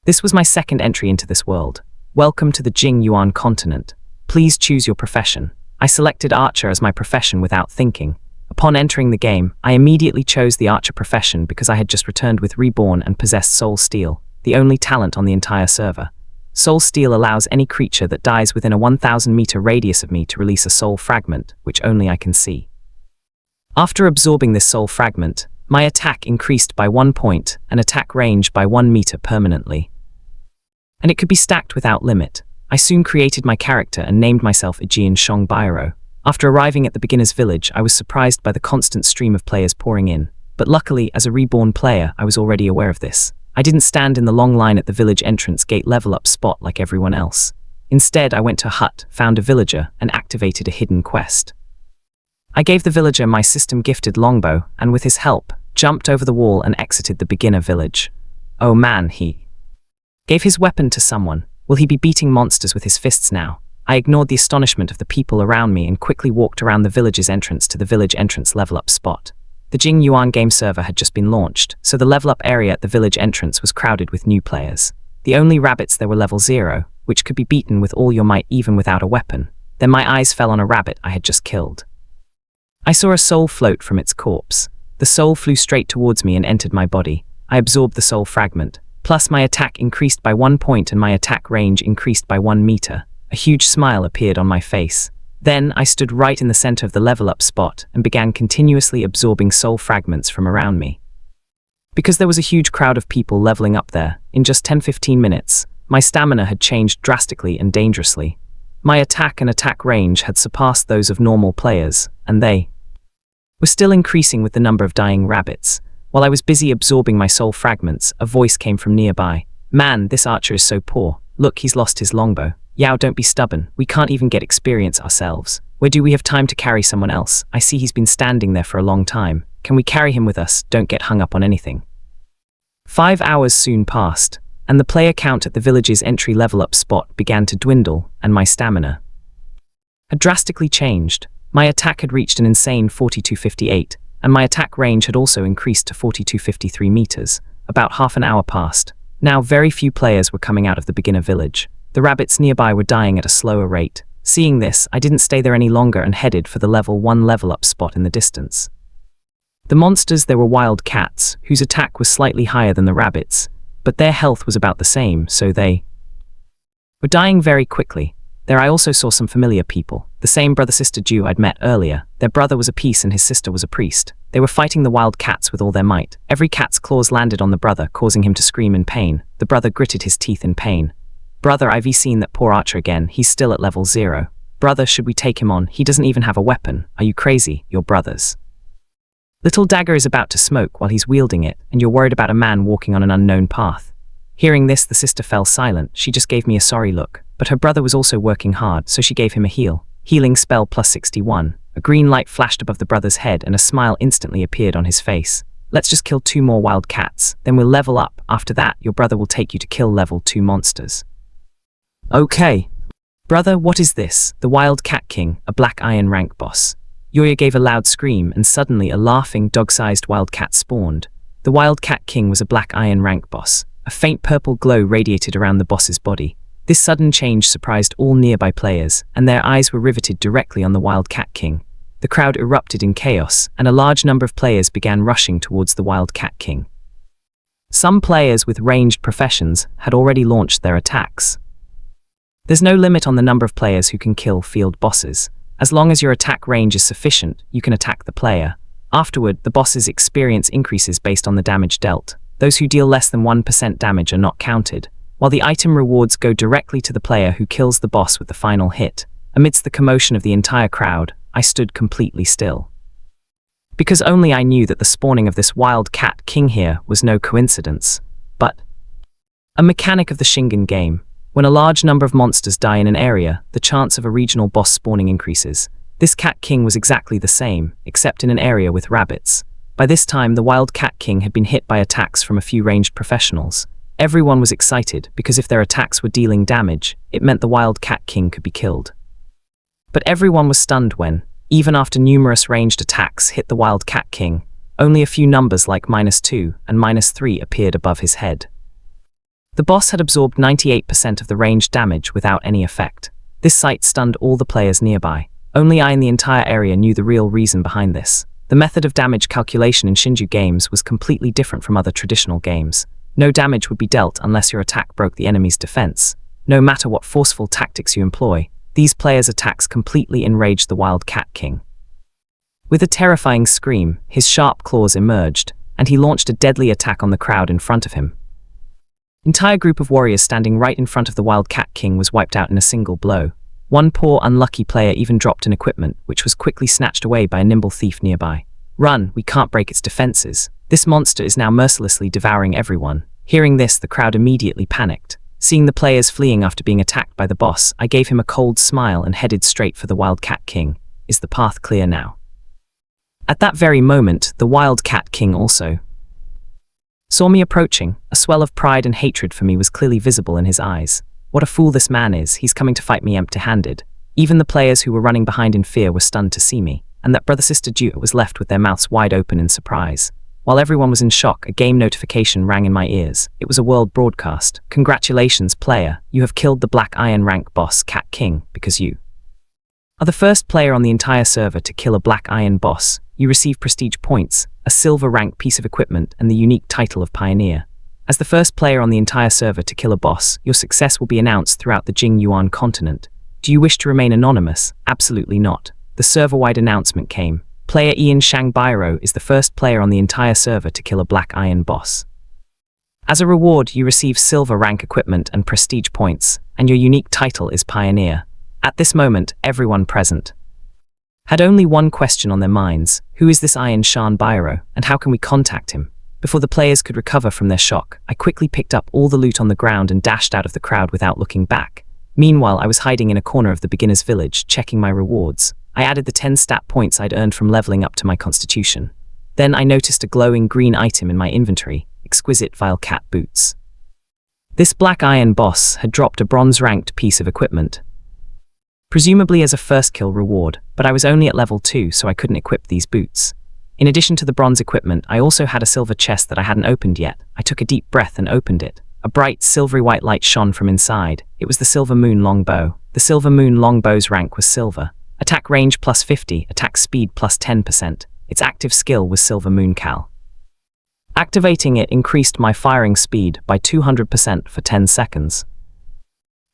This was my second entry into this world. Welcome to the Jing Yuan Continent. Please choose your profession. I selected Archer as my profession without thinking. Upon entering the game, I immediately chose the Archer profession because I had just returned with Reborn and possessed Soul Steel, the only talent on the entire server. Soul Steel allows any creature that dies within a 1,000-meter radius of me to release a Soul Fragment, which only I can see. After absorbing this Soul Fragment, my attack increased by 1 point and attack range by 1 meter permanently. And it could be stacked without limit. I soon created my character and named myself Aegean Shong Bairo. After arriving at the beginner's village, I was surprised by the constant stream of players pouring in. But luckily, as a Reborn player, I was already aware of this. I didn't stand in the long line at the village entrance gate level-up spot like everyone else. Instead, I went to a hut, found a villager, and activated a hidden quest. I gave the villager my system-gifted longbow, and with his help, jumped over the wall and exited the beginner village. Oh man, he gave his weapon to someone. Will he be beating monsters with his fists now? I ignored the astonishment of the people around me and quickly walked around the village's entrance to the village entrance level-up spot. The Jing Yuan game server had just been launched, so the level-up area at the village entrance was crowded with new players. The only rabbits there were level 0, which could be beaten with all your might even without a weapon. Then my eyes fell on a rabbit I had just killed. I saw a soul float from its corpse. The soul flew straight towards me and entered my body. I absorbed the soul fragment. Plus, my attack increased by 1 point and my attack range increased by 1 meter. A huge smile appeared on my face. Then, I stood right in the center of the level-up spot and began continuously absorbing soul fragments from around me. Because there was a huge crowd of people leveling up there, in just 10-15 minutes, my stamina had changed drastically and dangerously. My attack and attack range had surpassed those of normal players, and they were still increasing with the number of dying rabbits. While I was busy absorbing my soul fragments, a voice came from nearby. Man, this archer is so poor. Look, he's lost his longbow. Yao, don't be stubborn. We can't even get experience ourselves. Where do we have time to carry someone else? I see he's been standing there for a long time. Can we carry him with us? Don't get hung up on anything. 5 hours soon passed, and the player count at the village's entry level-up spot began to dwindle, and my stamina had drastically changed. My attack had reached an insane 4258, and my attack range had also increased to 4253 meters. About half an hour passed. Now very few players were coming out of the beginner village. The rabbits nearby were dying at a slower rate. Seeing this, I didn't stay there any longer and headed for the level 1 level-up spot in the distance. The monsters there were wild cats, whose attack was slightly higher than the rabbits, but their health was about the same, so they were dying very quickly. There I also saw some familiar people, the same brother-sister Jew I'd met earlier. Their brother was a priest and his sister was a priest. They were fighting the wild cats with all their might. Every cat's claws landed on the brother, causing him to scream in pain. The brother gritted his teeth in pain. Brother, I've seen that poor archer again. He's still at level 0. Brother, should we take him on? He doesn't even have a weapon. Are you crazy? You're brothers. Little Dagger is about to smoke while he's wielding it, and you're worried about a man walking on an unknown path. Hearing this, the sister fell silent. She just gave me a sorry look. But her brother was also working hard, so she gave him a heal. Healing spell plus 61. A green light flashed above the brother's head and a smile instantly appeared on his face. Let's just kill 2 more wild cats, then we'll level up. After that, your brother will take you to kill level 2 monsters. Okay. Brother, what is this? The Wild Cat King, a black iron rank boss. Yoya gave a loud scream and suddenly a laughing, dog-sized wild cat spawned. The Wild Cat King was a black iron rank boss. A faint purple glow radiated around the boss's body. This sudden change surprised all nearby players, and their eyes were riveted directly on the Wild Cat King. The crowd erupted in chaos, and a large number of players began rushing towards the Wild Cat King. Some players with ranged professions had already launched their attacks. There's no limit on the number of players who can kill field bosses. As long as your attack range is sufficient, you can attack the player. Afterward, the boss's experience increases based on the damage dealt. Those who deal less than 1% damage are not counted, while the item rewards go directly to the player who kills the boss with the final hit. Amidst the commotion of the entire crowd, I stood completely still. Because only I knew that the spawning of this Wild Cat King here was no coincidence, but a mechanic of the Shingen game. When a large number of monsters die in an area, the chance of a regional boss spawning increases. This Cat King was exactly the same, except in an area with rabbits. By this time, the Wild Cat King had been hit by attacks from a few ranged professionals. Everyone was excited, because if their attacks were dealing damage, it meant the Wild Cat King could be killed. But everyone was stunned when, even after numerous ranged attacks hit the Wild Cat King, only a few numbers like -2 and -3 appeared above his head. The boss had absorbed 98% of the ranged damage without any effect. This sight stunned all the players nearby. Only I in the entire area knew the real reason behind this. The method of damage calculation in Shinju games was completely different from other traditional games. No damage would be dealt unless your attack broke the enemy's defense. No matter what forceful tactics you employ, these players' attacks completely enraged the Wild Cat King. With a terrifying scream, his sharp claws emerged, and he launched a deadly attack on the crowd in front of him. Entire group of warriors standing right in front of the Wild Cat King was wiped out in a single blow. One poor, unlucky player even dropped an equipment, which was quickly snatched away by a nimble thief nearby. Run, we can't break its defenses. This monster is now mercilessly devouring everyone. Hearing this, the crowd immediately panicked. Seeing the players fleeing after being attacked by the boss, I gave him a cold smile and headed straight for the Wild Cat King. Is the path clear now? At that very moment, the Wild Cat King also saw me approaching. A swell of pride and hatred for me was clearly visible in his eyes. What a fool this man is, he's coming to fight me empty-handed. Even the players who were running behind in fear were stunned to see me, and that brother-sister duo was left with their mouths wide open in surprise. While everyone was in shock, a game notification rang in my ears. It was a world broadcast. Congratulations, player, you have killed the Black Iron rank boss, Cat King, because you are the first player on the entire server to kill a Black Iron boss. You receive prestige points, a silver rank piece of equipment, and the unique title of Pioneer. As the first player on the entire server to kill a boss, your success will be announced throughout the Jing Yuan Continent. Do you wish to remain anonymous? Absolutely not. The server-wide announcement came. Player Ian Shangbairo is the first player on the entire server to kill a Black Iron boss. As a reward, you receive silver rank equipment and prestige points, and your unique title is Pioneer. At this moment, everyone present had only one question on their minds. Who is this Ian Shangbairo, and how can we contact him? Before the players could recover from their shock, I quickly picked up all the loot on the ground and dashed out of the crowd without looking back. Meanwhile, I was hiding in a corner of the beginner's village, checking my rewards. I added the 10 stat points I'd earned from leveling up to my constitution. Then I noticed a glowing green item in my inventory, exquisite vile cat boots. This Black Iron boss had dropped a bronze-ranked piece of equipment, presumably as a first kill reward, but I was only at level 2, so I couldn't equip these boots. In addition to the bronze equipment, I also had a silver chest that I hadn't opened yet. I took a deep breath and opened it. A bright, silvery white light shone from inside. It was the Silver Moon Longbow. The Silver Moon Longbow's rank was silver. Attack range plus 50, attack speed plus 10%. Its active skill was Silver Moon Cal. Activating it increased my firing speed by 200% for 10 seconds.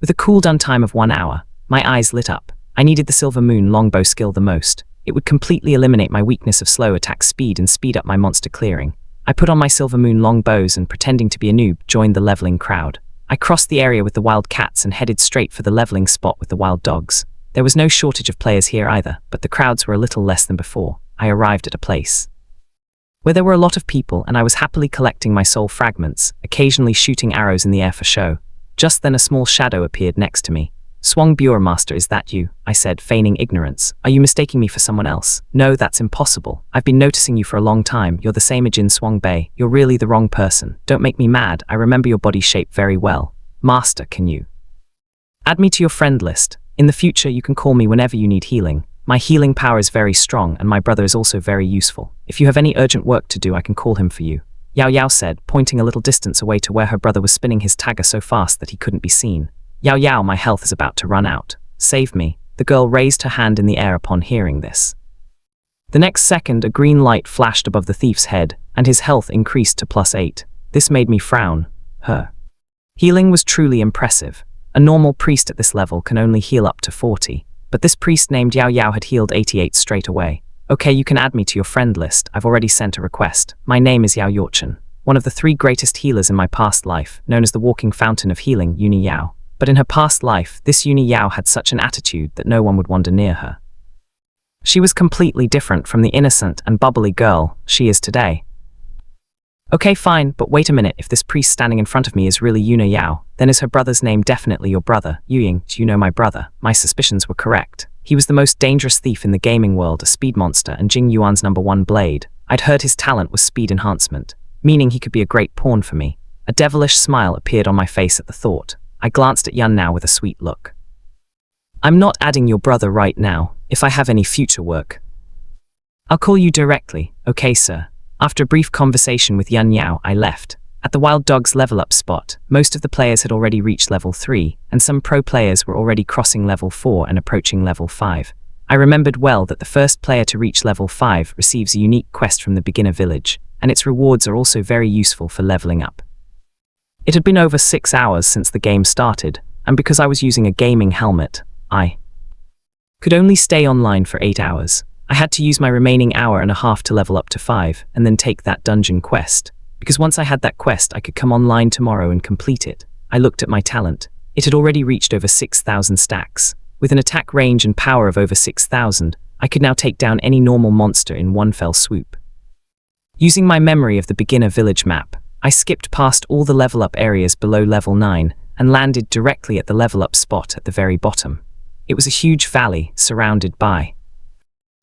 With a cooldown time of 1 hour, my eyes lit up. I needed the Silver Moon Longbow skill the most. It would completely eliminate my weakness of slow attack speed and speed up my monster clearing. I put on my Silver Moon longbows and, pretending to be a noob, joined the leveling crowd. I crossed the area with the wild cats and headed straight for the leveling spot with the wild dogs. There was no shortage of players here either, but the crowds were a little less than before. I arrived at a place where there were a lot of people, and I was happily collecting my soul fragments, occasionally shooting arrows in the air for show. Just then a small shadow appeared next to me. Swang Master, is that you? I said, feigning ignorance. Are you mistaking me for someone else? No, that's impossible. I've been noticing you for a long time. You're the same Ajin Swang Bei. You're really the wrong person. Don't make me mad. I remember your body shape very well. Master, can you add me to your friend list? In the future, you can call me whenever you need healing. My healing power is very strong, and my brother is also very useful. If you have any urgent work to do, I can call him for you. Yao Yao said, pointing a little distance away to where her brother was spinning his tagger so fast that he couldn't be seen. Yao Yao, my health is about to run out. Save me. The girl raised her hand in the air upon hearing this. The next second, a green light flashed above the thief's head, and his health increased to +8. This made me frown. Her healing was truly impressive. A normal priest at this level can only heal up to 40, but this priest named Yao Yao had healed 88 straight away. Okay, you can add me to your friend list. I've already sent a request. My name is Yao Yorchen, one of the 3 greatest healers in my past life, known as the Walking Fountain of Healing, Uni Yao. But in her past life, this Uni Yao had such an attitude that no one would wander near her. She was completely different from the innocent and bubbly girl she is today. Okay, fine, but wait a minute. If this priest standing in front of me is really Yuna Yao, then is her brother's name definitely your brother? Yuying, do you know my brother? My suspicions were correct. He was the most dangerous thief in the gaming world, a speed monster and Jing Yuan's #1 blade. I'd heard his talent was speed enhancement, meaning he could be a great pawn for me. A devilish smile appeared on my face at the thought. I glanced at Yun Now with a sweet look. I'm not adding your brother right now. If I have any future work, I'll call you directly. Okay, sir. After a brief conversation with Yun Yao, I left. At the wild dog's level up spot, most of the players had already reached level 3, and some pro players were already crossing level 4 and approaching level 5. I remembered well that the first player to reach level 5 receives a unique quest from the beginner village, and its rewards are also very useful for leveling up. It had been over 6 hours since the game started, and because I was using a gaming helmet, I could only stay online for 8 hours. I had to use my remaining hour and a half to level up to 5, and then take that dungeon quest. Because once I had that quest, I could come online tomorrow and complete it. I looked at my talent. It had already reached over 6,000 stacks. With an attack range and power of over 6,000, I could now take down any normal monster in one fell swoop. Using my memory of the beginner village map, I skipped past all the level up areas below level 9 and landed directly at the level up spot at the very bottom. It was a huge valley surrounded by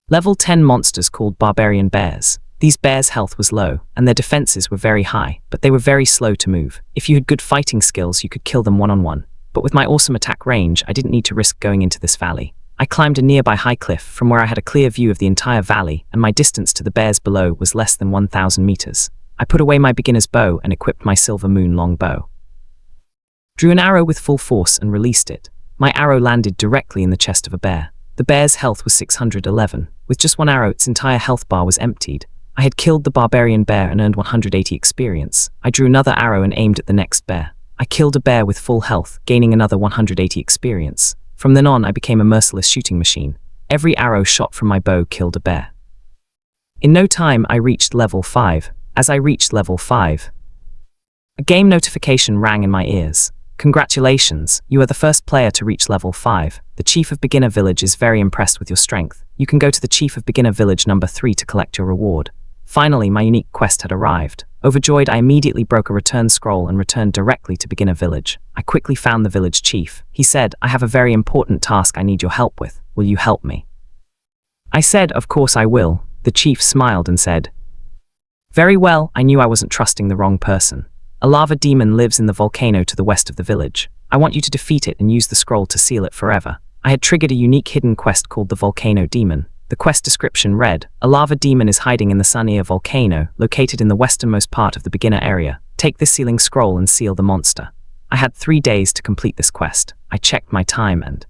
level 10 monsters called barbarian bears. These bears' health was low, and their defenses were very high, but they were very slow to move. If you had good fighting skills, you could kill them one-on-one. But with my awesome attack range, I didn't need to risk going into this valley. I climbed a nearby high cliff from where I had a clear view of the entire valley, and my distance to the bears below was less than 1,000 meters. I put away my beginner's bow and equipped my silver moon long bow. Drew an arrow with full force and released it. My arrow landed directly in the chest of a bear. The bear's health was 611. With just one arrow, its entire health bar was emptied. I had killed the barbarian bear and earned 180 experience. I drew another arrow and aimed at the next bear. I killed a bear with full health, gaining another 180 experience. From then on, I became a merciless shooting machine. Every arrow shot from my bow killed a bear. In no time, I reached level 5. As I reached level 5, a game notification rang in my ears. Congratulations, you are the first player to reach level 5. The Chief of Beginner Village is very impressed with your strength. You can go to the Chief of Beginner Village number 3 to collect your reward. Finally, my unique quest had arrived. Overjoyed, I immediately broke a return scroll and returned directly to Beginner Village. I quickly found the village chief. He said, I have a very important task I need your help with. Will you help me? I said, of course I will. The chief smiled and said, very well, I knew I wasn't trusting the wrong person. A lava demon lives in the volcano to the west of the village. I want you to defeat it and use the scroll to seal it forever. I had triggered a unique hidden quest called the Volcano Demon. The quest description read, a lava demon is hiding in the Sunnier volcano, located in the westernmost part of the beginner area. Take this sealing scroll and seal the monster. I had 3 days to complete this quest. I checked my time and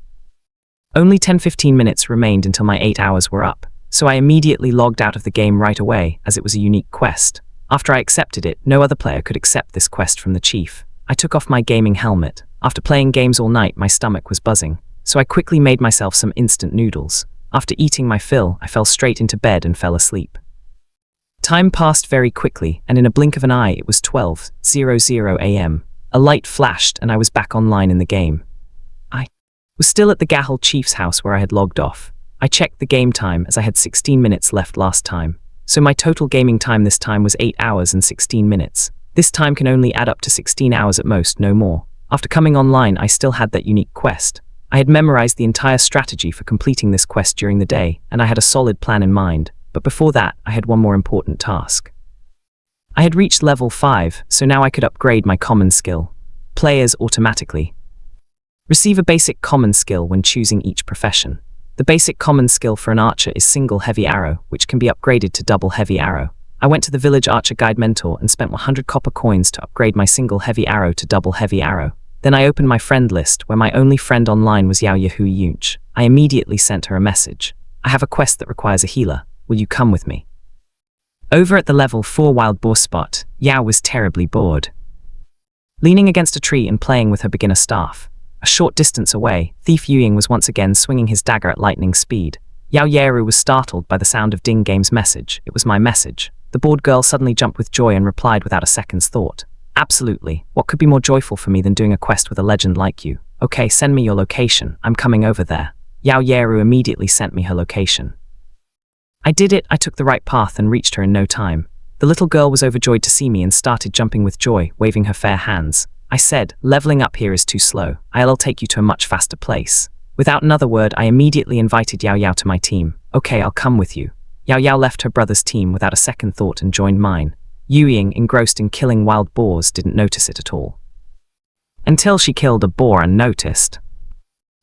only 10-15 minutes remained until my 8 hours were up. So I immediately logged out of the game right away, as it was a unique quest. After I accepted it, no other player could accept this quest from the chief. I took off my gaming helmet. After playing games all night, my stomach was buzzing. So I quickly made myself some instant noodles. After eating my fill, I fell straight into bed and fell asleep. Time passed very quickly, and in a blink of an eye, it was 12:00 a.m. A light flashed, and I was back online in the game. I was still at the Gahul chief's house where I had logged off. I checked the game time as I had 16 minutes left last time. So my total gaming time this time was 8 hours and 16 minutes. This time can only add up to 16 hours at most, no more. After coming online, I still had that unique quest. I had memorized the entire strategy for completing this quest during the day, and I had a solid plan in mind. But before that, I had one more important task. I had reached level 5, so now I could upgrade my common skill. Players automatically receive a basic common skill when choosing each profession. The basic common skill for an archer is single heavy arrow, which can be upgraded to double heavy arrow. I went to the village archer guide mentor and spent 100 copper coins to upgrade my single heavy arrow to double heavy arrow. Then I opened my friend list, where my only friend online was Yao Yahu Yunch. I immediately sent her a message. I have a quest that requires a healer. Will you come with me? Over at the level 4 wild boar spot, Yao was terribly bored. Leaning against a tree and playing with her beginner staff. A short distance away, Thief Yuying was once again swinging his dagger at lightning speed. Yao Yeru was startled by the sound of Ding Game's message. It was my message. The bored girl suddenly jumped with joy and replied without a second's thought. Absolutely. What could be more joyful for me than doing a quest with a legend like you? Okay, send me your location. I'm coming over there. Yao Yeru immediately sent me her location. I did it. I took the right path and reached her in no time. The little girl was overjoyed to see me and started jumping with joy, waving her fair hands. I said, leveling up here is too slow. I'll take you to a much faster place. Without another word, I immediately invited Yao Yao to my team. Okay, I'll come with you. Yao Yao left her brother's team without a second thought and joined mine. Yuying, engrossed in killing wild boars, didn't notice it at all. Until she killed a boar and noticed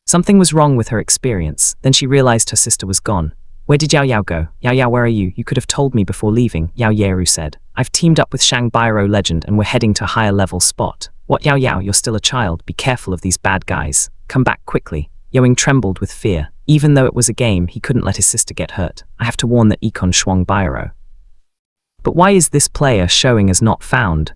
something was wrong with her experience. Then she realized her sister was gone. Where did Yao Yao go? Yao Yao, where are you? You could have told me before leaving, Yao Yeru said. I've teamed up with Shang Biro Legend and we're heading to a higher level spot. What, Yao Yao, you're still a child. Be careful of these bad guys. Come back quickly. Yoing trembled with fear. Even though it was a game, he couldn't let his sister get hurt. I have to warn that Econ Shuang Biro. But why is this player showing as not found?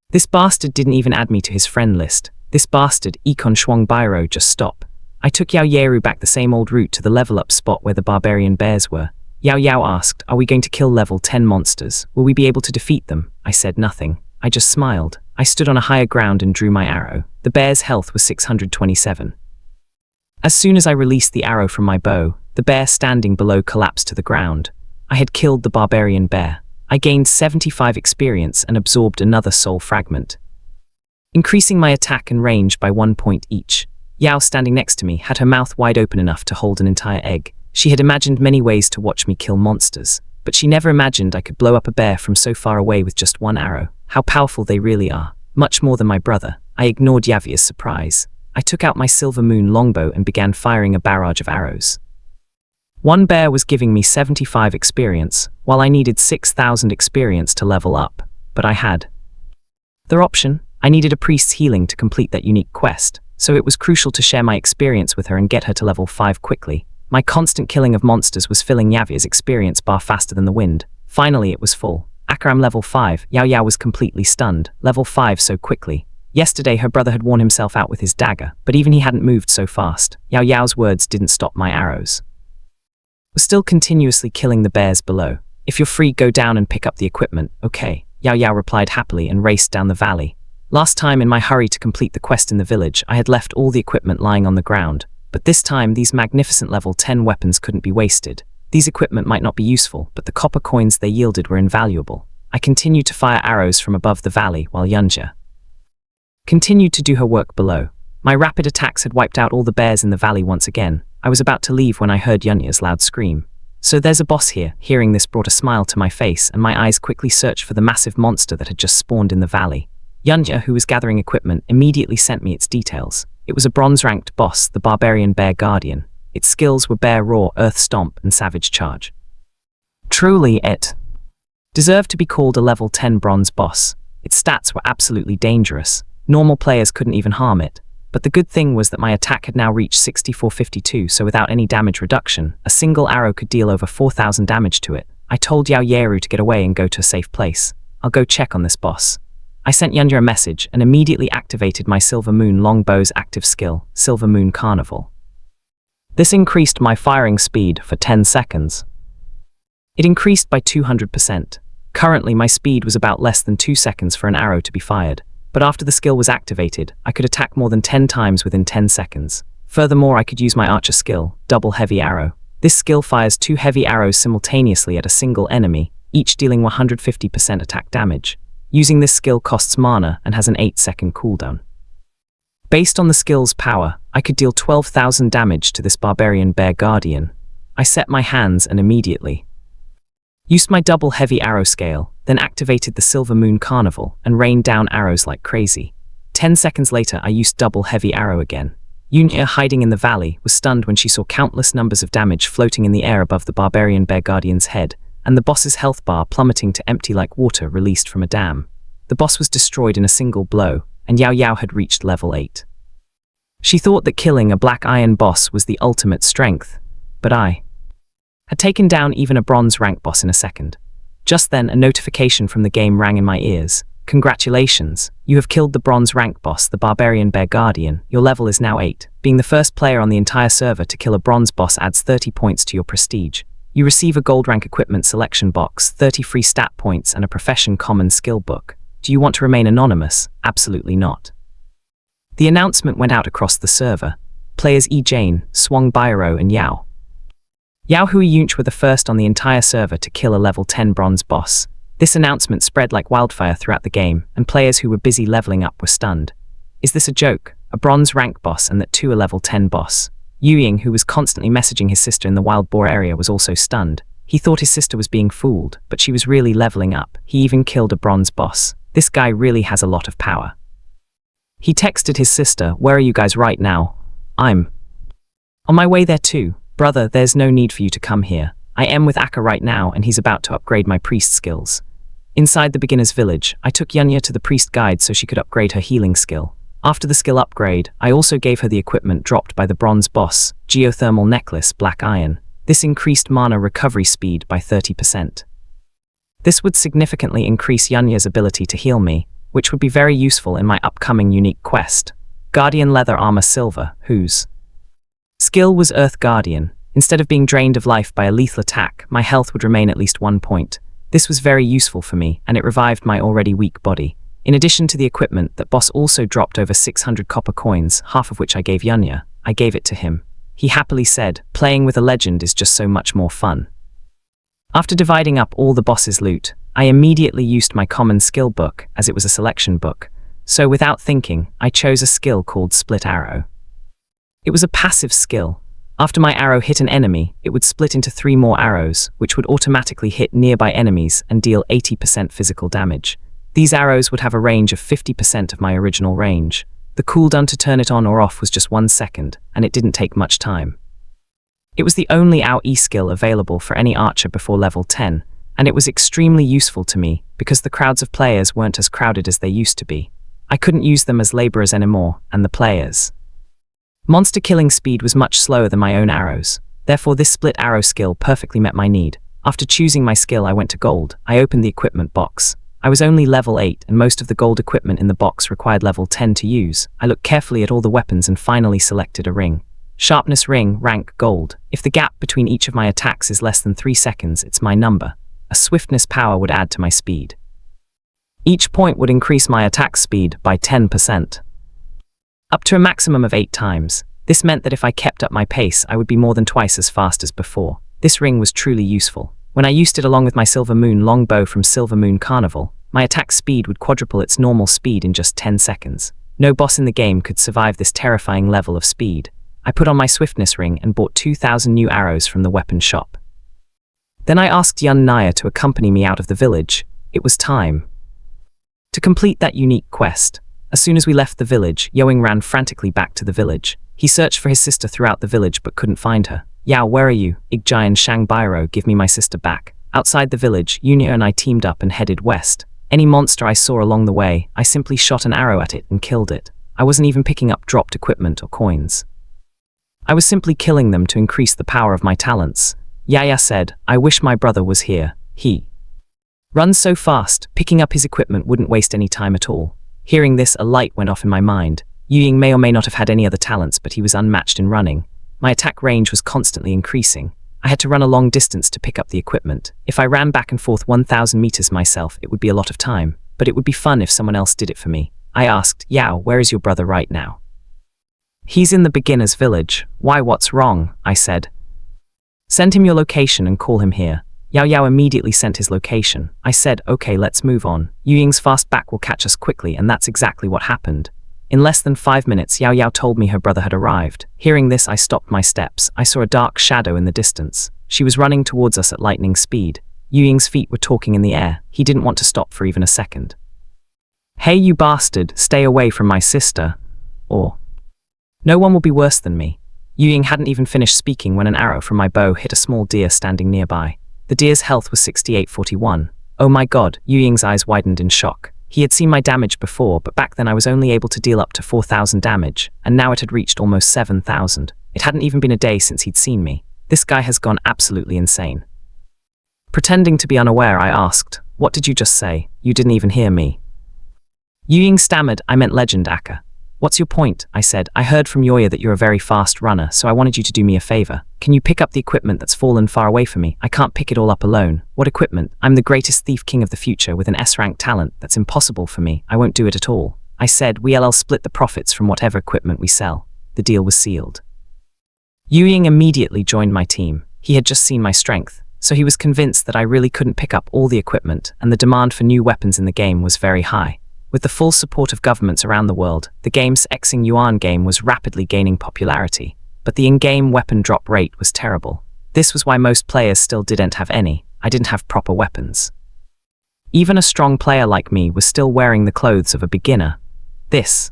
This bastard didn't even add me to his friend list. This bastard, Econ Shuang Biro, just stop. I took Yao Yeru back the same old route to the level up spot where the barbarian bears were. Yao Yao asked, are we going to kill level 10 monsters? Will we be able to defeat them? I said nothing. I just smiled. I stood on a higher ground and drew my arrow. The bear's health was 627. As soon as I released the arrow from my bow, the bear standing below collapsed to the ground. I had killed the barbarian bear. I gained 75 experience and absorbed another soul fragment, increasing my attack and range by 1 point each. Yao, standing next to me, had her mouth wide open enough to hold an entire egg. She had imagined many ways to watch me kill monsters, but she never imagined I could blow up a bear from so far away with just one arrow. How powerful they really are. Much more than my brother. I ignored Yavia's surprise. I took out my Silver Moon longbow and began firing a barrage of arrows. One bear was giving me 75 experience, while I needed 6,000 experience to level up, but I had their option. I needed a priest's healing to complete that unique quest, so it was crucial to share my experience with her and get her to level 5 quickly. My constant killing of monsters was filling Yavia's experience bar faster than the wind. Finally, it was full. Akaram level 5, Yao Yao was completely stunned. Level 5 so quickly. Yesterday, her brother had worn himself out with his dagger, but even he hadn't moved so fast. Yao Yao's words didn't stop my arrows. I was still continuously killing the bears below. If you're free, go down and pick up the equipment. Okay, Yao Yao replied happily and raced down the valley. Last time, in my hurry to complete the quest in the village, I had left all the equipment lying on the ground. But this time, these magnificent level 10 weapons couldn't be wasted. These equipment might not be useful, but the copper coins they yielded were invaluable. I continued to fire arrows from above the valley, while Yunjia continued to do her work below. My rapid attacks had wiped out all the bears in the valley once again. I was about to leave when I heard Yunjia's loud scream. So there's a boss here. Hearing this brought a smile to my face, and my eyes quickly searched for the massive monster that had just spawned in the valley. Yunjia, who was gathering equipment, immediately sent me its details. It was a bronze-ranked boss, the Barbarian Bear Guardian. Its skills were Bear Roar, Earth Stomp, and Savage Charge. Truly, it deserved to be called a level 10 bronze boss. Its stats were absolutely dangerous. Normal players couldn't even harm it. But the good thing was that my attack had now reached 6452, so without any damage reduction, a single arrow could deal over 4,000 damage to it. I told Yao Yeru to get away and go to a safe place. I'll go check on this boss. I sent Yunjia a message and immediately activated my Silver Moon Longbow's active skill, Silver Moon Carnival. This increased my firing speed for 10 seconds. It increased by 200%. Currently, my speed was about less than 2 seconds for an arrow to be fired. But after the skill was activated, I could attack more than 10 times within 10 seconds. Furthermore, I could use my archer skill, Double Heavy Arrow. This skill fires 2 heavy arrows simultaneously at a single enemy, each dealing 150% attack damage. Using this skill costs mana and has an 8-second cooldown. Based on the skill's power, I could deal 12,000 damage to this Barbarian Bear Guardian. I set my hands and immediately used my Double Heavy Arrow scale, then activated the Silver Moon Carnival and rained down arrows like crazy. 10 seconds later, I used Double Heavy Arrow again. Yunjia, hiding in the valley, was stunned when she saw countless numbers of damage floating in the air above the Barbarian Bear Guardian's head, and the boss's health bar plummeting to empty like water released from a dam. The boss was destroyed in a single blow, and Yao Yao had reached level 8. She thought that killing a black iron boss was the ultimate strength, but I had taken down even a bronze rank boss in a second. Just then, a notification from the game rang in my ears. Congratulations, you have killed the bronze rank boss, the Barbarian Bear Guardian. Your level is now 8. Being the first player on the entire server to kill a bronze boss adds 30 points to your prestige. You receive a gold rank equipment selection box, 30 free stat points, and a profession common skill book. Do you want to remain anonymous? Absolutely not. The announcement went out across the server. Players Jane, Swang Biro, and Yao Hui Yunch were the first on the entire server to kill a level 10 bronze boss. This announcement spread like wildfire throughout the game, and players who were busy leveling up were stunned. Is this a joke? A bronze rank boss and that too a level 10 boss? Yu Ying, who was constantly messaging his sister in the wild boar area, was also stunned. He thought his sister was being fooled, but she was really leveling up. He even killed a bronze boss. This guy really has a lot of power. He texted his sister, "Where are you guys right now?" "I'm on my way there too." Brother, there's no need for you to come here. I am with Akka right now, and he's about to upgrade my priest skills. Inside the beginner's village, I took Yunya to the priest guide so she could upgrade her healing skill. After the skill upgrade, I also gave her the equipment dropped by the bronze boss, Geothermal Necklace Black Iron. This increased mana recovery speed by 30%. This would significantly increase Yunya's ability to heal me, which would be very useful in my upcoming unique quest, Guardian Leather Armor Silver, whose skill was Earth Guardian. Instead of being drained of life by a lethal attack, my health would remain at least 1 point. This was very useful for me, and it revived my already weak body. In addition to the equipment, that boss also dropped over 600 copper coins, half of which I gave Yunya. I gave it to him. He happily said, playing with a legend is just so much more fun. After dividing up all the boss's loot, I immediately used my common skill book, as it was a selection book. So without thinking, I chose a skill called Split Arrow. It was a passive skill. After my arrow hit an enemy, it would split into 3 more arrows, which would automatically hit nearby enemies and deal 80% physical damage. These arrows would have a range of 50% of my original range. The cooldown to turn it on or off was just 1 second, and it didn't take much time. It was the only AoE skill available for any archer before level 10, and it was extremely useful to me because the crowds of players weren't as crowded as they used to be. I couldn't use them as laborers anymore, and the players' monster killing speed was much slower than my own arrows. Therefore, this split arrow skill perfectly met my need. After choosing my skill, I went to gold. I opened the equipment box. I was only level 8, and most of the gold equipment in the box required level 10 to use. I looked carefully at all the weapons and finally selected a ring. Sharpness ring, rank gold. If the gap between each of my attacks is less than 3 seconds, it's my number. A swiftness power would add to my speed. Each point would increase my attack speed by 10%. Up to a maximum of 8 times. This meant that if I kept up my pace, I would be more than twice as fast as before. This ring was truly useful. When I used it along with my Silver Moon longbow from Silver Moon Carnival, my attack speed would quadruple its normal speed in just 10 seconds. No boss in the game could survive this terrifying level of speed. I put on my swiftness ring and bought 2,000 new arrows from the weapon shop. Then I asked Yunya to accompany me out of the village. It was time to complete that unique quest. As soon as we left the village, Yoing ran frantically back to the village. He searched for his sister throughout the village but couldn't find her. Yao, where are you? Igjian Shang Bairo, give me my sister back. Outside the village, Yunya and I teamed up and headed west. Any monster I saw along the way, I simply shot an arrow at it and killed it. I wasn't even picking up dropped equipment or coins. I was simply killing them to increase the power of my talents. Yaya said, I wish my brother was here. He runs so fast, picking up his equipment wouldn't waste any time at all. Hearing this, a light went off in my mind. Yuying may or may not have had any other talents, but he was unmatched in running. My attack range was constantly increasing. I had to run a long distance to pick up the equipment. If I ran back and forth 1,000 meters myself, it would be a lot of time, but it would be fun if someone else did it for me. I asked, Yao, where is your brother right now? He's in the beginner's village. Why, what's wrong? I said. Send him your location and call him here. Yao Yao immediately sent his location. I said, okay, let's move on. Yuying's fast back will catch us quickly, and that's exactly what happened. In less than 5 minutes, Yao Yao told me her brother had arrived. Hearing this, I stopped my steps. I saw a dark shadow in the distance. She was running towards us at lightning speed. Yuying's feet were talking in the air. He didn't want to stop for even a second. Hey, you bastard, stay away from my sister. Or no one will be worse than me. Yuying hadn't even finished speaking when an arrow from my bow hit a small deer standing nearby. The deer's health was 6841. Oh my god, Yuying's eyes widened in shock. He had seen my damage before, but back then I was only able to deal up to 4,000 damage, and now it had reached almost 7,000. It hadn't even been a day since he'd seen me. This guy has gone absolutely insane. Pretending to be unaware, I asked, what did you just say? You didn't even hear me. Yuying stammered, I meant legend, Akka. What's your point? I said. I heard from Yoya that you're a very fast runner, so I wanted you to do me a favor. Can you pick up the equipment that's fallen far away from me? I can't pick it all up alone. What equipment? I'm the greatest thief king of the future with an S-rank talent. That's impossible for me. I won't do it at all. I said, we'll split the profits from whatever equipment we sell. The deal was sealed. Yuying immediately joined my team. He had just seen my strength, so he was convinced that I really couldn't pick up all the equipment, and the demand for new weapons in the game was very high. With the full support of governments around the world, the game's Xing Yuan game was rapidly gaining popularity, but the in-game weapon drop rate was terrible. This was why most players still didn't have any. I didn't have proper weapons. Even a strong player like me was still wearing the clothes of a beginner. This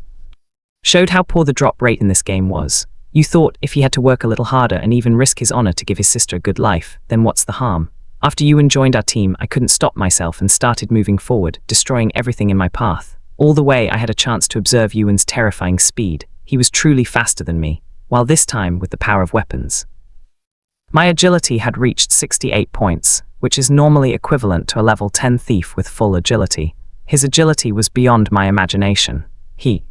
showed how poor the drop rate in this game was. You thought if he had to work a little harder and even risk his honor to give his sister a good life, then what's the harm? After Yuan joined our team, I couldn't stop myself and started moving forward, destroying everything in my path. All the way, I had a chance to observe Yuan's terrifying speed. He was truly faster than me, while this time with the power of weapons. My agility had reached 68 points, which is normally equivalent to a level 10 thief with full agility. His agility was beyond my imagination. He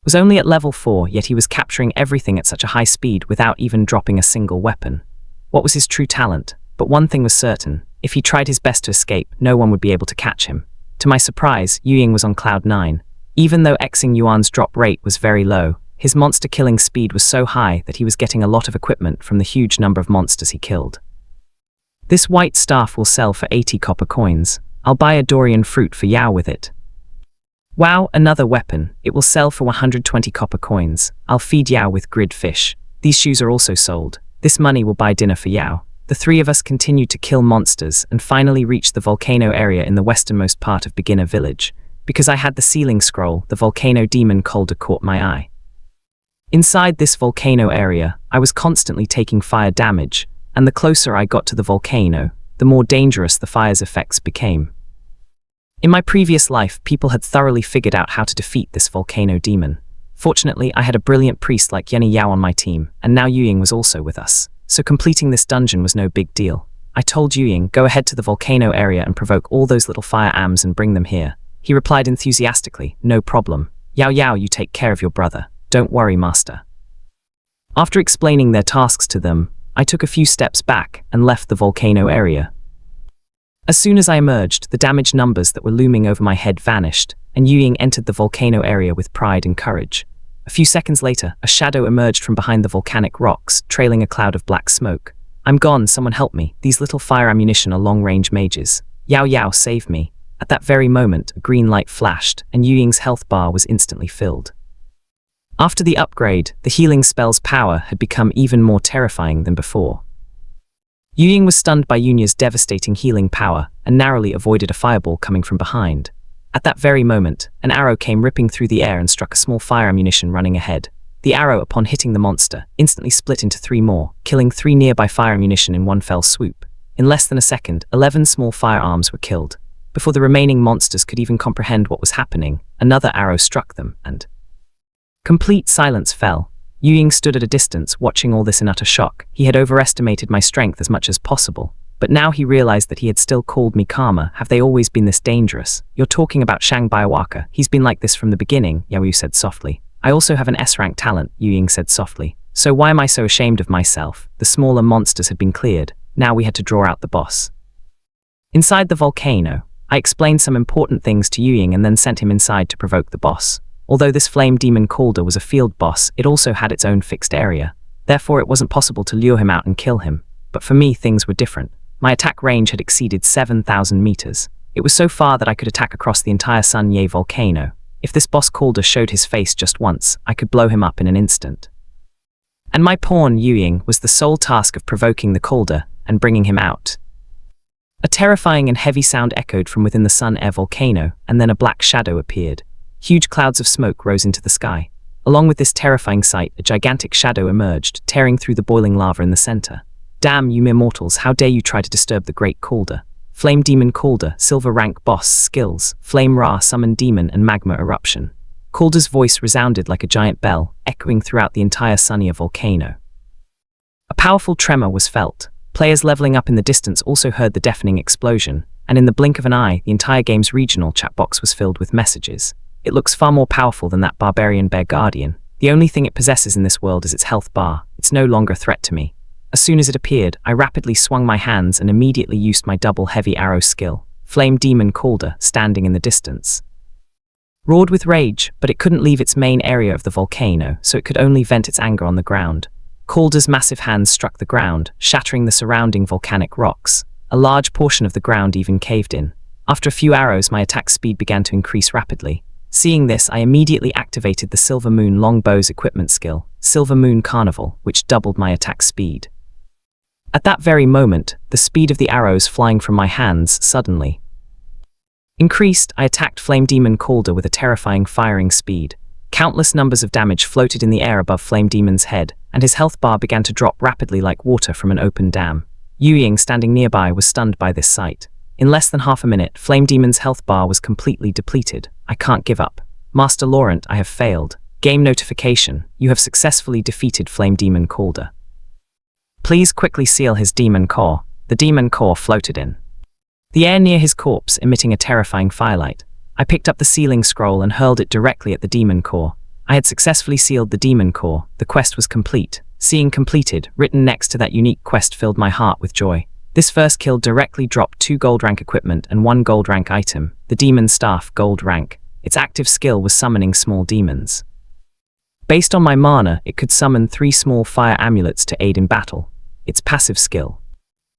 was only at level 4, yet he was capturing everything at such a high speed without even dropping a single weapon. What was his true talent? But one thing was certain: if he tried his best to escape, no one would be able to catch him. To my surprise, Yuying was on cloud 9. Even though Xing Yuan's drop rate was very low, his monster-killing speed was so high that he was getting a lot of equipment from the huge number of monsters he killed. This white staff will sell for 80 copper coins. I'll buy a durian fruit for Yao with it. Wow, another weapon. It will sell for 120 copper coins. I'll feed Yao with grid fish. These shoes are also sold. This money will buy dinner for Yao. The three of us continued to kill monsters and finally reached the volcano area in the westernmost part of Beginner Village. Because I had the ceiling scroll, the volcano demon Calder caught my eye. Inside this volcano area, I was constantly taking fire damage, and the closer I got to the volcano, the more dangerous the fire's effects became. In my previous life, people had thoroughly figured out how to defeat this volcano demon. Fortunately, I had a brilliant priest like Yenny Yao on my team, and now Yuying was also with us, so completing this dungeon was no big deal. I told Yuying, go ahead to the volcano area and provoke all those little fire ams and bring them here. He replied enthusiastically, no problem. Yao Yao, you take care of your brother. Don't worry, master. After explaining their tasks to them, I took a few steps back and left the volcano area. As soon as I emerged, the damage numbers that were looming over my head vanished, and Yuying entered the volcano area with pride and courage. A few seconds later, a shadow emerged from behind the volcanic rocks, trailing a cloud of black smoke. I'm gone, someone help me. These little fire ammunition are long-range mages. Yao Yao, save me. At that very moment, a green light flashed, and Yuying's health bar was instantly filled. After the upgrade, the healing spell's power had become even more terrifying than before. Yuying was stunned by Yunya's devastating healing power and narrowly avoided a fireball coming from behind. At that very moment, an arrow came ripping through the air and struck a small fire ammunition running ahead. The arrow, upon hitting the monster, instantly split into 3 more, killing 3 nearby fire ammunition in one fell swoop. In less than a second, 11 small firearms were killed. Before the remaining monsters could even comprehend what was happening, another arrow struck them, and complete silence fell. Yuying stood at a distance, watching all this in utter shock. He had overestimated my strength as much as possible, but now he realized that he had still called me karma. Have they always been this dangerous? You're talking about Shang Biowaka. He's been like this from the beginning, Yao Yu said softly. I also have an S-rank talent, Yuying said softly. So why am I so ashamed of myself? The smaller monsters had been cleared. Now we had to draw out the boss. Inside the volcano, I explained some important things to Yuying and then sent him inside to provoke the boss. Although this flame demon Calder was a field boss, it also had its own fixed area. Therefore, it wasn't possible to lure him out and kill him. But for me, things were different. My attack range had exceeded 7,000 meters. It was so far that I could attack across the entire Sun Ye volcano. If this boss Calder showed his face just once, I could blow him up in an instant. And my pawn, Yuying, was the sole task of provoking the Calder and bringing him out. A terrifying and heavy sound echoed from within the Sun Air volcano, and then a black shadow appeared. Huge clouds of smoke rose into the sky. Along with this terrifying sight, a gigantic shadow emerged, tearing through the boiling lava in the center. Damn, you mere mortals, how dare you try to disturb the great Calder. Flame Demon Calder, Silver Rank Boss, Skills, Flame Ra, Summon Demon, and Magma Eruption. Calder's voice resounded like a giant bell, echoing throughout the entire Sunnier volcano. A powerful tremor was felt. Players leveling up in the distance also heard the deafening explosion, and in the blink of an eye, the entire game's regional chat box was filled with messages. It looks far more powerful than that barbarian bear guardian. The only thing it possesses in this world is its health bar. It's no longer a threat to me. As soon as it appeared, I rapidly swung my hands and immediately used my double heavy arrow skill. Flame Demon Calder, standing in the distance, roared with rage, but it couldn't leave its main area of the volcano, so it could only vent its anger on the ground. Calder's massive hands struck the ground, shattering the surrounding volcanic rocks. A large portion of the ground even caved in. After a few arrows, my attack speed began to increase rapidly. Seeing this, I immediately activated the Silver Moon Longbow's equipment skill, Silver Moon Carnival, which doubled my attack speed. At that very moment, the speed of the arrows flying from my hands suddenly increased. I attacked Flame Demon Calder with a terrifying firing speed. Countless numbers of damage floated in the air above Flame Demon's head, and his health bar began to drop rapidly like water from an open dam. Yu Ying, standing nearby, was stunned by this sight. In less than half a minute, Flame Demon's health bar was completely depleted. I can't give up. Master Laurent, I have failed. Game notification. You have successfully defeated Flame Demon Calder. Please quickly seal his demon core. The demon core floated in the air near his corpse, emitting a terrifying firelight. I picked up the sealing scroll and hurled it directly at the demon core. I had successfully sealed the demon core. The quest was complete. Seeing completed, written next to that unique quest, filled my heart with joy. This first kill directly dropped 2 gold rank equipment and 1 gold rank item. The demon staff, gold rank. Its active skill was summoning small demons. Based on my mana, it could summon 3 small fire amulets to aid in battle. Its passive skill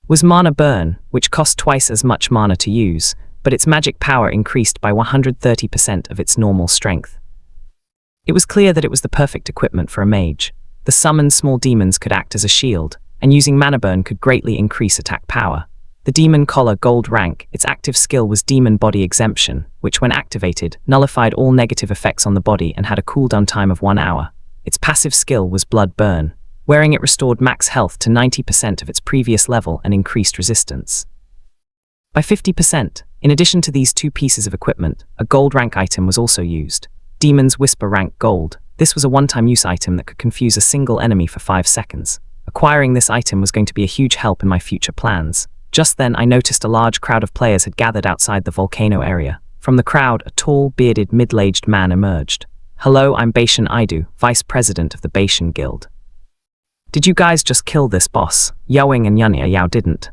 was Mana Burn, which cost twice as much mana to use, but its magic power increased by 130% of its normal strength. It was clear that it was the perfect equipment for a mage. The summoned small demons could act as a shield, and using Mana Burn could greatly increase attack power. The Demon Collar, gold rank, its active skill was Demon Body Exemption, which when activated, nullified all negative effects on the body and had a cooldown time of 1 hour. Its passive skill was Blood Burn. Wearing it restored max health to 90% of its previous level and increased resistance by 50%. In addition to these 2 pieces of equipment, a gold rank item was also used. Demon's Whisper rank gold. This was a one-time use item that could confuse a single enemy for 5 seconds. Acquiring this item was going to be a huge help in my future plans. Just then I noticed a large crowd of players had gathered outside the volcano area. From the crowd, a tall, bearded, middle-aged man emerged. Hello, I'm Beishan Aidu, Vice President of the Beishan Guild. Did you guys just kill this boss? Yaowing and Yunya Yao didn't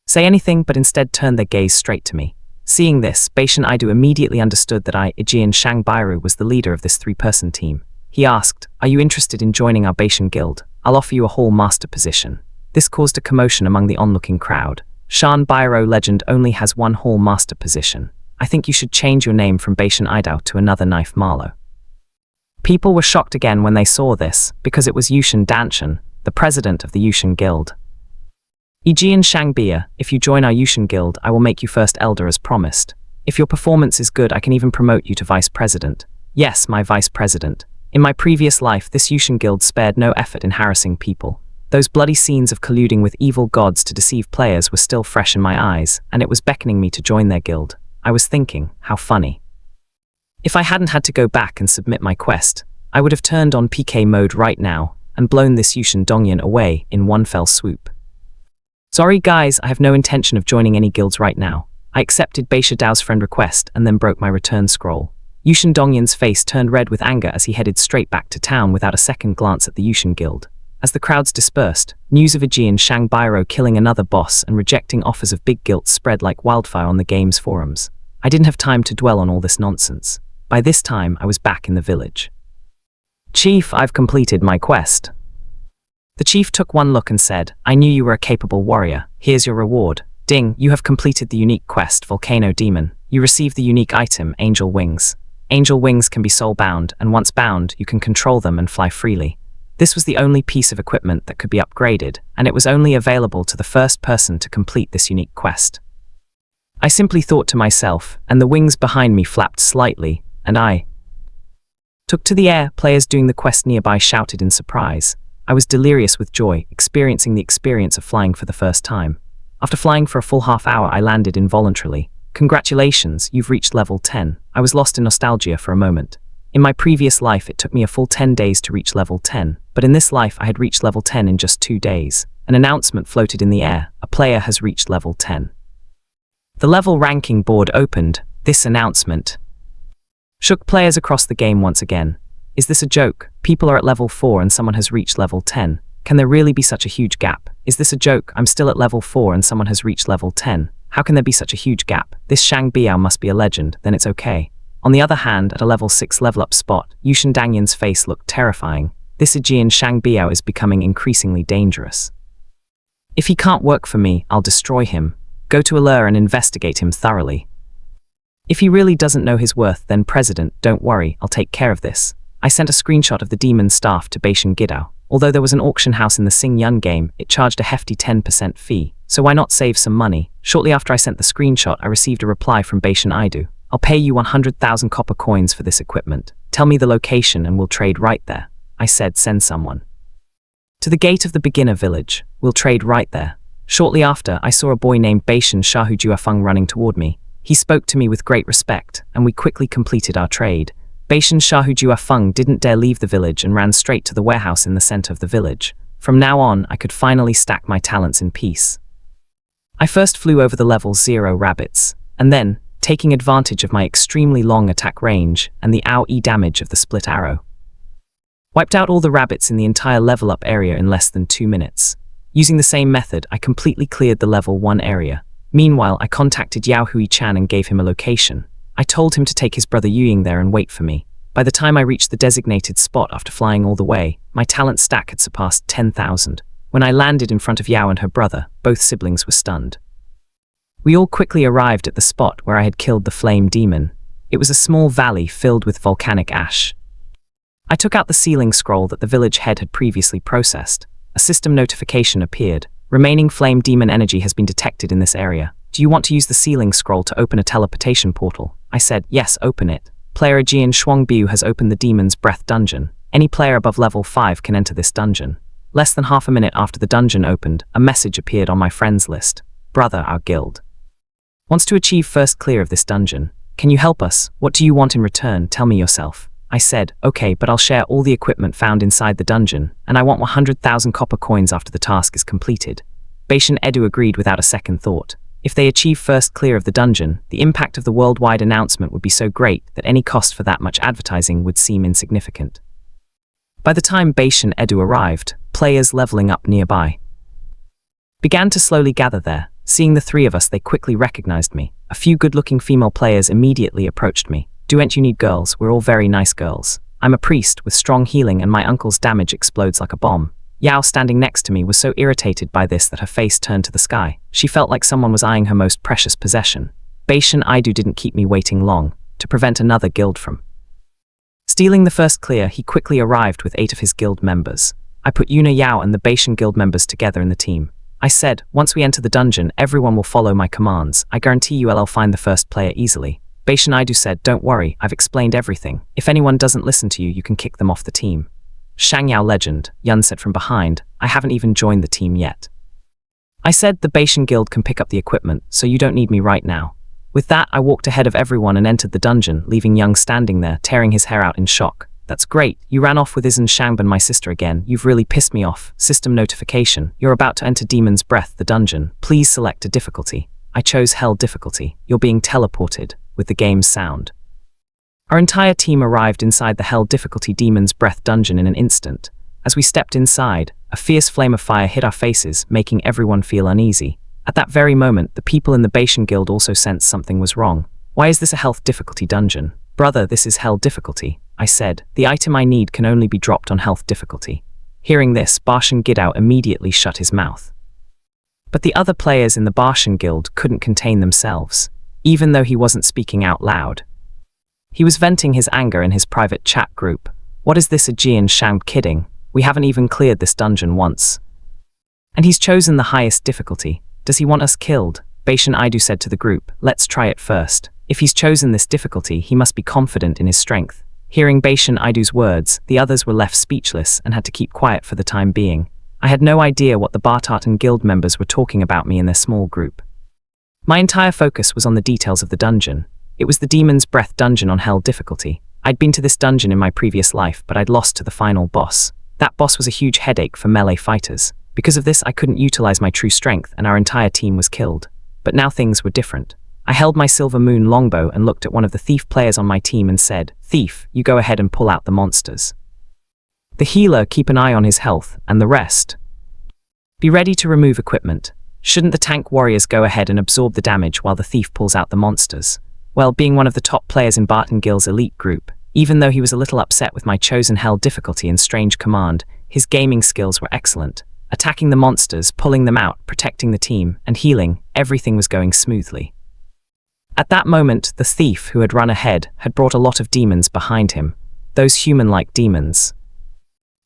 say anything, but instead turned their gaze straight to me. Seeing this, Beishan Aidu immediately understood that I, Ijian Shangbairu, was the leader of this 3-person team. He asked, "Are you interested in joining our Beishan Guild? I'll offer you a Hall Master position." This caused a commotion among the onlooking crowd. Shan Bairo Legend only has 1 Hall Master position. I think you should change your name from Beishan Aidao to another Knife Marlow. People were shocked again when they saw this, because it was Yushin Danshan, the president of the Yushin Guild. Ijian Shangbia, if you join our Yushin Guild, I will make you first elder as promised. If your performance is good, I can even promote you to vice president. Yes, my vice president. In my previous life, this Yushin Guild spared no effort in harassing people. Those bloody scenes of colluding with evil gods to deceive players were still fresh in my eyes, and it was beckoning me to join their guild. I was thinking, how funny. If I hadn't had to go back and submit my quest, I would have turned on PK mode right now and blown this Yushin Dongyan away in one fell swoop. Sorry guys, I have no intention of joining any guilds right now. I accepted Beisha Dao's friend request and then broke my return scroll. Yushin Dongyan's face turned red with anger as he headed straight back to town without a second glance at the Yushin Guild. As the crowds dispersed, news of Aegean Shangbairu killing another boss and rejecting offers of big guilds spread like wildfire on the game's forums. I didn't have time to dwell on all this nonsense. By this time, I was back in the village. Chief, I've completed my quest. The chief took one look and said, I knew you were a capable warrior. Here's your reward. Ding, you have completed the unique quest, Volcano Demon. You received the unique item, Angel Wings. Angel Wings can be soul-bound, and once bound, you can control them and fly freely. This was the only piece of equipment that could be upgraded, and it was only available to the first person to complete this unique quest. I simply thought to myself, and the wings behind me flapped slightly, and I took to the air. Players doing the quest nearby shouted in surprise. I was delirious with joy, experiencing the experience of flying for the first time. After flying for a full half hour, I landed involuntarily. Congratulations, you've reached level 10. I was lost in nostalgia for a moment. In my previous life, it took me a full 10 days to reach level 10, but in this life, I had reached level 10 in just 2 days. An announcement floated in the air. A player has reached level 10. The level ranking board opened. This announcement shook players across the game once again. Is this a joke? People are at level 4 and someone has reached level 10. Can there really be such a huge gap? Is this a joke? I'm still at level 4 and someone has reached level 10. How can there be such a huge gap? This Shang Biao must be a legend, then it's okay. On the other hand, at a level 6 level up spot, Yushin Dangyan's face looked terrifying. This Aegean Shang Biao is becoming increasingly dangerous. If he can't work for me, I'll destroy him. Go to Allure and investigate him thoroughly. If he really doesn't know his worth, then President, don't worry, I'll take care of this. I sent a screenshot of the demon staff to Beishan Gidao. Although there was an auction house in the Xing Yun game, it charged a hefty 10% fee. So why not save some money? Shortly after I sent the screenshot, I received a reply from Beishan Aidu. I'll pay you 100,000 copper coins for this equipment. Tell me the location and we'll trade right there. I said, send someone to the gate of the beginner village. We'll trade right there. Shortly after, I saw a boy named Beishan Shahujuafeng running toward me. He spoke to me with great respect, and we quickly completed our trade. Beishan Shahujuafeng didn't dare leave the village and ran straight to the warehouse in the center of the village. From now on, I could finally stack my talents in peace. I first flew over the level 0 rabbits, and then, taking advantage of my extremely long attack range and the AoE damage of the split arrow, wiped out all the rabbits in the entire level up area in less than 2 minutes. Using the same method, I completely cleared the level 1 area. Meanwhile, I contacted Yao Hui-chan and gave him a location. I told him to take his brother Yuying there and wait for me. By the time I reached the designated spot after flying all the way, my talent stack had surpassed 10,000. When I landed in front of Yao and her brother, both siblings were stunned. We all quickly arrived at the spot where I had killed the flame demon. It was a small valley filled with volcanic ash. I took out the sealing scroll that the village head had previously processed. A system notification appeared. Remaining flame demon energy has been detected in this area. Do you want to use the sealing scroll to open a teleportation portal? I said, yes, open it. Player Jian Shuangbiu has opened the Demon's Breath dungeon. Any player above level 5 can enter this dungeon. Less than half a minute after the dungeon opened, a message appeared on my friends list. Brother, our guild wants to achieve first clear of this dungeon. Can you help us? What do you want in return? Tell me yourself. I said, okay, but I'll share all the equipment found inside the dungeon, and I want 100,000 copper coins after the task is completed. Beishan Edu agreed without a second thought. If they achieve first clear of the dungeon, the impact of the worldwide announcement would be so great that any cost for that much advertising would seem insignificant. By the time Beishan Edu arrived, players leveling up nearby began to slowly gather there. Seeing the three of us, they quickly recognized me. A few good-looking female players immediately approached me. Don't you need girls? We're all very nice girls. I'm a priest with strong healing and my uncle's damage explodes like a bomb. Yao, standing next to me, was so irritated by this that her face turned to the sky. She felt like someone was eyeing her most precious possession. Beishan Aidu didn't keep me waiting long. To prevent another guild from stealing the first clear, he quickly arrived with 8 of his guild members. I put Yuna, Yao and the Beishan guild members together in the team. I said, once we enter the dungeon, everyone will follow my commands. I guarantee you'll find the first player easily. Beishan Aidu said, don't worry, I've explained everything. If anyone doesn't listen to you, you can kick them off the team. Shangyao legend, Yun said from behind, I haven't even joined the team yet. I said, the Beishan guild can pick up the equipment, so you don't need me right now. With that, I walked ahead of everyone and entered the dungeon, leaving Young standing there, tearing his hair out in shock. That's great, you ran off with Izan Shangban, my sister, again. You've really pissed me off. System notification, you're about to enter Demon's Breath, the dungeon. Please select a difficulty. I chose Hell difficulty. You're being teleported with the game's sound. Our entire team arrived inside the Hell difficulty Demon's Breath dungeon in an instant. As we stepped inside, a fierce flame of fire hit our faces, making everyone feel uneasy. At that very moment, the people in the Beishan guild also sensed something was wrong. Why is this a health difficulty dungeon? Brother, this is Hell difficulty, I said. The item I need can only be dropped on health difficulty. Hearing this, Barshan Gidao immediately shut his mouth. But the other players in the Barshan guild couldn't contain themselves. Even though he wasn't speaking out loud, he was venting his anger in his private chat group. What is this, a Jian Shang kidding? We haven't even cleared this dungeon once. And he's chosen the highest difficulty. Does he want us killed? Beishan Aidu said to the group, let's try it first. If he's chosen this difficulty, he must be confident in his strength. Hearing Beishan Aidu's words, the others were left speechless and had to keep quiet for the time being. I had no idea what the Bartartan guild members were talking about me in their small group. My entire focus was on the details of the dungeon. It was the Demon's Breath dungeon on Hell difficulty. I'd been to this dungeon in my previous life, but I'd lost to the final boss. That boss was a huge headache for melee fighters. Because of this, I couldn't utilize my true strength and our entire team was killed. But now things were different. I held my Silver Moon longbow and looked at one of the thief players on my team and said, Thief, you go ahead and pull out the monsters. The healer, keep an eye on his health, and the rest, be ready to remove equipment. Shouldn't the tank warriors go ahead and absorb the damage while the thief pulls out the monsters? Well, being one of the top players in Barton Gill's elite group, even though he was a little upset with my chosen Hell difficulty and strange command, his gaming skills were excellent. Attacking the monsters, pulling them out, protecting the team, and healing, everything was going smoothly. At that moment, the thief who had run ahead had brought a lot of demons behind him, those human-like demons.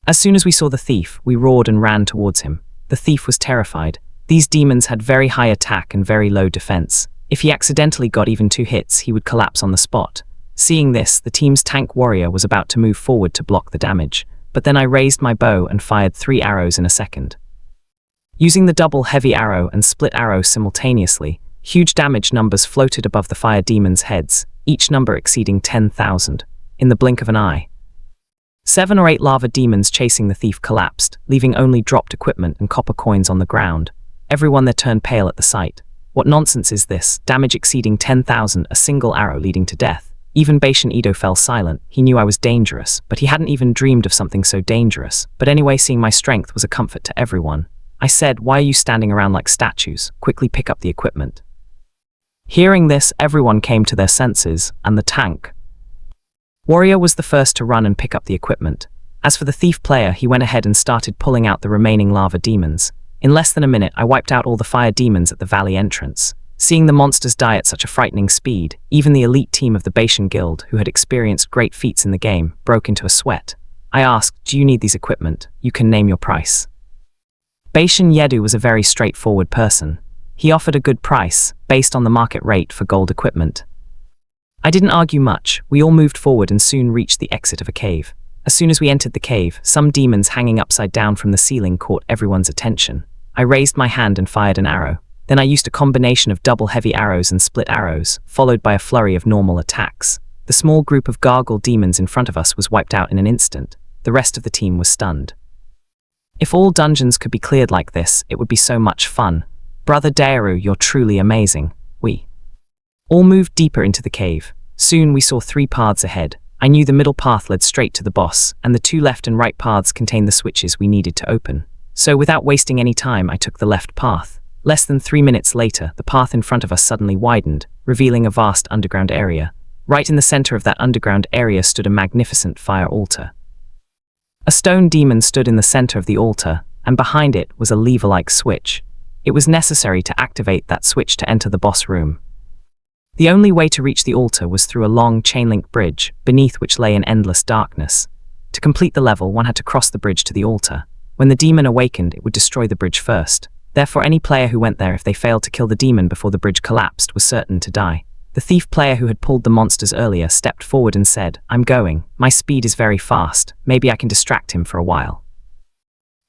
As soon as we saw the thief, we roared and ran towards him. The thief was terrified. These demons had very high attack and very low defense. If he accidentally got even 2 hits, he would collapse on the spot. Seeing this, the team's tank warrior was about to move forward to block the damage, but then I raised my bow and fired 3 arrows in a second. Using the double heavy arrow and split arrow simultaneously, huge damage numbers floated above the fire demons' heads, each number exceeding 10,000. In the blink of an eye, 7 or 8 lava demons chasing the thief collapsed, leaving only dropped equipment and copper coins on the ground. Everyone there turned pale at the sight. What nonsense is this? Damage exceeding 10,000, a single arrow leading to death. Even Bashan Edo fell silent. He knew I was dangerous, but he hadn't even dreamed of something so dangerous. But anyway, seeing my strength was a comfort to everyone. I said, "Why are you standing around like statues? Quickly pick up the equipment." Hearing this, everyone came to their senses, and the tank warrior was the first to run and pick up the equipment. As for the thief player, he went ahead and started pulling out the remaining lava demons. In less than a minute, I wiped out all the fire demons at the valley entrance. Seeing the monsters die at such a frightening speed, even the elite team of the Bashan Guild, who had experienced great feats in the game, broke into a sweat. I asked, "Do you need these equipment? You can name your price." Bashan Yedu was a very straightforward person. He offered a good price, based on the market rate for gold equipment. I didn't argue much. We all moved forward and soon reached the exit of a cave. As soon as we entered the cave, some demons hanging upside down from the ceiling caught everyone's attention. I raised my hand and fired an arrow. Then I used a combination of double heavy arrows and split arrows, followed by a flurry of normal attacks. The small group of gargoyle demons in front of us was wiped out in an instant. The rest of the team was stunned. If all dungeons could be cleared like this, it would be so much fun. Brother Daeru, you're truly amazing. We all moved deeper into the cave. Soon we saw 3 paths ahead. I knew the middle path led straight to the boss, and the 2 left and right paths contained the switches we needed to open. So without wasting any time, I took the left path. Less than 3 minutes later, the path in front of us suddenly widened, revealing a vast underground area. Right in the center of that underground area stood a magnificent fire altar. A stone demon stood in the center of the altar, and behind it was a lever-like switch. It was necessary to activate that switch to enter the boss room. The only way to reach the altar was through a long chain-link bridge, beneath which lay an endless darkness. To complete the level, one had to cross the bridge to the altar. When the demon awakened, it would destroy the bridge first. Therefore, any player who went there, if they failed to kill the demon before the bridge collapsed, was certain to die. The thief player who had pulled the monsters earlier stepped forward and said, "I'm going. My speed is very fast. Maybe I can distract him for a while."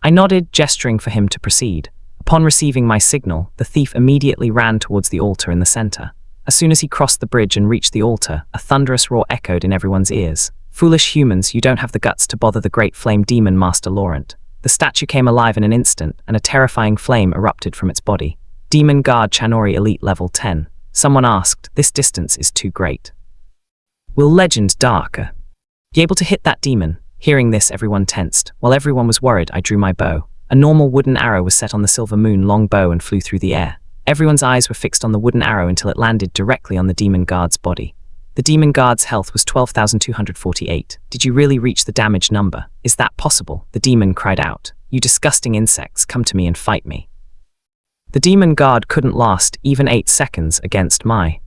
I nodded, gesturing for him to proceed. Upon receiving my signal, the thief immediately ran towards the altar in the center. As soon as he crossed the bridge and reached the altar, a thunderous roar echoed in everyone's ears. "Foolish humans, you don't have the guts to bother the great flame demon Master Laurent." The statue came alive in an instant, and a terrifying flame erupted from its body. Demon Guard Chanori Elite Level 10. Someone asked, "This distance is too great. Will Legend Darker be able to hit that demon?" Hearing this, everyone tensed. While everyone was worried, I drew my bow. A normal wooden arrow was set on the silver moon long bow and flew through the air. Everyone's eyes were fixed on the wooden arrow until it landed directly on the demon guard's body. The demon guard's health was 12,248. "Did you really reach the damage number? Is that possible?" The demon cried out. "You disgusting insects, come to me and fight me." The demon guard couldn't last even 8 seconds against my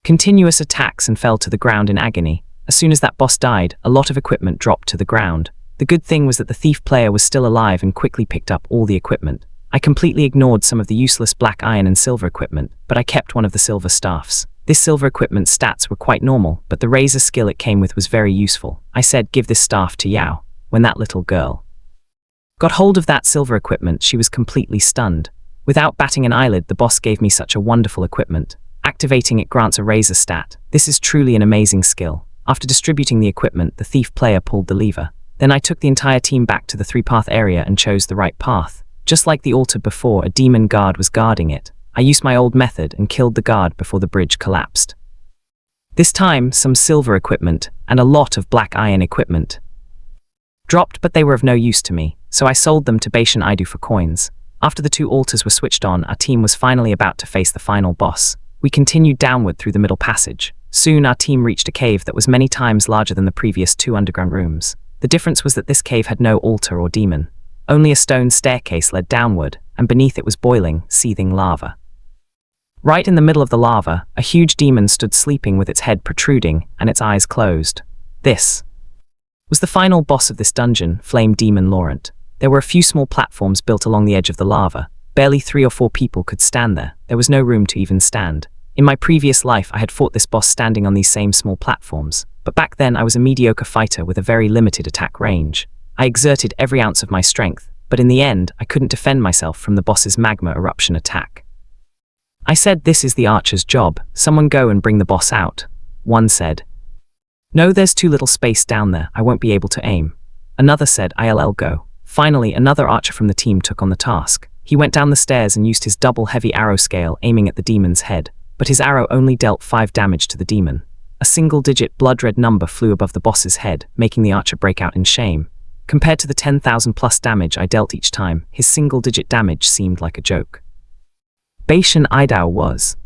continuous attacks and fell to the ground in agony. As soon as that boss died, a lot of equipment dropped to the ground. The good thing was that the thief player was still alive and quickly picked up all the equipment. I completely ignored some of the useless black iron and silver equipment, but I kept one of the silver staffs. This silver equipment's stats were quite normal, but the razor skill it came with was very useful. I said, "Give this staff to Yao." When that little girl got hold of that silver equipment, she was completely stunned. Without batting an eyelid, the boss gave me such a wonderful equipment. Activating it grants a razor stat. This is truly an amazing skill. After distributing the equipment, the thief player pulled the lever. Then I took the entire team back to the 3-path area and chose the right path. Just like the altar before, a demon guard was guarding it. I used my old method and killed the guard before the bridge collapsed. This time, some silver equipment and a lot of black iron equipment dropped, but they were of no use to me, so I sold them to Bashan Idu for coins. After the 2 altars were switched on, our team was finally about to face the final boss. We continued downward through the middle passage. Soon our team reached a cave that was many times larger than the previous 2 underground rooms. The difference was that this cave had no altar or demon. Only a stone staircase led downward, and beneath it was boiling, seething lava. Right in the middle of the lava, a huge demon stood sleeping with its head protruding and its eyes closed. This was the final boss of this dungeon, Flame Demon Laurent. There were a few small platforms built along the edge of the lava. Barely 3 or 4 people could stand there. There was no room to even stand. In my previous life, I had fought this boss standing on these same small platforms. But back then, I was a mediocre fighter with a very limited attack range. I exerted every ounce of my strength, but in the end, I couldn't defend myself from the boss's magma eruption attack. I said, "This is the archer's job. Someone go and bring the boss out." One said, "No, there's too little space down there. I won't be able to aim." Another said, "I'll go." Finally, another archer from the team took on the task. He went down the stairs and used his double heavy arrow scale, aiming at the demon's head. But his arrow only dealt 5 damage to the demon. A single-digit blood-red number flew above the boss's head, making the archer break out in shame. Compared to the 10,000 plus damage I dealt each time, his single-digit damage seemed like a joke. Beishan Idao was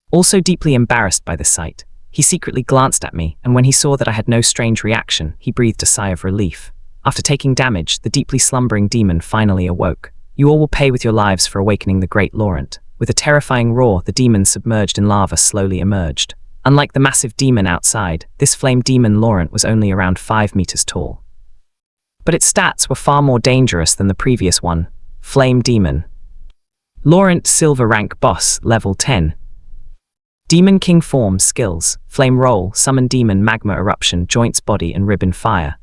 also deeply embarrassed by this sight. He secretly glanced at me, and when he saw that I had no strange reaction, he breathed a sigh of relief. After taking damage, the deeply slumbering demon finally awoke. "You all will pay with your lives for awakening the great Laurent." With a terrifying roar, the demon submerged in lava slowly emerged. Unlike the massive demon outside, this flame demon Laurent was only around 5 meters tall. But its stats were far more dangerous than the previous one. Flame Demon. Laurent Silver Rank Boss, Level 10. Demon King Form Skills, Flame Roll, Summon Demon Magma Eruption, Joints Body and Ribbon Fire.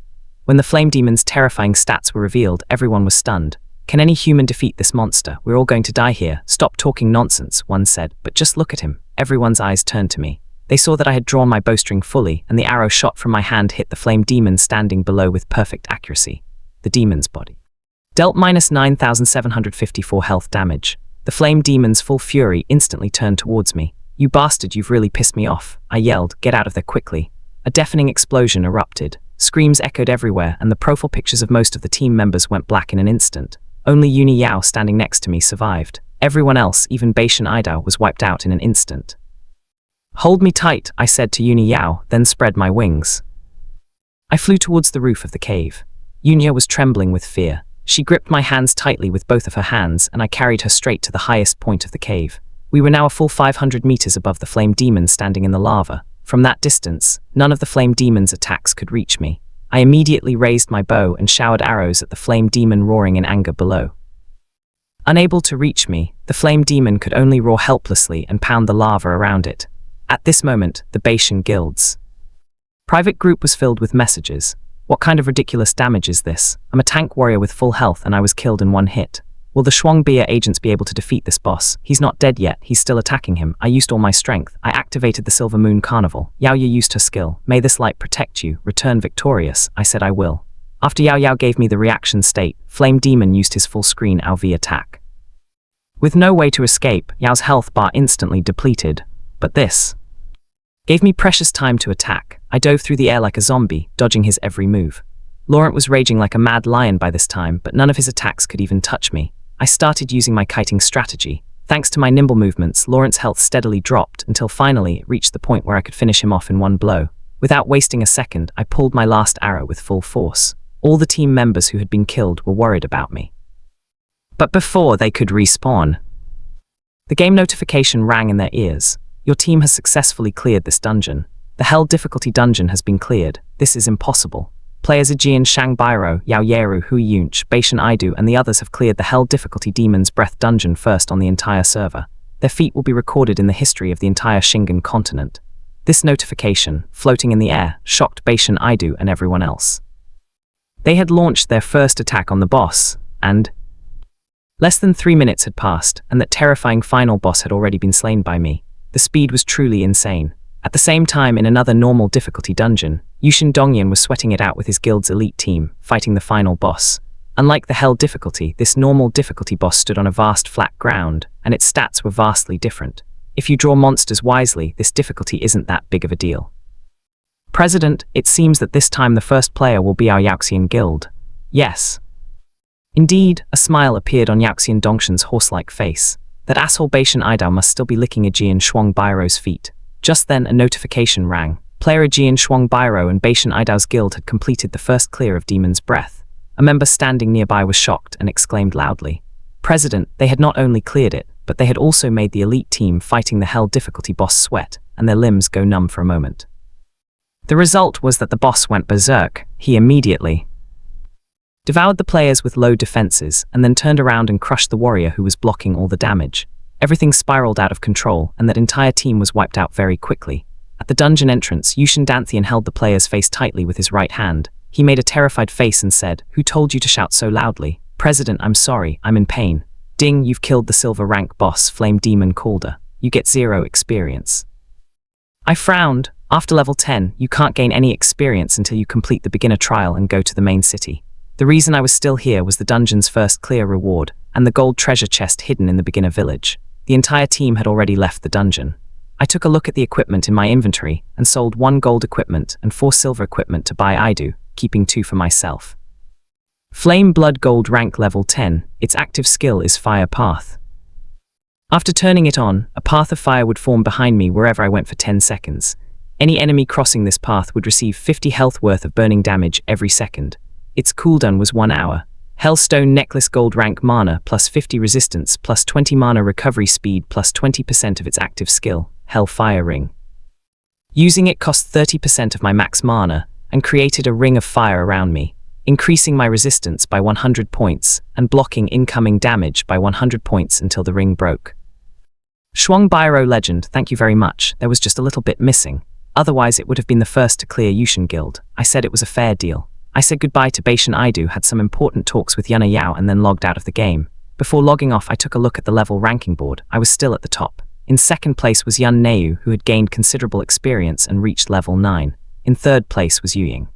When the Flame Demon's terrifying stats were revealed, everyone was stunned. "Can any human defeat this monster? We're all going to die here. Stop talking nonsense," one said. "But just look at him." Everyone's eyes turned to me. They saw that I had drawn my bowstring fully, and the arrow shot from my hand hit the flame demon standing below with perfect accuracy. The demon's body dealt minus 9,754 health damage. The flame demon's full fury instantly turned towards me. "You bastard, you've really pissed me off," I yelled. "Get out of there quickly." A deafening explosion erupted. Screams echoed everywhere, and the profile pictures of most of the team members went black in an instant. Only Yuni Yao standing next to me survived. Everyone else, even Beishan Idao, was wiped out in an instant. "Hold me tight," I said to Yuni Yao, then spread my wings. I flew towards the roof of the cave. Yunia was trembling with fear. She gripped my hands tightly with both of her hands, and I carried her straight to the highest point of the cave. We were now a full 500 meters above the flame demon standing in the lava. From that distance, none of the flame demon's attacks could reach me. I immediately raised my bow and showered arrows at the flame demon roaring in anger below. Unable to reach me, the flame demon could only roar helplessly and pound the lava around it. At this moment, the Beishan Guild's private group was filled with messages. "What kind of ridiculous damage is this? I'm a tank warrior with full health and I was killed in one hit. Will the Shuangbia agents be able to defeat this boss? He's not dead yet, he's still attacking him. I used all my strength. I activated the Silver Moon Carnival. Yao Yao used her skill. May this light protect you. Return victorious." I said I will. After Yao Yao gave me the reaction state, Flame Demon used his full screen AoV attack. With no way to escape, Yao's health bar instantly depleted. But this gave me precious time to attack. I dove through the air like a zombie, dodging his every move. Laurent was raging like a mad lion by this time, but none of his attacks could even touch me. I started using my kiting strategy. Thanks to my nimble movements, Laurent's health steadily dropped until finally it reached the point where I could finish him off in one blow. Without wasting a second, I pulled my last arrow with full force. All the team members who had been killed were worried about me. But before they could respawn, the game notification rang in their ears. "Your team has successfully cleared this dungeon. The Hell difficulty dungeon has been cleared. This is impossible. Players Aegean Shangbairo, Yao Yeru, Hui Yunch, Beishan Idu, and the others have cleared the Hell difficulty Demon's Breath dungeon first on the entire server. Their feat will be recorded in the history of the entire Shingan continent." This notification, floating in the air, shocked Beishan Idu and everyone else. They had launched their first attack on the boss, and less than 3 minutes had passed, and that terrifying final boss had already been slain by me. The speed was truly insane. At the same time, in another normal difficulty dungeon, Yushin Dongyan was sweating it out with his guild's elite team, fighting the final boss. Unlike the Hell difficulty, this normal difficulty boss stood on a vast flat ground, and its stats were vastly different. If you draw monsters wisely, this difficulty isn't that big of a deal. "President, it seems that this time the first player will be our Yaoxian guild." "Yes." Indeed, a smile appeared on Yaoxian Dongshan's horse-like face. That asshole Beishan Idao must still be licking Aegean Shuangbairo's feet. Just then, a notification rang. Player Aegean Shuangbairo and Beishan Idao's guild had completed the first clear of Demon's Breath. A member standing nearby was shocked and exclaimed loudly, "President, they had not only cleared it, but they had also made the elite team fighting the Hell difficulty boss sweat, and their limbs go numb for a moment." The result was that the boss went berserk. He immediately devoured the players with low defenses, and then turned around and crushed the warrior who was blocking all the damage. Everything spiraled out of control, and that entire team was wiped out very quickly. At the dungeon entrance, Yushin Danthian held the player's face tightly with his right hand. He made a terrified face and said, "Who told you to shout so loudly? President, I'm sorry, I'm in pain. Ding, you've killed the silver rank boss, Flame Demon Calder. You get 0 experience." I frowned. After level 10, you can't gain any experience until you complete the beginner trial and go to the main city. The reason I was still here was the dungeon's first clear reward, and the gold treasure chest hidden in the beginner village. The entire team had already left the dungeon. I took a look at the equipment in my inventory and sold 1 gold equipment and 4 silver equipment to buy Idu, keeping 2 for myself. Flame Blood Gold rank level 10, its active skill is Fire Path. After turning it on, a path of fire would form behind me wherever I went for 10 seconds. Any enemy crossing this path would receive 50 health worth of burning damage every second. Its cooldown was 1 hour. Hellstone Necklace Gold rank mana plus 50 resistance plus 20 mana recovery speed plus 20% of its active skill, Hellfire Ring. Using it cost 30% of my max mana and created a ring of fire around me, increasing my resistance by 100 points and blocking incoming damage by 100 points until the ring broke. Shuang Bairo Legend, thank you very much. There was just a little bit missing. Otherwise it would have been the first to clear Yushin Guild. I said it was a fair deal. I said goodbye to Beishan Idu, had some important talks with Yuna Yao and then logged out of the game. Before logging off I took a look at the level ranking board. I was still at the top. In second place was Yun Neu, who had gained considerable experience and reached level 9. In third place was Yuying.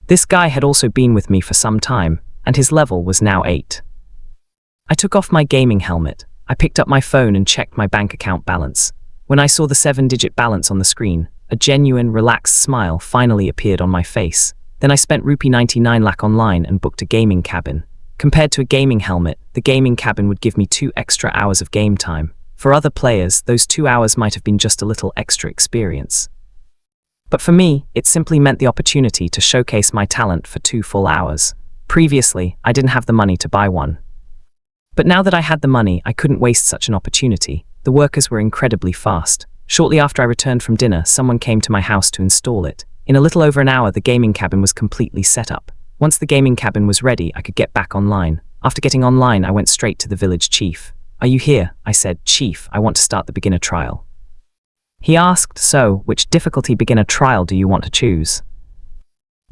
This guy had also been with me for some time, and his level was now 8. I took off my gaming helmet. I picked up my phone and checked my bank account balance. When I saw the 7-digit balance on the screen, a genuine, relaxed smile finally appeared on my face. Then I spent Rupee 99 lakh online and booked a gaming cabin. Compared to a gaming helmet, the gaming cabin would give me 2 extra hours of game time. For other players, those 2 hours might have been just a little extra experience. But for me, it simply meant the opportunity to showcase my talent for 2 full hours. Previously, I didn't have the money to buy one. But now that I had the money, I couldn't waste such an opportunity. The workers were incredibly fast. Shortly after I returned from dinner, someone came to my house to install it. In a little over an hour, the gaming cabin was completely set up. Once the gaming cabin was ready, I could get back online. After getting online, I went straight to the village chief. "Are you here?" I said. "Chief, I want to start the beginner trial." He asked, "So, which difficulty beginner trial do you want to choose?"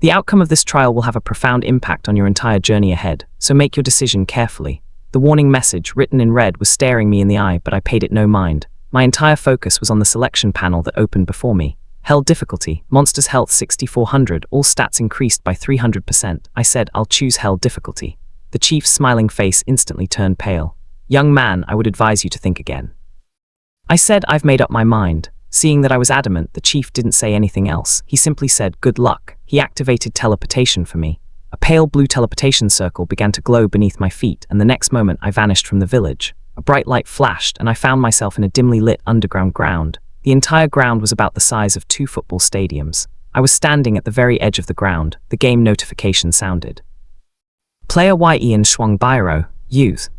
"The outcome of this trial will have a profound impact on your entire journey ahead, so make your decision carefully." The warning message, written in red, was staring me in the eye, but I paid it no mind. My entire focus was on the selection panel that opened before me. Hell difficulty, Monsters Health 6400, all stats increased by 300%. I said, "I'll choose Hell difficulty." The chief's smiling face instantly turned pale. "Young man, I would advise you to think again." I said, "I've made up my mind." Seeing that I was adamant, the chief didn't say anything else. He simply said, "Good luck." He activated teleportation for me. A pale blue teleportation circle began to glow beneath my feet, and the next moment I vanished from the village. A bright light flashed, and I found myself in a dimly lit underground ground. The entire ground was about the size of 2 football stadiums. I was standing at the very edge of the ground. The game notification sounded. Player YE and Shuang Bairo, use.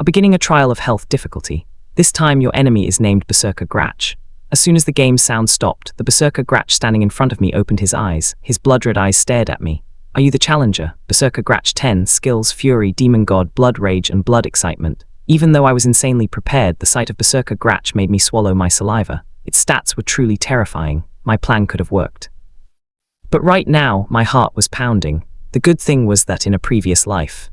Are beginning a trial of health difficulty. This time your enemy is named Berserker Gratch. As soon as the game sound stopped, the Berserker Gratch standing in front of me opened his eyes. His blood-red eyes stared at me. "Are you the challenger?" Berserker Gratch 10, skills, Fury, Demon God, Blood Rage and Blood Excitement. Even though I was insanely prepared, the sight of Berserker Gratch made me swallow my saliva. Its stats were truly terrifying. My plan could have worked. But right now, my heart was pounding. The good thing was that in a previous life,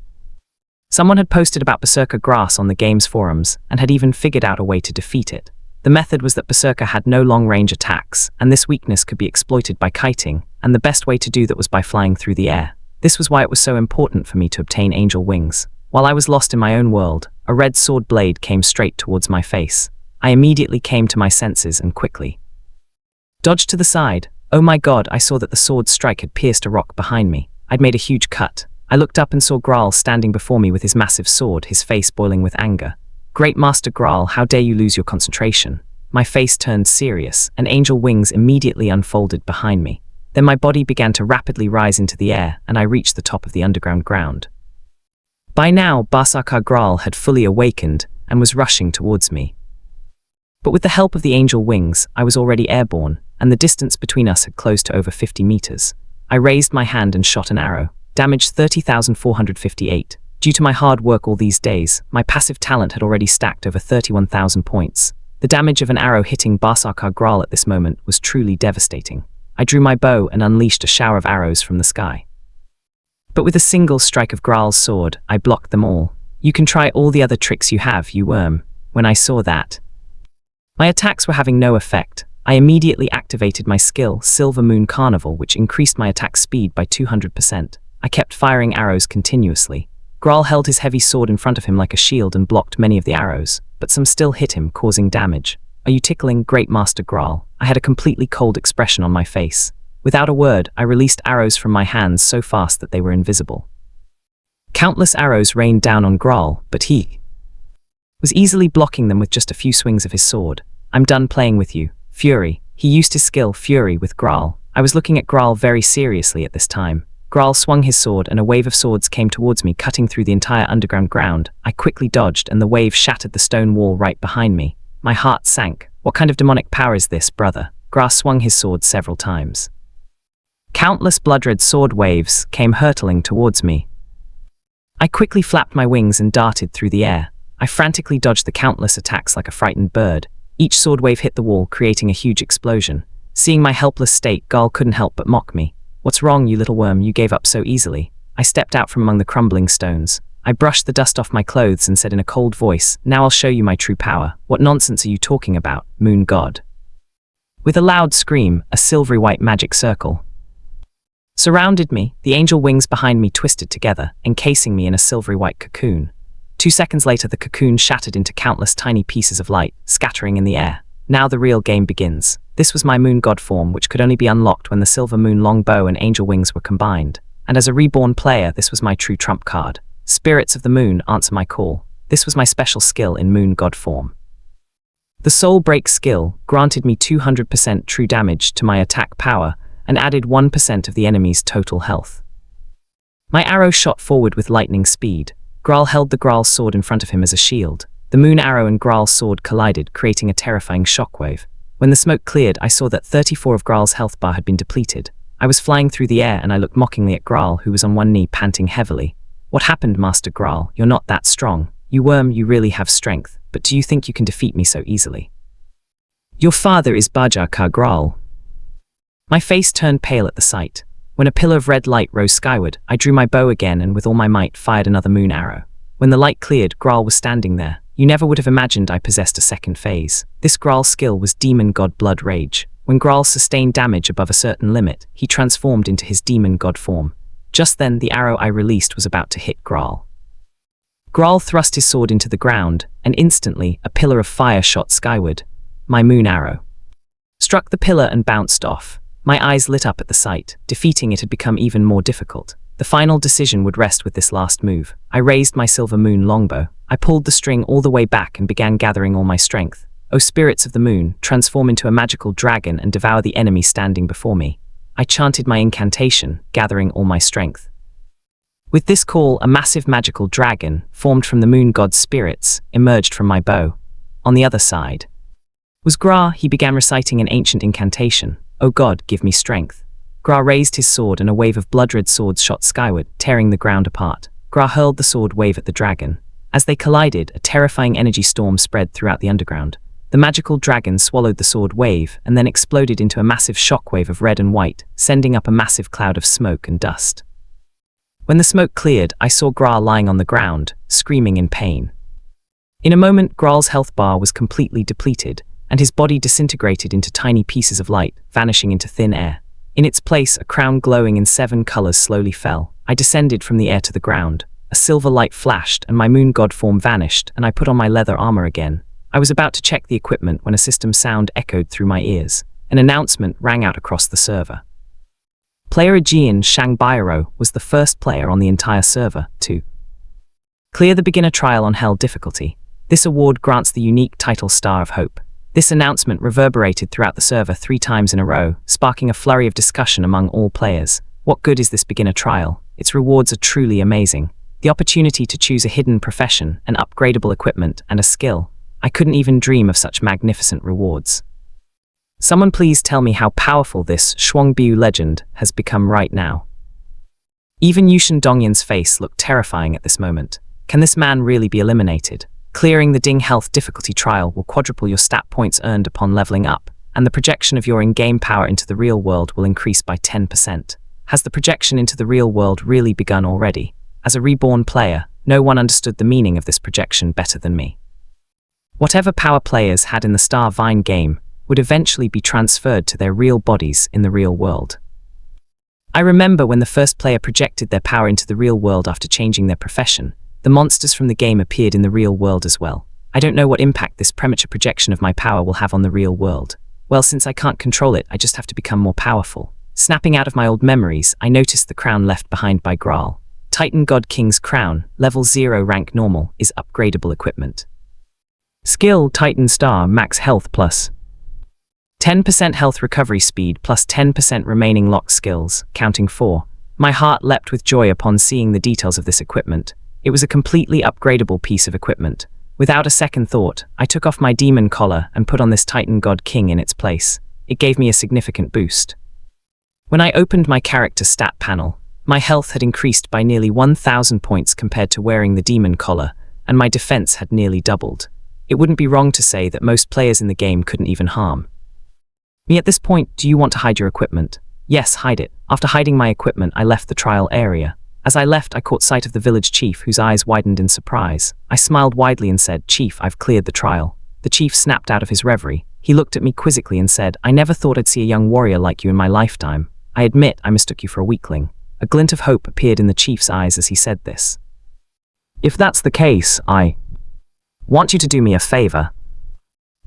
someone had posted about Berserker Grass on the game's forums and had even figured out a way to defeat it. The method was that Berserker had no long-range attacks, and this weakness could be exploited by kiting, and the best way to do that was by flying through the air. This was why it was so important for me to obtain angel wings. While I was lost in my own world, a red sword blade came straight towards my face. I immediately came to my senses and quickly dodged to the side. Oh my god, I saw that the sword's strike had pierced a rock behind me. I'd made a huge cut. I looked up and saw Graal standing before me with his massive sword, his face boiling with anger. "Great Master Graal, how dare you lose your concentration?" My face turned serious, and angel wings immediately unfolded behind me. Then my body began to rapidly rise into the air, and I reached the top of the underground ground. By now, Berserker Graal had fully awakened and was rushing towards me. But with the help of the angel wings, I was already airborne, and the distance between us had closed to over 50 meters. I raised my hand and shot an arrow. damage 30,458. Due to my hard work all these days, my passive talent had already stacked over 31,000 points. The damage of an arrow hitting Barsarkar Graal at this moment was truly devastating. I drew my bow and unleashed a shower of arrows from the sky. But with a single strike of Graal's sword, I blocked them all. You can try all the other tricks you have, you worm. When I saw that my attacks were having no effect, I immediately activated my skill, Silver Moon Carnival, which increased my attack speed by 200%. I kept firing arrows continuously. Graal held his heavy sword in front of him like a shield and blocked many of the arrows, but some still hit him, causing damage. Are you tickling, Great Master Graal? I had a completely cold expression on my face. Without a word, I released arrows from my hands so fast that they were invisible. Countless arrows rained down on Graal, but he was easily blocking them with just a few swings of his sword. I'm done playing with you. Fury. He used his skill, Fury, with Graal. I was looking at Graal very seriously at this time. Graal swung his sword and a wave of swords came towards me, cutting through the entire underground ground. I quickly dodged and the wave shattered the stone wall right behind me. My heart sank. What kind of demonic power is this, brother? Graal swung his sword several times. Countless blood-red sword waves came hurtling towards me. I quickly flapped my wings and darted through the air. I frantically dodged the countless attacks like a frightened bird. Each sword wave hit the wall, creating a huge explosion. Seeing my helpless state, Graal couldn't help but mock me. What's wrong, you little worm? You gave up so easily. I stepped out from among the crumbling stones. I brushed the dust off my clothes and said in a cold voice, "Now I'll show you my true power. What nonsense are you talking about, Moon God?" With a loud scream, a silvery white magic circle surrounded me. The angel wings behind me twisted together, encasing me in a silvery white cocoon. 2 seconds later, the cocoon shattered into countless tiny pieces of light, scattering in the air. Now the real game begins. This was my moon god form, which could only be unlocked when the silver moon longbow and angel wings were combined. And as a reborn player, this was my true trump card. Spirits of the moon, answer my call. This was my special skill in moon god form. The soul break skill granted me 200% true damage to my attack power and added 1% of the enemy's total health. My arrow shot forward with lightning speed. Graal held the Graal's sword in front of him as a shield. The moon arrow and Graal's sword collided, creating a terrifying shockwave. When the smoke cleared, I saw that 34 of Graal's health bar had been depleted. I was flying through the air and I looked mockingly at Graal, who was on one knee panting heavily. What happened, Master Graal? You're not that strong. You worm, you really have strength, but do you think you can defeat me so easily? Your father is Barsarkar Graal. My face turned pale at the sight. When a pillar of red light rose skyward, I drew my bow again and with all my might fired another moon arrow. When the light cleared, Graal was standing there. You never would have imagined I possessed a second phase. This Graal skill was Demon God Blood Rage. When Graal sustained damage above a certain limit, he transformed into his demon god form. Just then, the arrow I released was about to hit Graal. Graal thrust his sword into the ground, and instantly, a pillar of fire shot skyward. My moon arrow struck the pillar and bounced off. My eyes lit up at the sight. Defeating it had become even more difficult. The final decision would rest with this last move. I raised my silver moon longbow. I pulled the string all the way back and began gathering all my strength. O spirits of the moon, transform into a magical dragon and devour the enemy standing before me. I chanted my incantation, gathering all my strength. With this call, a massive magical dragon, formed from the moon god's spirits, emerged from my bow. On the other side was Graal. He began reciting an ancient incantation. O God, give me strength. Graal raised his sword and a wave of blood-red swords shot skyward, tearing the ground apart. Graal hurled the sword wave at the dragon. As they collided, a terrifying energy storm spread throughout the underground. The magical dragon swallowed the sword wave and then exploded into a massive shockwave of red and white, sending up a massive cloud of smoke and dust. When the smoke cleared, I saw Graal lying on the ground, screaming in pain. In a moment, Graal's health bar was completely depleted, and his body disintegrated into tiny pieces of light, vanishing into thin air. In its place, a crown glowing in 7 colors slowly fell. I descended from the air to the ground. A silver light flashed, and my moon god form vanished, and I put on my leather armor again. I was about to check the equipment when a system sound echoed through my ears. An announcement rang out across the server. Player Aegean Shangbairo was the first player on the entire server to clear the beginner trial on Hell difficulty. This award grants the unique title Star of Hope. This announcement reverberated throughout the server 3 times in a row, sparking a flurry of discussion among all players. What good is this beginner trial? Its rewards are truly amazing. The opportunity to choose a hidden profession, an upgradable equipment, and a skill. I couldn't even dream of such magnificent rewards. Someone please tell me how powerful this Shuangbiu legend has become right now. Even Yushin Dongyan's face looked terrifying at this moment. Can this man really be eliminated? Clearing the Ding Health difficulty trial will quadruple your stat points earned upon leveling up, and the projection of your in-game power into the real world will increase by 10%. Has the projection into the real world really begun already? As a Reborn player, no one understood the meaning of this projection better than me. Whatever power players had in the Star Vine game would eventually be transferred to their real bodies in the real world. I remember when the first player projected their power into the real world after changing their profession, the monsters from the game appeared in the real world as well. I don't know what impact this premature projection of my power will have on the real world. Well, since I can't control it, I just have to become more powerful. Snapping out of my old memories, I noticed the crown left behind by Graal. Titan God King's crown, level 0 rank normal, is upgradable equipment. Skill Titan Star max health plus 10% health recovery speed plus 10% remaining lock skills, counting 4. My heart leapt with joy upon seeing the details of this equipment. It was a completely upgradable piece of equipment. Without a second thought, I took off my demon collar and put on this Titan God King in its place. It gave me a significant boost. When I opened my character stat panel, my health had increased by nearly 1,000 points compared to wearing the demon collar, and my defense had nearly doubled. It wouldn't be wrong to say that most players in the game couldn't even harm me. At this point, do you want to hide your equipment? Yes, hide it. After hiding my equipment, I left the trial area. As I left, I caught sight of the village chief, whose eyes widened in surprise. I smiled widely and said, "Chief, I've cleared the trial." The chief snapped out of his reverie. He looked at me quizzically and said, "I never thought I'd see a young warrior like you in my lifetime. I admit I mistook you for a weakling." A glint of hope appeared in the chief's eyes as he said this. "If that's the case, I want you to do me a favor.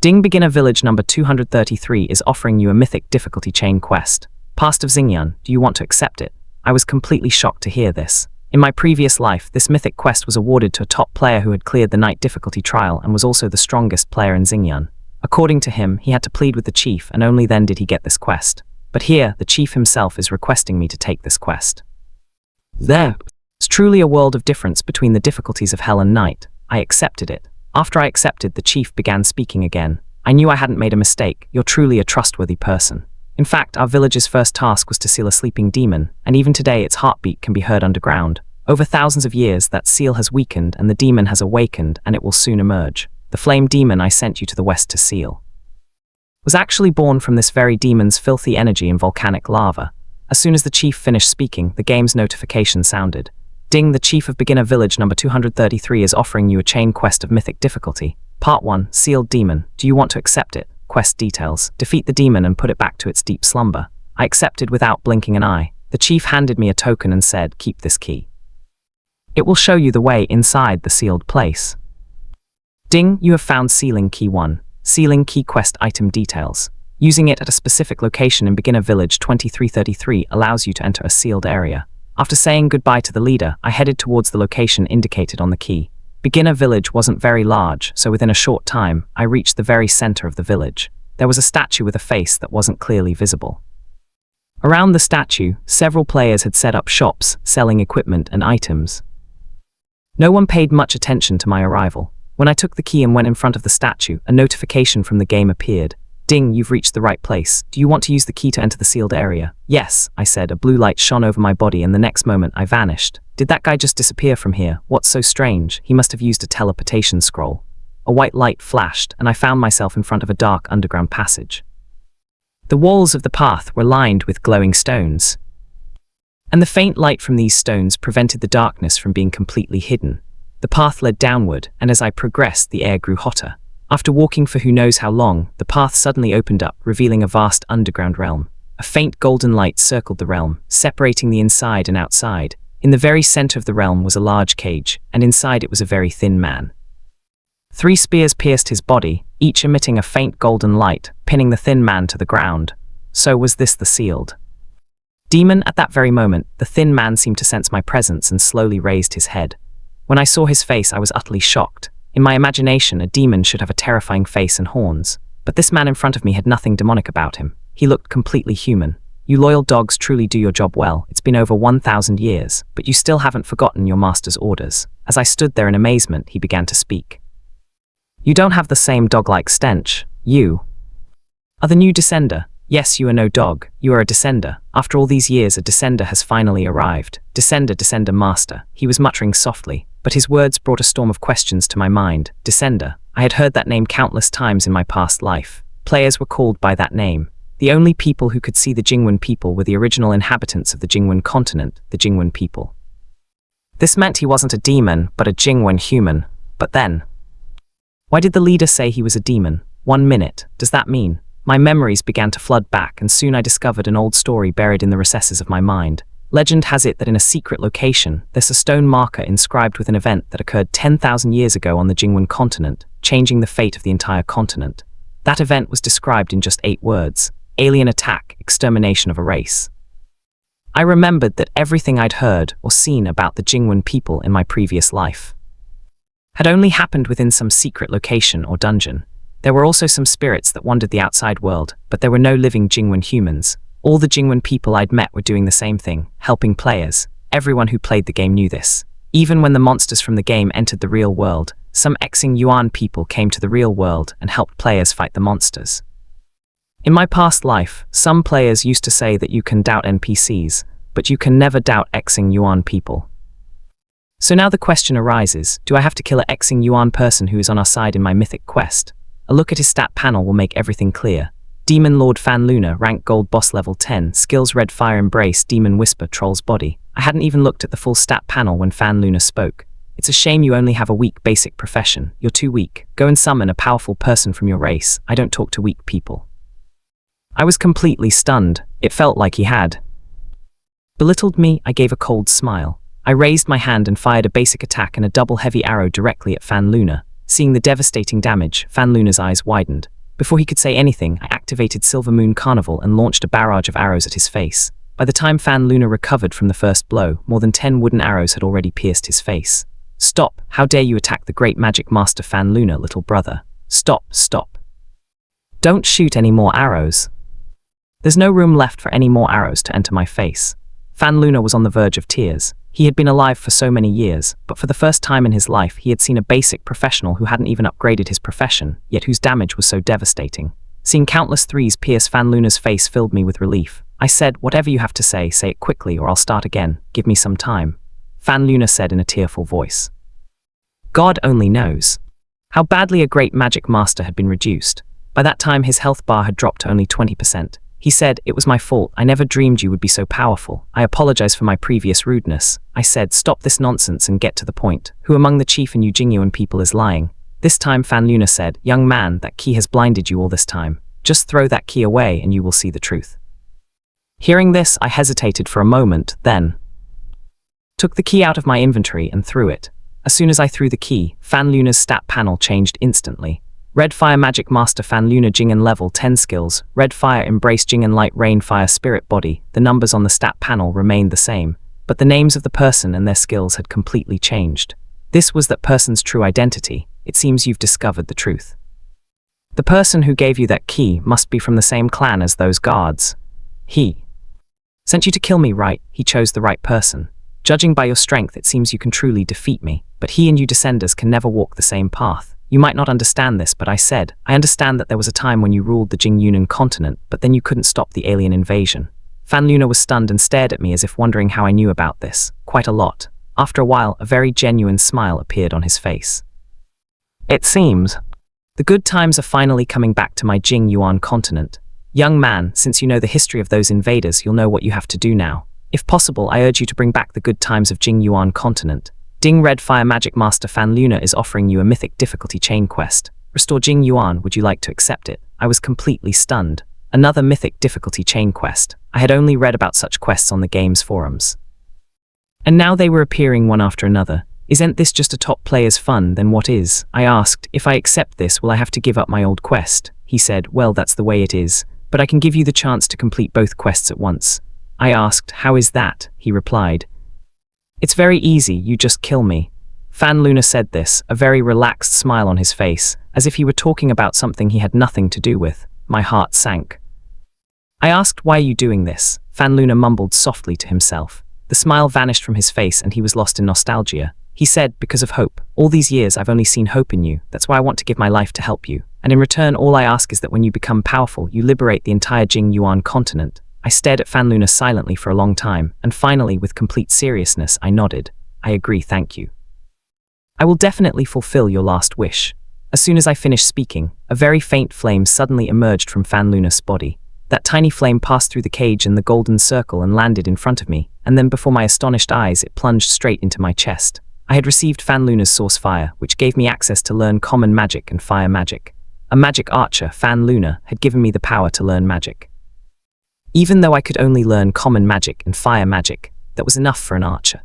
Ding Beginner Village number 233 is offering you a mythic difficulty chain quest. Past of Xingyuan, do you want to accept it?" I was completely shocked to hear this. In my previous life, this mythic quest was awarded to a top player who had cleared the night difficulty trial and was also the strongest player in Xingyuan. According to him, he had to plead with the chief, and only then did he get this quest. But here, the chief himself is requesting me to take this quest. There's truly a world of difference between the difficulties of hell and night. I accepted it. After I accepted, the chief began speaking again. "I knew I hadn't made a mistake. You're truly a trustworthy person. In fact, our village's first task was to seal a sleeping demon, and even today its heartbeat can be heard underground. Over thousands of years, that seal has weakened and the demon has awakened, and it will soon emerge. The flame demon I sent you to the west to seal was actually born from this very demon's filthy energy and volcanic lava." As soon as the chief finished speaking, the game's notification sounded. "Ding, the chief of Beginner Village number 233 is offering you a chain quest of mythic difficulty. Part 1, Sealed Demon. Do you want to accept it? Quest details. Defeat the demon and put it back to its deep slumber." I accepted without blinking an eye. The chief handed me a token and said, "Keep this key. It will show you the way inside the sealed place." Ding, you have found Sealing Key 1. Sealing Key Quest item details. Using it at a specific location in Beginner Village 2333 allows you to enter a sealed area. After saying goodbye to the leader, I headed towards the location indicated on the key. Beginner Village wasn't very large, so within a short time, I reached the very center of the village. There was a statue with a face that wasn't clearly visible. Around the statue, several players had set up shops, selling equipment and items. No one paid much attention to my arrival. When I took the key and went in front of the statue, a notification from the game appeared. "Ding, you've reached the right place. Do you want to use the key to enter the sealed area?" "Yes," I said. A blue light shone over my body and the next moment I vanished. Did that guy just disappear from here? What's so strange? He must have used a teleportation scroll. A white light flashed and I found myself in front of a dark underground passage. The walls of the path were lined with glowing stones, and the faint light from these stones prevented the darkness from being completely hidden. The path led downward, and as I progressed, the air grew hotter. After walking for who knows how long, the path suddenly opened up, revealing a vast underground realm. A faint golden light circled the realm, separating the inside and outside. In the very center of the realm was a large cage, and inside it was a very thin man. 3 spears pierced his body, each emitting a faint golden light, pinning the thin man to the ground. So was this the sealed demon? At that very moment, the thin man seemed to sense my presence and slowly raised his head. When I saw his face, I was utterly shocked. In my imagination, a demon should have a terrifying face and horns, but this man in front of me had nothing demonic about him. He looked completely human. "You loyal dogs truly do your job well. It's been over 1,000 years, but you still haven't forgotten your master's orders." As I stood there in amazement, he began to speak. "You don't have the same dog-like stench. You are the new descender. Yes, you are no dog, you are a descender. After all these years, a descender has finally arrived. Descender master, he was muttering softly, but his words brought a storm of questions to my mind. Descender, I had heard that name countless times in my past life. Players were called by that name. The only people who could see the Jing Yuan people were the original inhabitants of the Jing Yuan Continent, the Jing Yuan people. This meant he wasn't a demon, but a Jing Yuan human. But then, why did the leader say he was a demon? 1 minute, does that mean? My memories began to flood back, and soon I discovered an old story buried in the recesses of my mind. Legend has it that in a secret location, there's a stone marker inscribed with an event that occurred 10,000 years ago on the Jing Yuan Continent, changing the fate of the entire continent. That event was described in just 8 words: alien attack, extermination of a race. I remembered that everything I'd heard or seen about the Jing Yuan people in my previous life had only happened within some secret location or dungeon. There were also some spirits that wandered the outside world, but there were no living Jing Yuan humans. All the Jing Yuan people I'd met were doing the same thing, helping players. Everyone who played the game knew this. Even when the monsters from the game entered the real world, some Jing Yuan people came to the real world and helped players fight the monsters. In my past life, some players used to say that you can doubt NPCs, but you can never doubt Jing Yuan people. So now the question arises, do I have to kill a Jing Yuan person who is on our side in my mythic quest? A look at his stat panel will make everything clear. Demon Lord Fan Luna, rank gold boss level 10, skills red fire embrace, demon whisper, troll's body. I hadn't even looked at the full stat panel when Fan Luna spoke. It's a shame you only have a weak basic profession. You're too weak. Go and summon a powerful person from your race. I don't talk to weak people. I was completely stunned. It felt like he had belittled me. I gave a cold smile. I raised my hand and fired a basic attack and a double heavy arrow directly at Fan Luna. Seeing the devastating damage, Fan Luna's eyes widened. Before he could say anything, I activated Silver Moon Carnival and launched a barrage of arrows at his face. By the time Fan Luna recovered from the first blow, more than 10 wooden arrows had already pierced his face. Stop! How dare you attack the great magic master Fan Luna, little brother? Stop! Stop! Don't shoot any more arrows. There's no room left for any more arrows to enter my face. Fan Luna was on the verge of tears. He had been alive for so many years, but for the first time in his life he had seen a basic professional who hadn't even upgraded his profession, yet whose damage was so devastating. Seeing countless threes pierce Fan Luna's face filled me with relief. I said, whatever you have to say it quickly or I'll start again. Give me some time. Fan Luna said in a tearful voice. God only knows how badly a great magic master had been reduced. By that time his health bar had dropped to only 20%. He said, it was my fault. I never dreamed you would be so powerful. I apologize for my previous rudeness. I said, stop this nonsense and get to the point. Who among the chief and you Jing Yuan people is lying? This time Fan Luna said, young man, that key has blinded you all this time. Just throw that key away and you will see the truth. Hearing this, I hesitated for a moment, then took the key out of my inventory and threw it. As soon as I threw the key, Fan Luna's stat panel changed instantly. Red Fire Magic Master Fan Luna Jingen level 10 skills, Red Fire Embrace Jingen Light Rain Fire Spirit Body. The numbers on the stat panel remained the same, but the names of the person and their skills had completely changed. This was that person's true identity. It seems you've discovered the truth. The person who gave you that key must be from the same clan as those guards. He sent you to kill me, right? He chose the right person. Judging by your strength, it seems you can truly defeat me, but he and you descenders can never walk the same path. You might not understand this, but I said, I understand that there was a time when you ruled the Jing Yuan Continent, but then you couldn't stop the alien invasion. Fan Luna was stunned and stared at me as if wondering how I knew about this. Quite a lot. After a while, a very genuine smile appeared on his face. It seems the good times are finally coming back to my Jing Yuan Continent. Young man, since you know the history of those invaders, you'll know what you have to do now. If possible, I urge you to bring back the good times of Jing Yuan Continent. Ding Red Fire Magic Master Fan Luna is offering you a mythic difficulty chain quest. Restore Jing Yuan, would you like to accept it? I was completely stunned. Another mythic difficulty chain quest. I had only read about such quests on the game's forums. And now they were appearing one after another. Isn't this just a top player's fun? Then what is? I asked, if I accept this, will I have to give up my old quest? He said, well, that's the way it is, but I can give you the chance to complete both quests at once. I asked, how is that? He replied, it's very easy, you just kill me. Fan Luna said this, a very relaxed smile on his face, as if he were talking about something he had nothing to do with. My heart sank. I asked, why are you doing this? Fan Luna mumbled softly to himself. The smile vanished from his face and he was lost in nostalgia. He said, because of hope. All these years I've only seen hope in you, that's why I want to give my life to help you. And in return, all I ask is that when you become powerful, you liberate the entire Jing Yuan Continent. I stared at Fan Luna silently for a long time, and finally, with complete seriousness, I nodded. I agree, thank you. I will definitely fulfill your last wish. As soon as I finished speaking, a very faint flame suddenly emerged from Fan Luna's body. That tiny flame passed through the cage and the golden circle and landed in front of me, and then before my astonished eyes, it plunged straight into my chest. I had received Fan Luna's source fire, which gave me access to learn common magic and fire magic. A magic archer, Fan Luna, had given me the power to learn magic. Even though I could only learn common magic and fire magic, that was enough for an archer.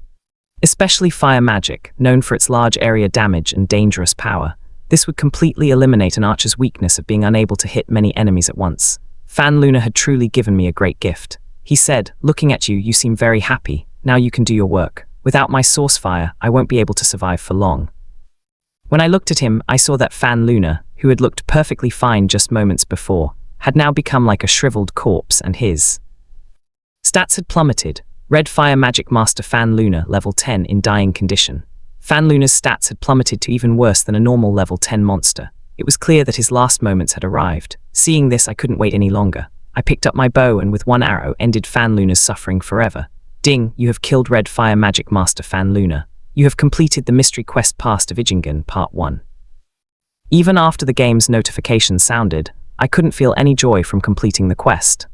Especially fire magic, known for its large area damage and dangerous power. This would completely eliminate an archer's weakness of being unable to hit many enemies at once. Fan Luna had truly given me a great gift. He said, looking at you, you seem very happy. Now you can do your work. Without my source fire, I won't be able to survive for long. When I looked at him, I saw that Fan Luna, who had looked perfectly fine just moments before, had now become like a shriveled corpse, and his stats had plummeted. Red Fire Magic Master Fan Luna, level 10, in dying condition. Fan Luna's stats had plummeted to even worse than a normal level 10 monster. It was clear that his last moments had arrived. Seeing this, I couldn't wait any longer. I picked up my bow and with one arrow ended Fan Luna's suffering forever. Ding, you have killed Red Fire Magic Master Fan Luna. You have completed the mystery quest Past of Ijingen, Part 1. Even after the game's notification sounded, I couldn't feel any joy from completing the quest.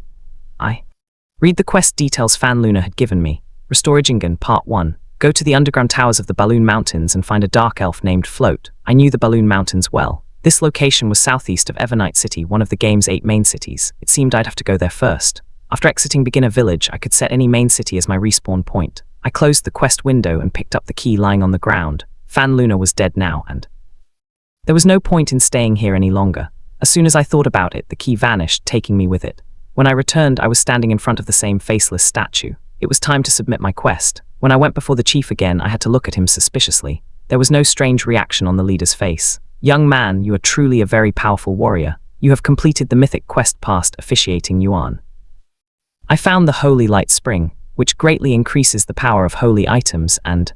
Read the quest details Fan Luna had given me. Restore Ijingen, Part 1. Go to the underground towers of the Balloon Mountains and find a dark elf named Float. I knew the Balloon Mountains well. This location was southeast of Evernight City, one of the game's 8 main cities. It seemed I'd have to go there first. After exiting Beginner Village, I could set any main city as my respawn point. I closed the quest window and picked up the key lying on the ground. Fan Luna was dead now, and there was no point in staying here any longer. As soon as I thought about it, the key vanished, taking me with it. When I returned, I was standing in front of the same faceless statue. It was time to submit my quest. When I went before the chief again, I had to look at him suspiciously. There was no strange reaction on the leader's face. Young man, you are truly a very powerful warrior. You have completed the mythic quest Past Officiating Yuan. I found the Holy Light Spring, which greatly increases the power of holy items and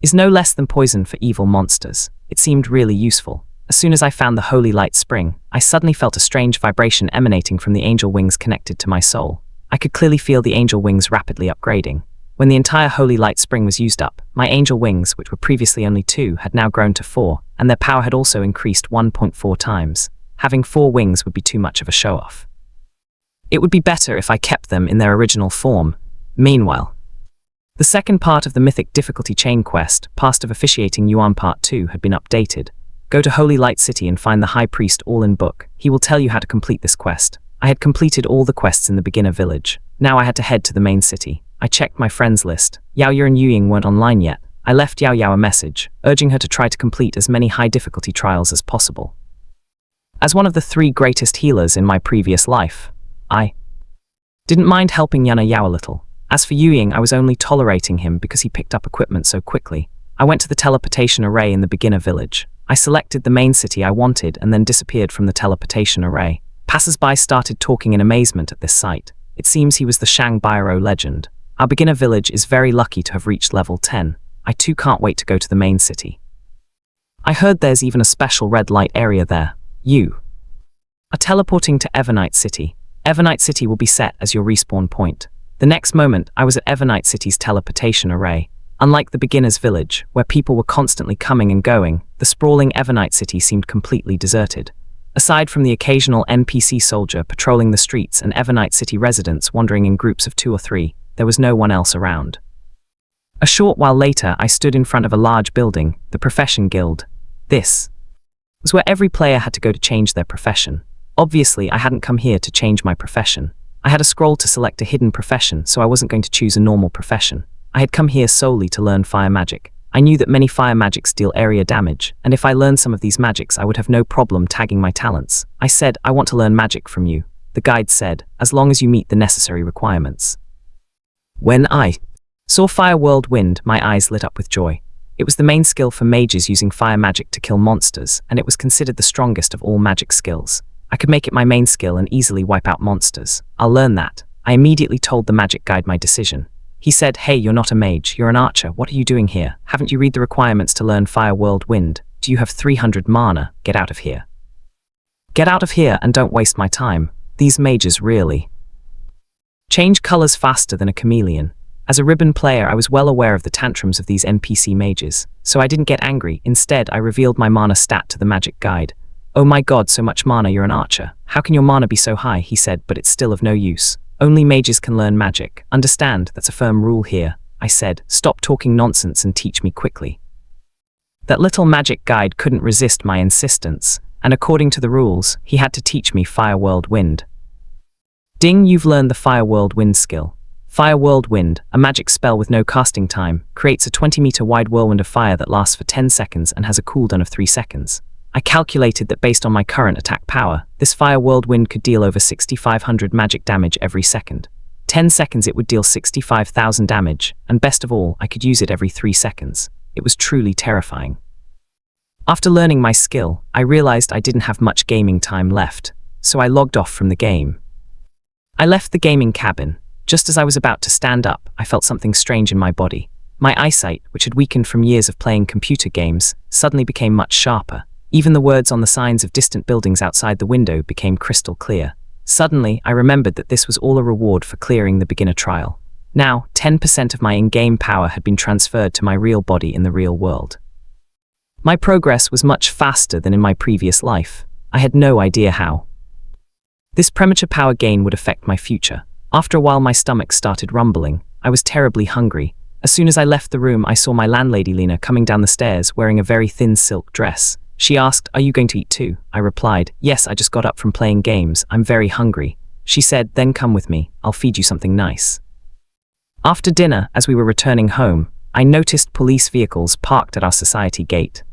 is no less than poison for evil monsters. It seemed really useful. As soon as I found the Holy Light Spring, I suddenly felt a strange vibration emanating from the angel wings connected to my soul. I could clearly feel the angel wings rapidly upgrading. When the entire Holy Light Spring was used up, my angel wings, which were previously only 2, had now grown to 4, and their power had also increased 1.4 times. Having 4 wings would be too much of a show-off. It would be better if I kept them in their original form. Meanwhile, the second part of the Mythic Difficulty Chain quest, Past of Officiating Yuan Part 2, had been updated. Go to Holy Light City and find the High Priest All-in book. He will tell you how to complete this quest. I had completed all the quests in the beginner village. Now I had to head to the main city. I checked my friends list. Yao Yu and Yuying weren't online yet. I left Yao Yao a message, urging her to try to complete as many high-difficulty trials as possible. As one of the 3 greatest healers in my previous life, I didn't mind helping Yana Yao a little. As for Yuying, I was only tolerating him because he picked up equipment so quickly. I went to the teleportation array in the beginner village. I selected the main city I wanted and then disappeared from the teleportation array. Passers-by started talking in amazement at this sight. It seems he was the Shang Bairo legend. Our beginner village is very lucky to have reached level 10. I too can't wait to go to the main city. I heard there's even a special red light area there. You are teleporting to Evernight City. Evernight City will be set as your respawn point. The next moment, I was at Evernight City's teleportation array. Unlike the beginner's village, where people were constantly coming and going, the sprawling Evernight City seemed completely deserted. Aside from the occasional NPC soldier patrolling the streets and Evernight City residents wandering in groups of 2 or 3, there was no one else around. A short while later, I stood in front of a large building, the Profession Guild. This was where every player had to go to change their profession. Obviously, I hadn't come here to change my profession. I had a scroll to select a hidden profession, so I wasn't going to choose a normal profession. I had come here solely to learn fire magic. I knew that many fire magics deal area damage, and if I learned some of these magics, I would have no problem tagging my talents. I said, I want to learn magic from you. The guide said, as long as you meet the necessary requirements. When I saw Fire Whirlwind, my eyes lit up with joy. It was the main skill for mages using fire magic to kill monsters, and it was considered the strongest of all magic skills. I could make it my main skill and easily wipe out monsters. I'll learn that. I immediately told the magic guide my decision. He said, hey, you're not a mage, you're an archer. What are you doing here? Haven't you read the requirements to learn Fire Whirlwind? Do you have 300 mana? Get out of here. Get out of here and don't waste my time. These mages really change colors faster than a chameleon. As a ribbon player, I was well aware of the tantrums of these NPC mages, so I didn't get angry. Instead, I revealed my mana stat to the magic guide. Oh my god, so much mana, you're an archer. How can your mana be so high, he said, but it's still of no use. Only mages can learn magic. Understand, that's a firm rule here. I said, stop talking nonsense and teach me quickly. That little magic guide couldn't resist my insistence, and according to the rules, he had to teach me Fire Whirlwind. Ding, you've learned the Fire Whirlwind skill. Fire Whirlwind, a magic spell with no casting time, creates a 20-meter wide whirlwind of fire that lasts for 10 seconds and has a cooldown of 3 seconds. I calculated that based on my current attack power, this Fire Whirlwind could deal over 6,500 magic damage every second. 10 seconds it would deal 65,000 damage, and best of all, I could use it every 3 seconds. It was truly terrifying. After learning my skill, I realized I didn't have much gaming time left, so I logged off from the game. I left the gaming cabin. Just as I was about to stand up, I felt something strange in my body. My eyesight, which had weakened from years of playing computer games, suddenly became much sharper. Even the words on the signs of distant buildings outside the window became crystal clear. Suddenly, I remembered that this was all a reward for clearing the beginner trial. Now, 10% of my in-game power had been transferred to my real body in the real world. My progress was much faster than in my previous life. I had no idea how. This premature power gain would affect my future. After a while, my stomach started rumbling. I was terribly hungry. As soon as I left the room, I saw my landlady Lena coming down the stairs wearing a very thin silk dress. She asked, "Are you going to eat too?" I replied, "Yes, I just got up from playing games. I'm very hungry." She said, "Then come with me. I'll feed you something nice." After dinner, as we were returning home, I noticed police vehicles parked at our society gate.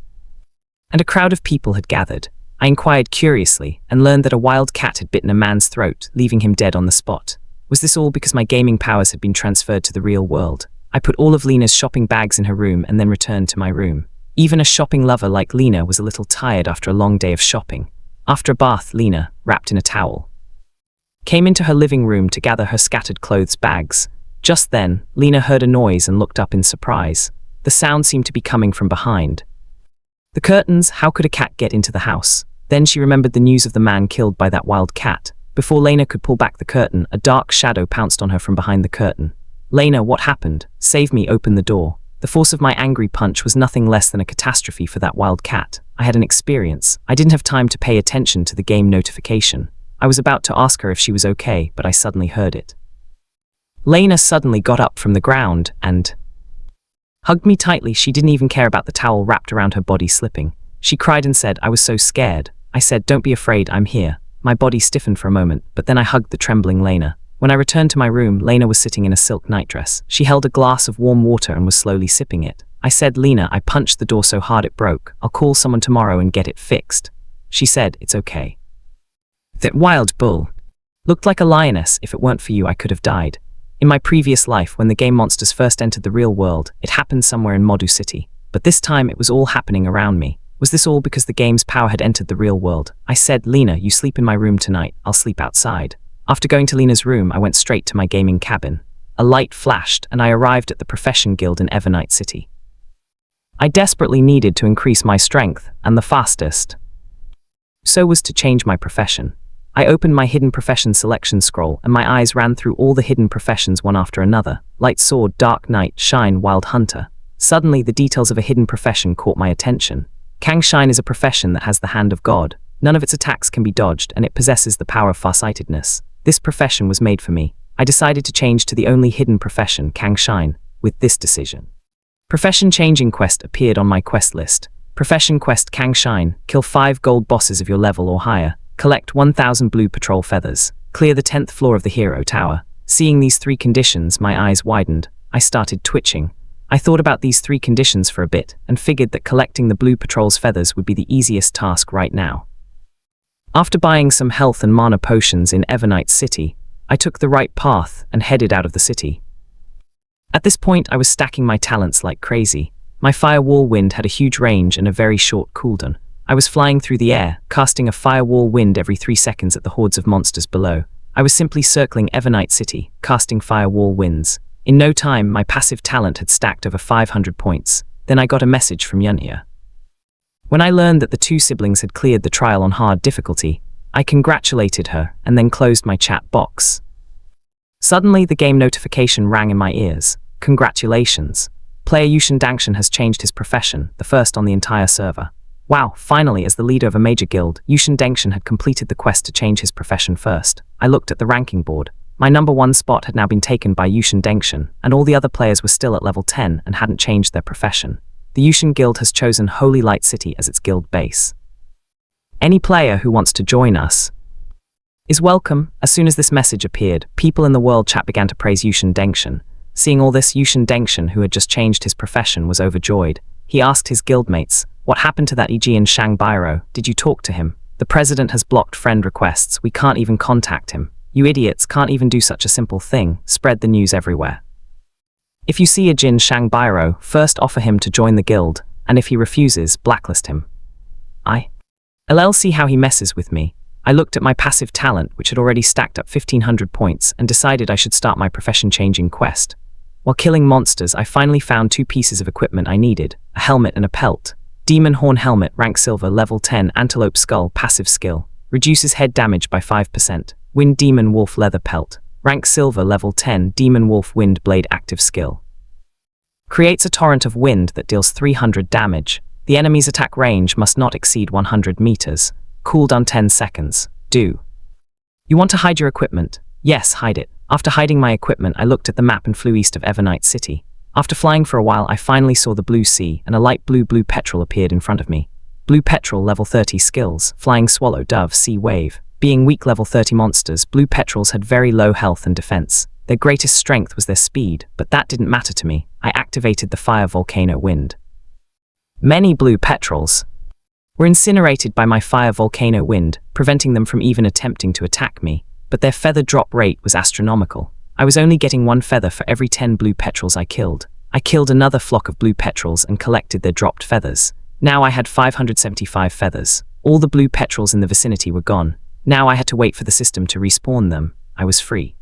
And a crowd of people had gathered. I inquired curiously and learned that a wild cat had bitten a man's throat, leaving him dead on the spot. Was this all because my gaming powers had been transferred to the real world? I put all of Lena's shopping bags in her room and then returned to my room. Even a shopping lover like Lena was a little tired after a long day of shopping. After a bath, Lena, wrapped in a towel, came into her living room to gather her scattered clothes bags. Just then, Lena heard a noise and looked up in surprise. The sound seemed to be coming from behind. The curtains, how could a cat get into the house? Then she remembered the news of the man killed by that wild cat. Before Lena could pull back the curtain, a dark shadow pounced on her from behind the curtain. "Lena, what happened? Save me, open the door." The force of my angry punch was nothing less than a catastrophe for that wild cat. I had an experience. I didn't have time to pay attention to the game notification. I was about to ask her if she was okay, but I suddenly heard it. Lena suddenly got up from the ground and hugged me tightly. She didn't even care about the towel wrapped around her body slipping. She cried and said, "I was so scared." I said, "Don't be afraid, I'm here." My body stiffened for a moment, but then I hugged the trembling Lena. When I returned to my room, Lena was sitting in a silk nightdress. She held a glass of warm water and was slowly sipping it. I said, "Lena, I punched the door so hard it broke. I'll call someone tomorrow and get it fixed." She said, "It's okay." That wild bull looked like a lioness. If it weren't for you, I could have died. In my previous life, when the game monsters first entered the real world, it happened somewhere in Modu City. But this time, it was all happening around me. Was this all because the game's power had entered the real world? I said, "Lena, you sleep in my room tonight. I'll sleep outside." After going to Lena's room, I went straight to my gaming cabin. A light flashed, and I arrived at the Profession Guild in Evernight City. I desperately needed to increase my strength, and the fastest so was to change my profession. I opened my hidden profession selection scroll, and my eyes ran through all the hidden professions one after another. Light sword, dark knight, shine, wild hunter. Suddenly, the details of a hidden profession caught my attention. Kang Shine is a profession that has the hand of God. None of its attacks can be dodged, and it possesses the power of farsightedness. This profession was made for me. I decided to change to the only hidden profession, Kang Shine, with this decision. Profession changing quest appeared on my quest list. Profession quest Kang Shine, kill 5 gold bosses of your level or higher. Collect 1,000 blue patrol feathers. Clear the 10th floor of the hero tower. Seeing these 3 conditions, my eyes widened. I started twitching. I thought about these 3 conditions for a bit, and figured that collecting the blue patrol's feathers would be the easiest task right now. After buying some health and mana potions in Evernight City, I took the right path and headed out of the city. At this point, I was stacking my talents like crazy. My Firewall Wind had a huge range and a very short cooldown. I was flying through the air, casting a Firewall Wind every 3 seconds at the hordes of monsters below. I was simply circling Evernight City, casting Firewall Winds. In no time, my passive talent had stacked over 500 points. Then I got a message from Yunhia. When I learned that the 2 siblings had cleared the trial on hard difficulty, I congratulated her and then closed my chat box. Suddenly, the game notification rang in my ears. Congratulations. Player Yushin Dangshan has changed his profession, the first on the entire server. Wow, finally, as the leader of a major guild, Yushin Dangshan had completed the quest to change his profession first. I looked at the ranking board. My number 1 spot had now been taken by Yushin Dangshan, and all the other players were still at level 10 and hadn't changed their profession. The Yushin Guild has chosen Holy Light City as its guild base. Any player who wants to join us is welcome. As soon as this message appeared, people in the world chat began to praise Yushin Dangshan. Seeing all this, Yushin Dangshan, who had just changed his profession, was overjoyed. He asked his guildmates, "What happened to that Aegean Shang Biro? Did you talk to him? The president has blocked friend requests. We can't even contact him. You idiots can't even do such a simple thing. Spread the news everywhere. If you see Aegean Shang Biro, first offer him to join the guild, and if he refuses, blacklist him." I'll see how he messes with me. I looked at my passive talent, which had already stacked up 1500 points, and decided I should start my profession-changing quest. While killing monsters, I finally found 2 pieces of equipment I needed, a helmet and a pelt. Demon Horn Helmet, rank Silver, level 10, Antelope Skull, passive skill. Reduces head damage by 5%. Wind Demon Wolf Leather Pelt, rank Silver, level 10, Demon Wolf Wind Blade, active skill. Creates a torrent of wind that deals 300 damage. The enemy's attack range must not exceed 100 meters. Cooldown 10 seconds. Do you want to hide your equipment? Yes, hide it. After hiding my equipment, I looked at the map and flew east of Evernight City. After flying for a while, I finally saw the blue sea, and a light blue petrel appeared in front of me. Blue petrel, level 30 skills, Flying Swallow, Dove, Sea Wave. Being weak level 30 monsters, blue petrels had very low health and defense. Their greatest strength was their speed, but that didn't matter to me. I activated the Fire Volcano Wind. Many blue petrels were incinerated by my Fire Volcano Wind, preventing them from even attempting to attack me, but their feather drop rate was astronomical. I was only getting 1 feather for every 10 blue petrels I killed. I killed another flock of blue petrels and collected their dropped feathers. Now I had 575 feathers. All the blue petrels in the vicinity were gone. Now I had to wait for the system to respawn them. I was free.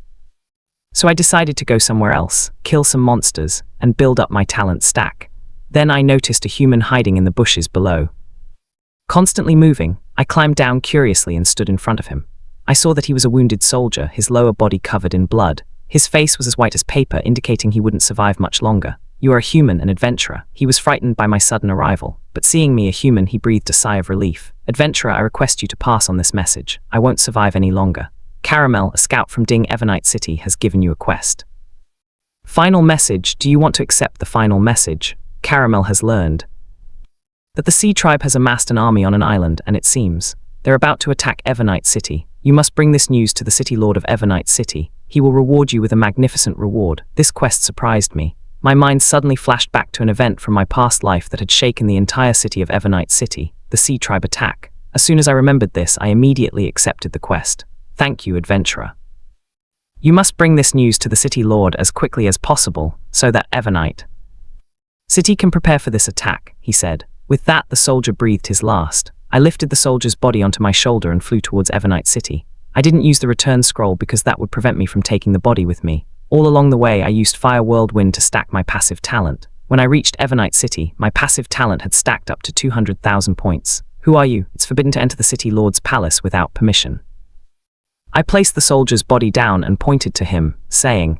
So I decided to go somewhere else, kill some monsters, and build up my talent stack. Then I noticed a human hiding in the bushes below. Constantly moving, I climbed down curiously and stood in front of him. I saw that he was a wounded soldier, his lower body covered in blood. His face was as white as paper, indicating he wouldn't survive much longer. "You are a human, an adventurer." He was frightened by my sudden arrival, but seeing me a human, he breathed a sigh of relief. "Adventurer, I request you to pass on this message. I won't survive any longer. Caramel, a scout from Ding Evernight City, has given you a quest. Final message. Do you want to accept the final message? Caramel has learned that the Sea Tribe has amassed an army on an island, and it seems they're about to attack Evernight City. You must bring this news to the City Lord of Evernight City. He will reward you with a magnificent reward." This quest surprised me. My mind suddenly flashed back to an event from my past life that had shaken the entire city of Evernight City, the Sea Tribe attack. As soon as I remembered this, I immediately accepted the quest. "Thank you, adventurer. You must bring this news to the City Lord as quickly as possible, so that Evernight City can prepare for this attack," he said. With that, the soldier breathed his last. I lifted the soldier's body onto my shoulder and flew towards Evernight City. I didn't use the return scroll because that would prevent me from taking the body with me. All along the way, I used Fire Whirlwind to stack my passive talent. When I reached Evernight City, my passive talent had stacked up to 200,000 points. "Who are you? It's forbidden to enter the City Lord's palace without permission." I placed the soldier's body down and pointed to him, saying,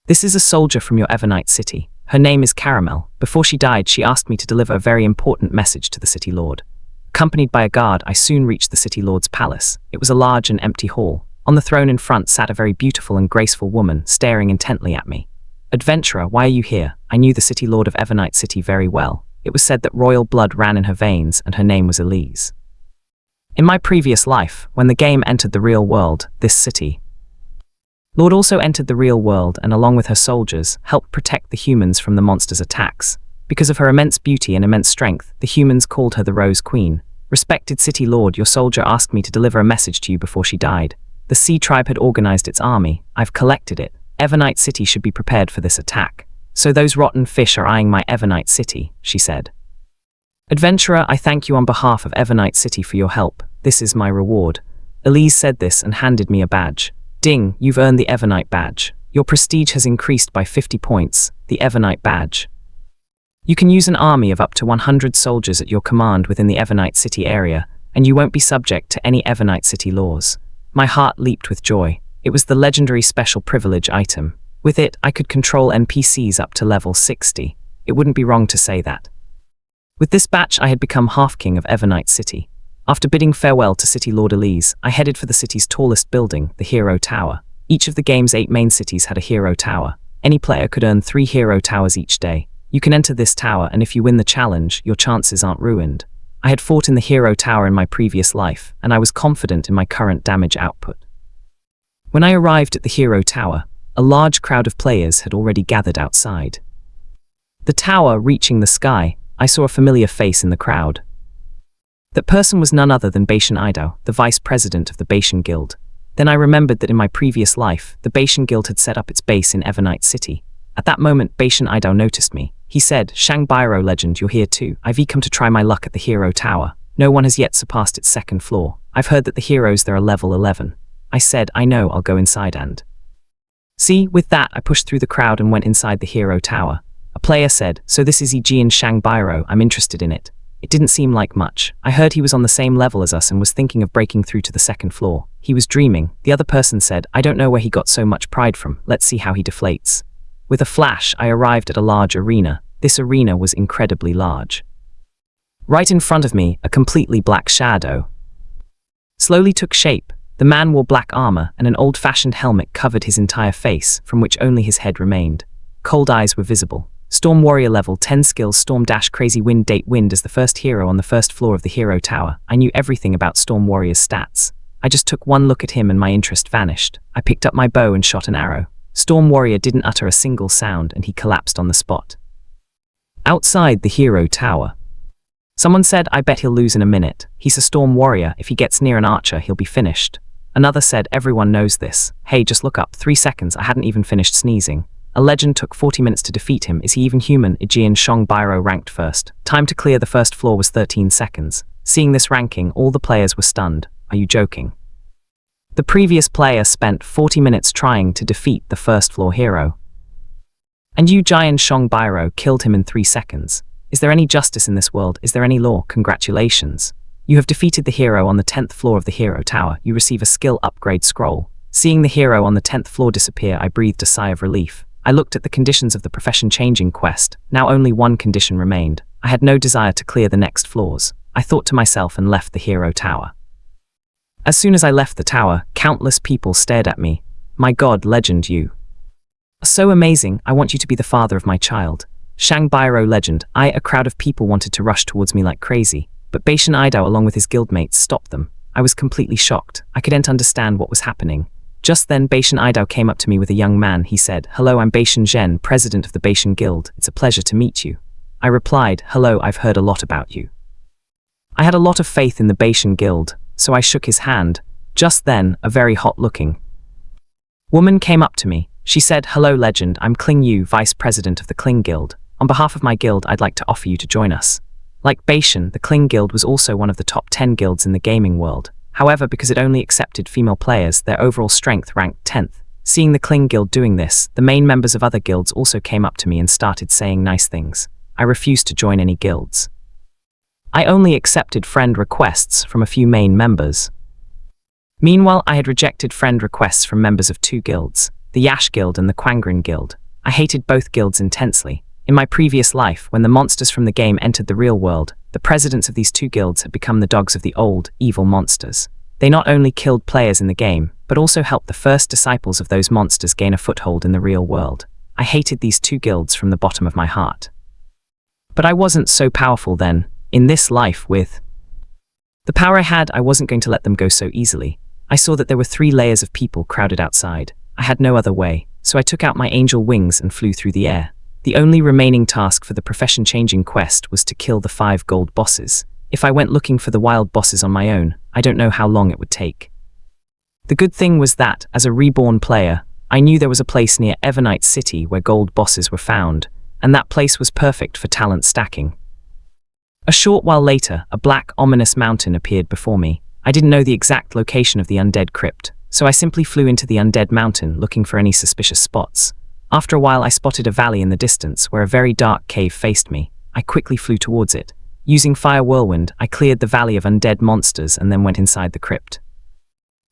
"This is a soldier from your Evernight City. Her name is Caramel. Before she died, she asked me to deliver a very important message to the City Lord." Accompanied by a guard, I soon reached the City Lord's palace. It was a large and empty hall. On the throne in front sat a very beautiful and graceful woman, staring intently at me. "Adventurer, why are you here?" I knew the City Lord of Evernight City very well. It was said that royal blood ran in her veins, and her name was Elise. In my previous life, when the game entered the real world, this City Lord also entered the real world and, along with her soldiers, helped protect the humans from the monsters' attacks. Because of her immense beauty and immense strength, the humans called her the Rose Queen. "Respected City Lord, your soldier asked me to deliver a message to you before she died. The Sea Tribe had organized its army. I've collected it. Evernight City should be prepared for this attack. So those rotten fish are eyeing my Evernight City," she said. "Adventurer, I thank you on behalf of Evernight City for your help. This is my reward." Elise said this and handed me a badge. "Ding, you've earned the Evernight badge. Your prestige has increased by 50 points, the Evernight badge. You can use an army of up to 100 soldiers at your command within the Evernight City area. and you won't be subject to any Evernight City laws. My heart leaped with joy. It was the legendary special privilege item. With it, I could control NPCs up to level 60. It wouldn't be wrong to say that. With this batch, I had become half-king of Evernight City. After bidding farewell to City Lord Elise, I headed for the city's tallest building, the Hero Tower. Each of the game's 8 main cities had a Hero Tower. Any player could earn 3 Hero Towers each day. You can enter this tower, and if you win the challenge, your chances aren't ruined. I had fought in the Hero Tower in my previous life, and I was confident in my current damage output. When I arrived at the Hero Tower, a large crowd of players had already gathered outside. The tower reaching the sky, I saw a familiar face in the crowd. That person was none other than Baishan Idao, the vice president of the Baishan Guild. Then I remembered that in my previous life, the Baishan Guild had set up its base in Evernight City. At that moment, Baishan Idao noticed me. He said, "Shangbairo legend, you're here too. I've come to try my luck at the Hero Tower. No one has yet surpassed its 2nd floor. I've heard that the heroes there are level 11. I said, I know, I'll go inside and... See, with that, I pushed through the crowd and went inside the Hero Tower. A player said, "So this is Ejian Shangbairo, I'm interested in it." It didn't seem like much. I heard he was on the same level as us and was thinking of breaking through to the 2nd floor. He was dreaming. The other person said, "I don't know where he got so much pride from. Let's see how he deflates." With a flash, I arrived at a large arena. This arena was incredibly large. Right in front of me, a completely black shadow slowly took shape. The man wore black armor, and an old-fashioned helmet covered his entire face, from which only his head remained. Cold eyes were visible. Storm Warrior level 10 skills, Storm Dash Crazy Wind Date Wind. As the first hero on the 1st floor of the Hero Tower, I knew everything about Storm Warrior's stats. I just took one look at him and my interest vanished. I picked up my bow and shot an arrow. Storm Warrior didn't utter a single sound and he collapsed on the spot. Outside the Hero Tower, someone said, "I bet he'll lose in a minute. He's a Storm Warrior. If he gets near an archer, he'll be finished." Another said, "Everyone knows this. Hey, just look up. 3 seconds. I hadn't even finished sneezing. A legend took 40 minutes to defeat him. Is he even human?" Ejian Shangbairo ranked first. Time to clear the 1st floor was 13 seconds. Seeing this ranking, all the players were stunned. Are you joking? The previous player spent 40 minutes trying to defeat the 1st floor hero. And you, Jian Shangbairo, killed him in 3 seconds. Is there any justice in this world? Is there any law? Congratulations. You have defeated the hero on the 10th floor of the Hero Tower. You receive a skill upgrade scroll. Seeing the hero on the 10th floor disappear, I breathed a sigh of relief. I looked at the conditions of the profession-changing quest. Now only one condition remained. I had no desire to clear the next floors. I thought to myself and left the Hero Tower. As soon as I left the tower, countless people stared at me. "My God, legend, you are so amazing. I want you to be the father of my child." Shangbairo legend. A crowd of people wanted to rush towards me like crazy, but Baishan Idao along with his guildmates stopped them. I was completely shocked. I couldn't understand what was happening. Just then, Baishan Idao came up to me with a young man. He said, "Hello, I'm Baishan Zhen, president of the Baishan Guild. It's a pleasure to meet you." I replied, "Hello, I've heard a lot about you." I had a lot of faith in the Baishan Guild, so I shook his hand. Just then, a very hot-looking woman came up to me. She said, "Hello, legend, I'm Kling Yu, vice president of the Kling Guild. On behalf of my guild, I'd like to offer you to join us." Like Baishan, the Kling Guild was also one of the top 10 guilds in the gaming world. However, because it only accepted female players, their overall strength ranked 10th. Seeing the Kling Guild doing this, the main members of other guilds also came up to me and started saying nice things. I refused to join any guilds. I only accepted friend requests from a few main members. Meanwhile, I had rejected friend requests from members of 2 guilds, the Yash Guild and the Quangren Guild. I hated both guilds intensely. In my previous life, when the monsters from the game entered the real world, the presidents of these 2 guilds had become the dogs of the old, evil monsters. They not only killed players in the game, but also helped the first disciples of those monsters gain a foothold in the real world. I hated these 2 guilds from the bottom of my heart. But I wasn't so powerful then. In this life, with the power I had, I wasn't going to let them go so easily. I saw that there were 3 layers of people crowded outside. I had no other way, so I took out my angel wings and flew through the air. The only remaining task for the profession-changing quest was to kill the 5 gold bosses. If I went looking for the wild bosses on my own, I don't know how long it would take. The good thing was that, as a Reborn player, I knew there was a place near Evernight City where gold bosses were found, and that place was perfect for talent stacking. A short while later, a black, ominous mountain appeared before me. I didn't know the exact location of the undead crypt, so I simply flew into the undead mountain looking for any suspicious spots. After a while, I spotted a valley in the distance where a very dark cave faced me. I quickly flew towards it. Using Fire Whirlwind, I cleared the Valley of Undead Monsters and then went inside the crypt.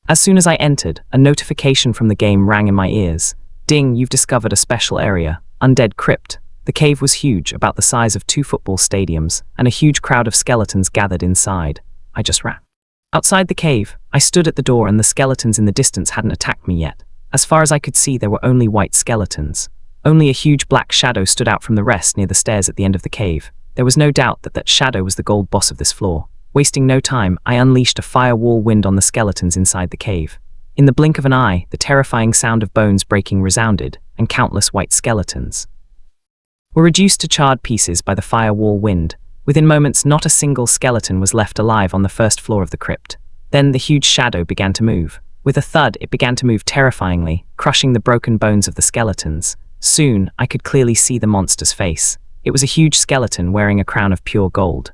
As soon as I entered, a notification from the game rang in my ears. Ding, you've discovered a special area, Undead Crypt. The cave was huge, about the size of 2 football stadiums, and a huge crowd of skeletons gathered inside. I just ran. Outside the cave, I stood at the door and the skeletons in the distance hadn't attacked me yet. As far as I could see, there were only white skeletons. Only a huge black shadow stood out from the rest near the stairs at the end of the cave. There was no doubt that that shadow was the gold boss of this floor. Wasting no time, I unleashed a fire whirlwind on the skeletons inside the cave. In the blink of an eye, the terrifying sound of bones breaking resounded, and countless white skeletons were reduced to charred pieces by the fire whirlwind. Within moments, not a single skeleton was left alive on the first floor of the crypt. Then the huge shadow began to move. With a thud, it began to move terrifyingly, crushing the broken bones of the skeletons. Soon, I could clearly see the monster's face. It was a huge skeleton wearing a crown of pure gold.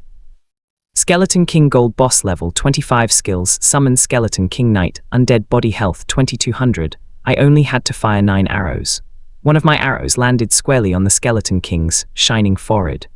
Skeleton King Gold Boss Level 25 Skills, Summon Skeleton King Knight, Undead Body Health 2200. I only had to fire 9 arrows. One of my arrows landed squarely on the Skeleton King's shining forehead,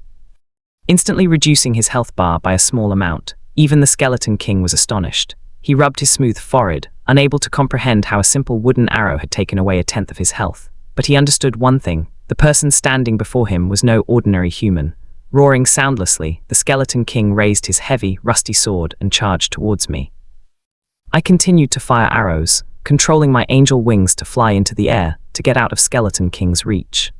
instantly reducing his health bar by a small amount. Even the Skeleton King was astonished. He rubbed his smooth forehead, unable to comprehend how a simple wooden arrow had taken away a tenth of his health. But he understood one thing: the person standing before him was no ordinary human. Roaring soundlessly, the Skeleton King raised his heavy, rusty sword and charged towards me. I continued to fire arrows, controlling my angel wings to fly into the air, to get out of Skeleton King's reach.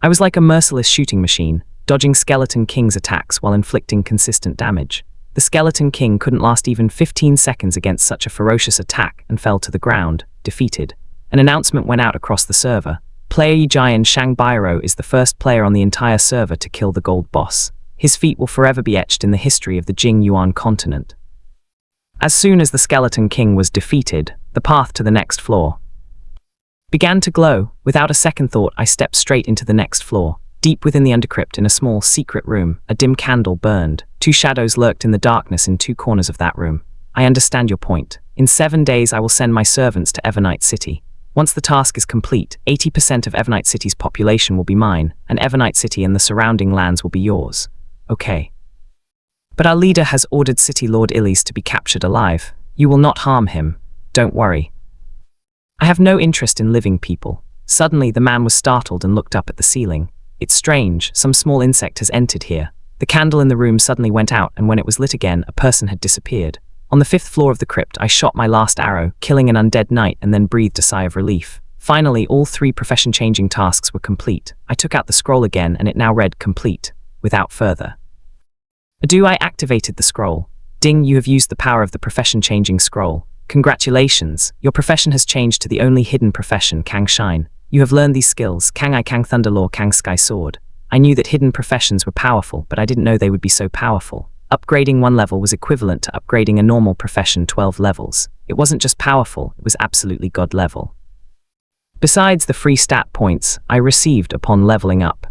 I was like a merciless shooting machine, dodging Skeleton King's attacks while inflicting consistent damage. The Skeleton King couldn't last even 15 seconds against such a ferocious attack and fell to the ground, defeated. An announcement went out across the server. Player Yijian Shangbairo is the first player on the entire server to kill the gold boss. His feat will forever be etched in the history of the Jing Yuan Continent. As soon as the Skeleton King was defeated, the path to the next floor began to glow. Without a second thought, I stepped straight into the next floor. Deep within the undercrypt, in a small secret room, a dim candle burned. 2 shadows lurked in the darkness in 2 corners of that room. I understand your point. In 7 days I will send my servants to Evernight City. Once the task is complete, 80% of Evernight City's population will be mine, and Evernight City and the surrounding lands will be yours. Okay. But our leader has ordered City Lord Illies to be captured alive. You will not harm him. Don't worry. I have no interest in living people. Suddenly the man was startled and looked up at the ceiling. It's strange, some small insect has entered here. The candle in the room suddenly went out, and when it was lit again, a person had disappeared. On the 5th floor of the crypt, I shot my last arrow, killing an undead knight, and then breathed a sigh of relief. Finally, all 3 profession-changing tasks were complete. I took out the scroll again, and it now read complete. Without further ado, I activated the scroll. Ding, you have used the power of the profession-changing scroll. Congratulations, your profession has changed to the only hidden profession, Kang Shine. You have learned these skills, Kang I, Kang Thunderlaw, Kang Sky Sword. I knew that hidden professions were powerful, but I didn't know they would be so powerful. Upgrading 1 level was equivalent to upgrading a normal profession 12 levels. It wasn't just powerful, it was absolutely god level. Besides the free stat points I received upon leveling up,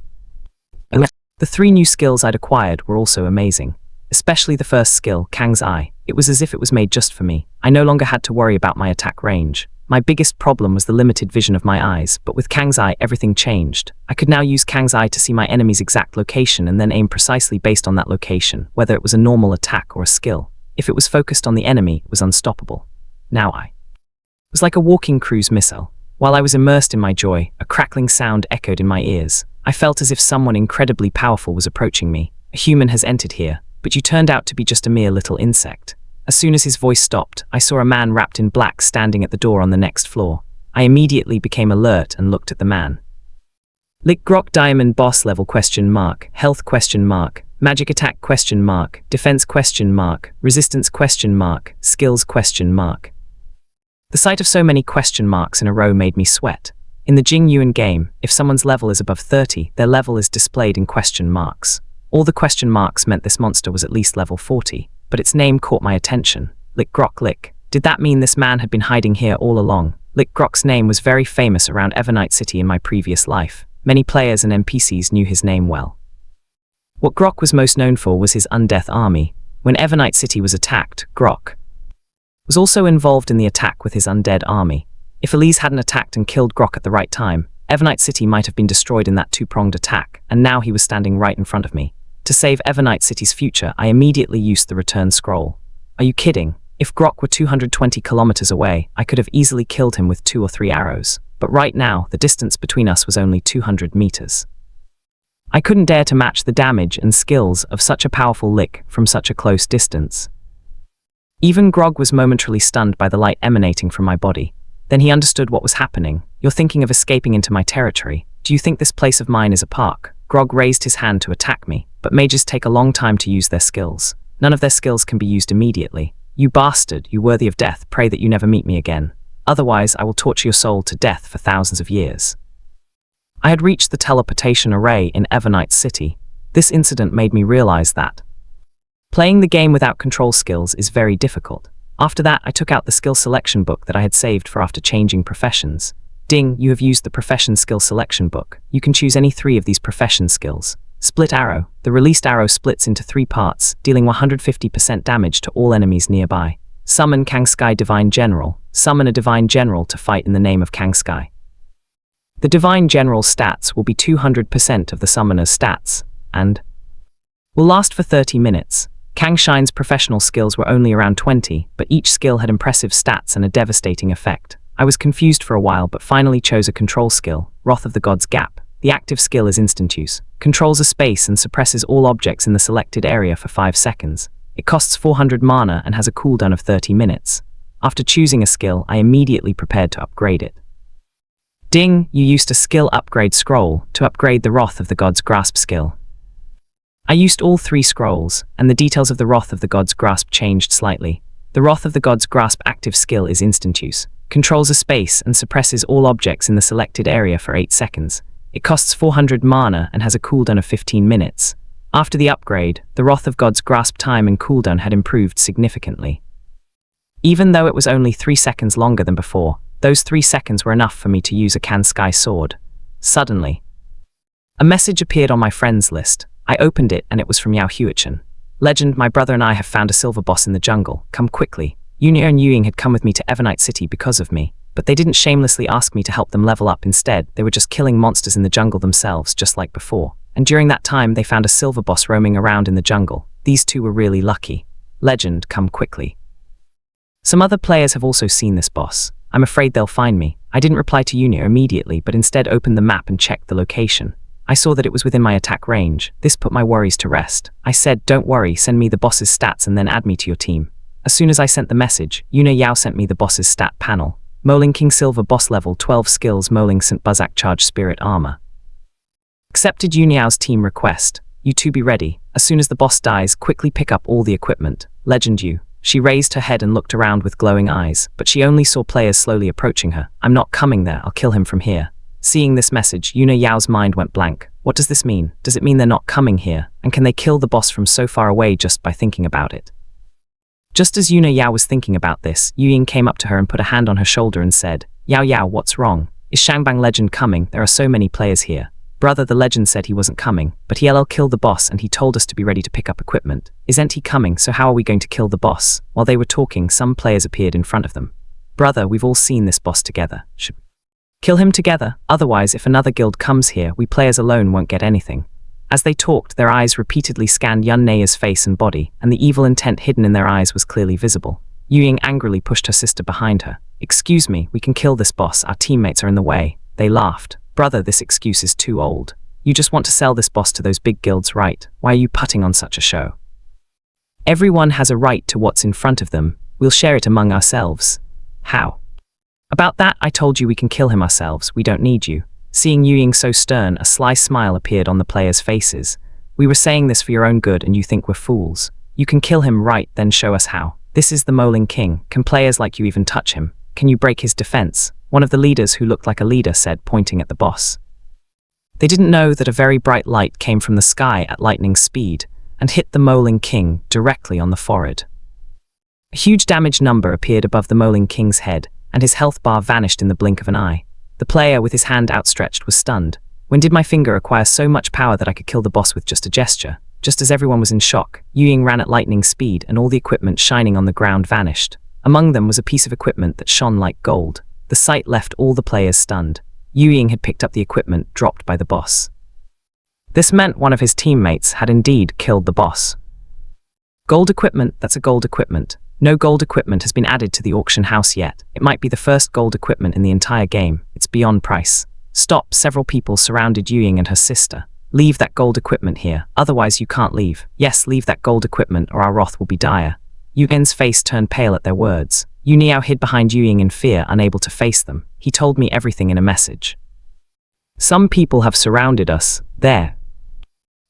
the 3 new skills I'd acquired were also amazing. Especially the first skill, Kang's Eye. It was as if it was made just for me. I no longer had to worry about my attack range. My biggest problem was the limited vision of my eyes, but with Kang's Eye everything changed. I could now use Kang's Eye to see my enemy's exact location and then aim precisely based on that location, whether it was a normal attack or a skill. If it was focused on the enemy, it was unstoppable. Now I was like a walking cruise missile. While I was immersed in my joy, a crackling sound echoed in my ears. I felt as if someone incredibly powerful was approaching me. A human has entered here, but you turned out to be just a mere little insect. As soon as his voice stopped, I saw a man wrapped in black standing at the door on the next floor. I immediately became alert and looked at the man. Lick Grok Diamond Boss Level ? Health ? Magic Attack ? Defense ? Resistance ? Skills ? The sight of so many question marks in a row made me sweat. In the Jing Yuan game, if someone's level is above 30, their level is displayed in question marks. All the question marks meant this monster was at least level 40, but its name caught my attention. Lick Grok Lick. Did that mean this man had been hiding here all along? Lick Grok's name was very famous around Evernight City in my previous life. Many players and NPCs knew his name well. What Grok was most known for was his undeath army. When Evernight City was attacked, Grok was also involved in the attack with his undead army. If Elise hadn't attacked and killed Grok at the right time, Evernight City might have been destroyed in that 2-pronged attack, and now he was standing right in front of me. To save Evernight City's future, I immediately used the return scroll. Are you kidding? If Grok were 220 kilometers away, I could have easily killed him with 2 or 3 arrows. But right now, the distance between us was only 200 meters. I couldn't dare to match the damage and skills of such a powerful lick from such a close distance. Even Grog was momentarily stunned by the light emanating from my body. Then he understood what was happening. You're thinking of escaping into my territory. Do you think this place of mine is a park? Grog raised his hand to attack me, but mages take a long time to use their skills. None of their skills can be used immediately. You bastard, you worthy of death, pray that you never meet me again. Otherwise, I will torture your soul to death for thousands of years. I had reached the teleportation array in Evernight City. This incident made me realize that playing the game without control skills is very difficult. After that, I took out the skill selection book that I had saved for after changing professions. Ding, you have used the profession skill selection book. You can choose any 3 of these profession skills. Split arrow. The released arrow splits into 3 parts, dealing 150% damage to all enemies nearby. Summon Kang Sky Divine General. Summon a Divine General to fight in the name of Kang Sky. The Divine General's stats will be 200% of the summoner's stats, and will last for 30 minutes. Kang Shine's professional skills were only around 20, but each skill had impressive stats and a devastating effect. I was confused for a while, but finally chose a control skill, Wrath of the Gods Gap. The active skill is instant use, controls a space and suppresses all objects in the selected area for 5 seconds. It costs 400 mana and has a cooldown of 30 minutes. After choosing a skill, I immediately prepared to upgrade it. Ding, you used a skill upgrade scroll to upgrade the Wrath of the Gods Grasp skill. I used all 3 scrolls, and the details of the Wrath of the Gods Grasp changed slightly. The Wrath of the Gods Grasp active skill is instant use, controls a space and suppresses all objects in the selected area for 8 seconds. It costs 400 mana and has a cooldown of 15 minutes. After the upgrade, the Wrath of Gods Grasp time and cooldown had improved significantly. Even though it was only 3 seconds longer than before, those 3 seconds were enough for me to use a Kang Sky sword. Suddenly, a message appeared on my friends list. I opened it and it was from Yao Huichan. Legend, my brother and I have found a silver boss in the jungle. Come quickly. Yunia and Yuying had come with me to Evernight City because of me, but they didn't shamelessly ask me to help them level up. Instead, they were just killing monsters in the jungle themselves, just like before. And during that time, they found a silver boss roaming around in the jungle. These 2 were really lucky. Legend, come quickly. Some other players have also seen this boss. I'm afraid they'll find me. I didn't reply to Yunia immediately, but instead opened the map and checked the location. I saw that it was within my attack range. This put my worries to rest. I said, don't worry, send me the boss's stats and then add me to your team. As soon as I sent the message, Yuna Yao sent me the boss's stat panel. Moling King Silver Boss Level 12 Skills Moling St. Buzak Charge Spirit Armor. Accepted Yuna Yao's team request. You 2 be ready. As soon as the boss dies, quickly pick up all the equipment. Legend you. She raised her head and looked around with glowing eyes, but she only saw players slowly approaching her. I'm not coming there, I'll kill him from here. Seeing this message, Yuna Yao's mind went blank. What does this mean? Does it mean they're not coming here? And can they kill the boss from so far away just by thinking about it? Just as Yuna Yao was thinking about this, Yuying came up to her and put a hand on her shoulder and said, Yao Yao, what's wrong? Is Shangbang Legend coming? There are so many players here. Brother, the legend said he wasn't coming, but he killed the boss and he told us to be ready to pick up equipment. Isn't he coming, so how are we going to kill the boss? While they were talking, some players appeared in front of them. Brother, we've all seen this boss together. Should kill him together, otherwise if another guild comes here, we players alone won't get anything. As they talked, their eyes repeatedly scanned Yun Nea's face and body, and the evil intent hidden in their eyes was clearly visible. Yuying angrily pushed her sister behind her. Excuse me, we can kill this boss, our teammates are in the way. They laughed. Brother, this excuse is too old. You just want to sell this boss to those big guilds, right? Why are you putting on such a show? Everyone has a right to what's in front of them. We'll share it among ourselves. How? About that, I told you we can kill him ourselves. We don't need you. Seeing Yuying so stern, a sly smile appeared on the players' faces. We were saying this for your own good and you think we're fools. You can kill him, right? Then show us how. This is the Moling King. Can players like you even touch him? Can you break his defense? One of the leaders who looked like a leader said, pointing at the boss. They didn't know that a very bright light came from the sky at lightning speed and hit the Moling King directly on the forehead. A huge damage number appeared above the Moling King's head, and his health bar vanished in the blink of an eye. The player with his hand outstretched was stunned. When did my finger acquire so much power that I could kill the boss with just a gesture? Just as everyone was in shock, Yuying ran at lightning speed and all the equipment shining on the ground vanished. Among them was a piece of equipment that shone like gold. The sight left all the players stunned. Yuying had picked up the equipment dropped by the boss. This meant one of his teammates had indeed killed the boss. Gold equipment, that's a gold equipment. No gold equipment has been added to the auction house yet. It might be the first gold equipment in the entire game. It's beyond price. Stop, several people surrounded Yuying and her sister. Leave that gold equipment here, otherwise you can't leave. Yes, leave that gold equipment or our wrath will be dire. Yuying's face turned pale at their words. Yu Niao hid behind Yuying in fear, unable to face them. He told me everything in a message. Some people have surrounded us, there,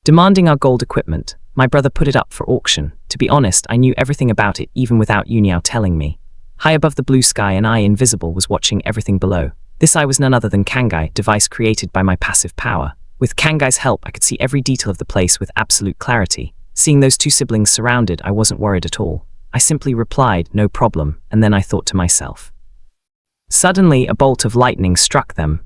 demanding our gold equipment. My brother put it up for auction. To be honest, I knew everything about it even without Yu Niao telling me. High above the blue sky, an eye invisible was watching everything below. This eye was none other than Kangai, device created by my passive power. With Kangai's help, I could see every detail of the place with absolute clarity. Seeing those two siblings surrounded, I wasn't worried at all. I simply replied, no problem, and then I thought to myself. Suddenly, a bolt of lightning struck them,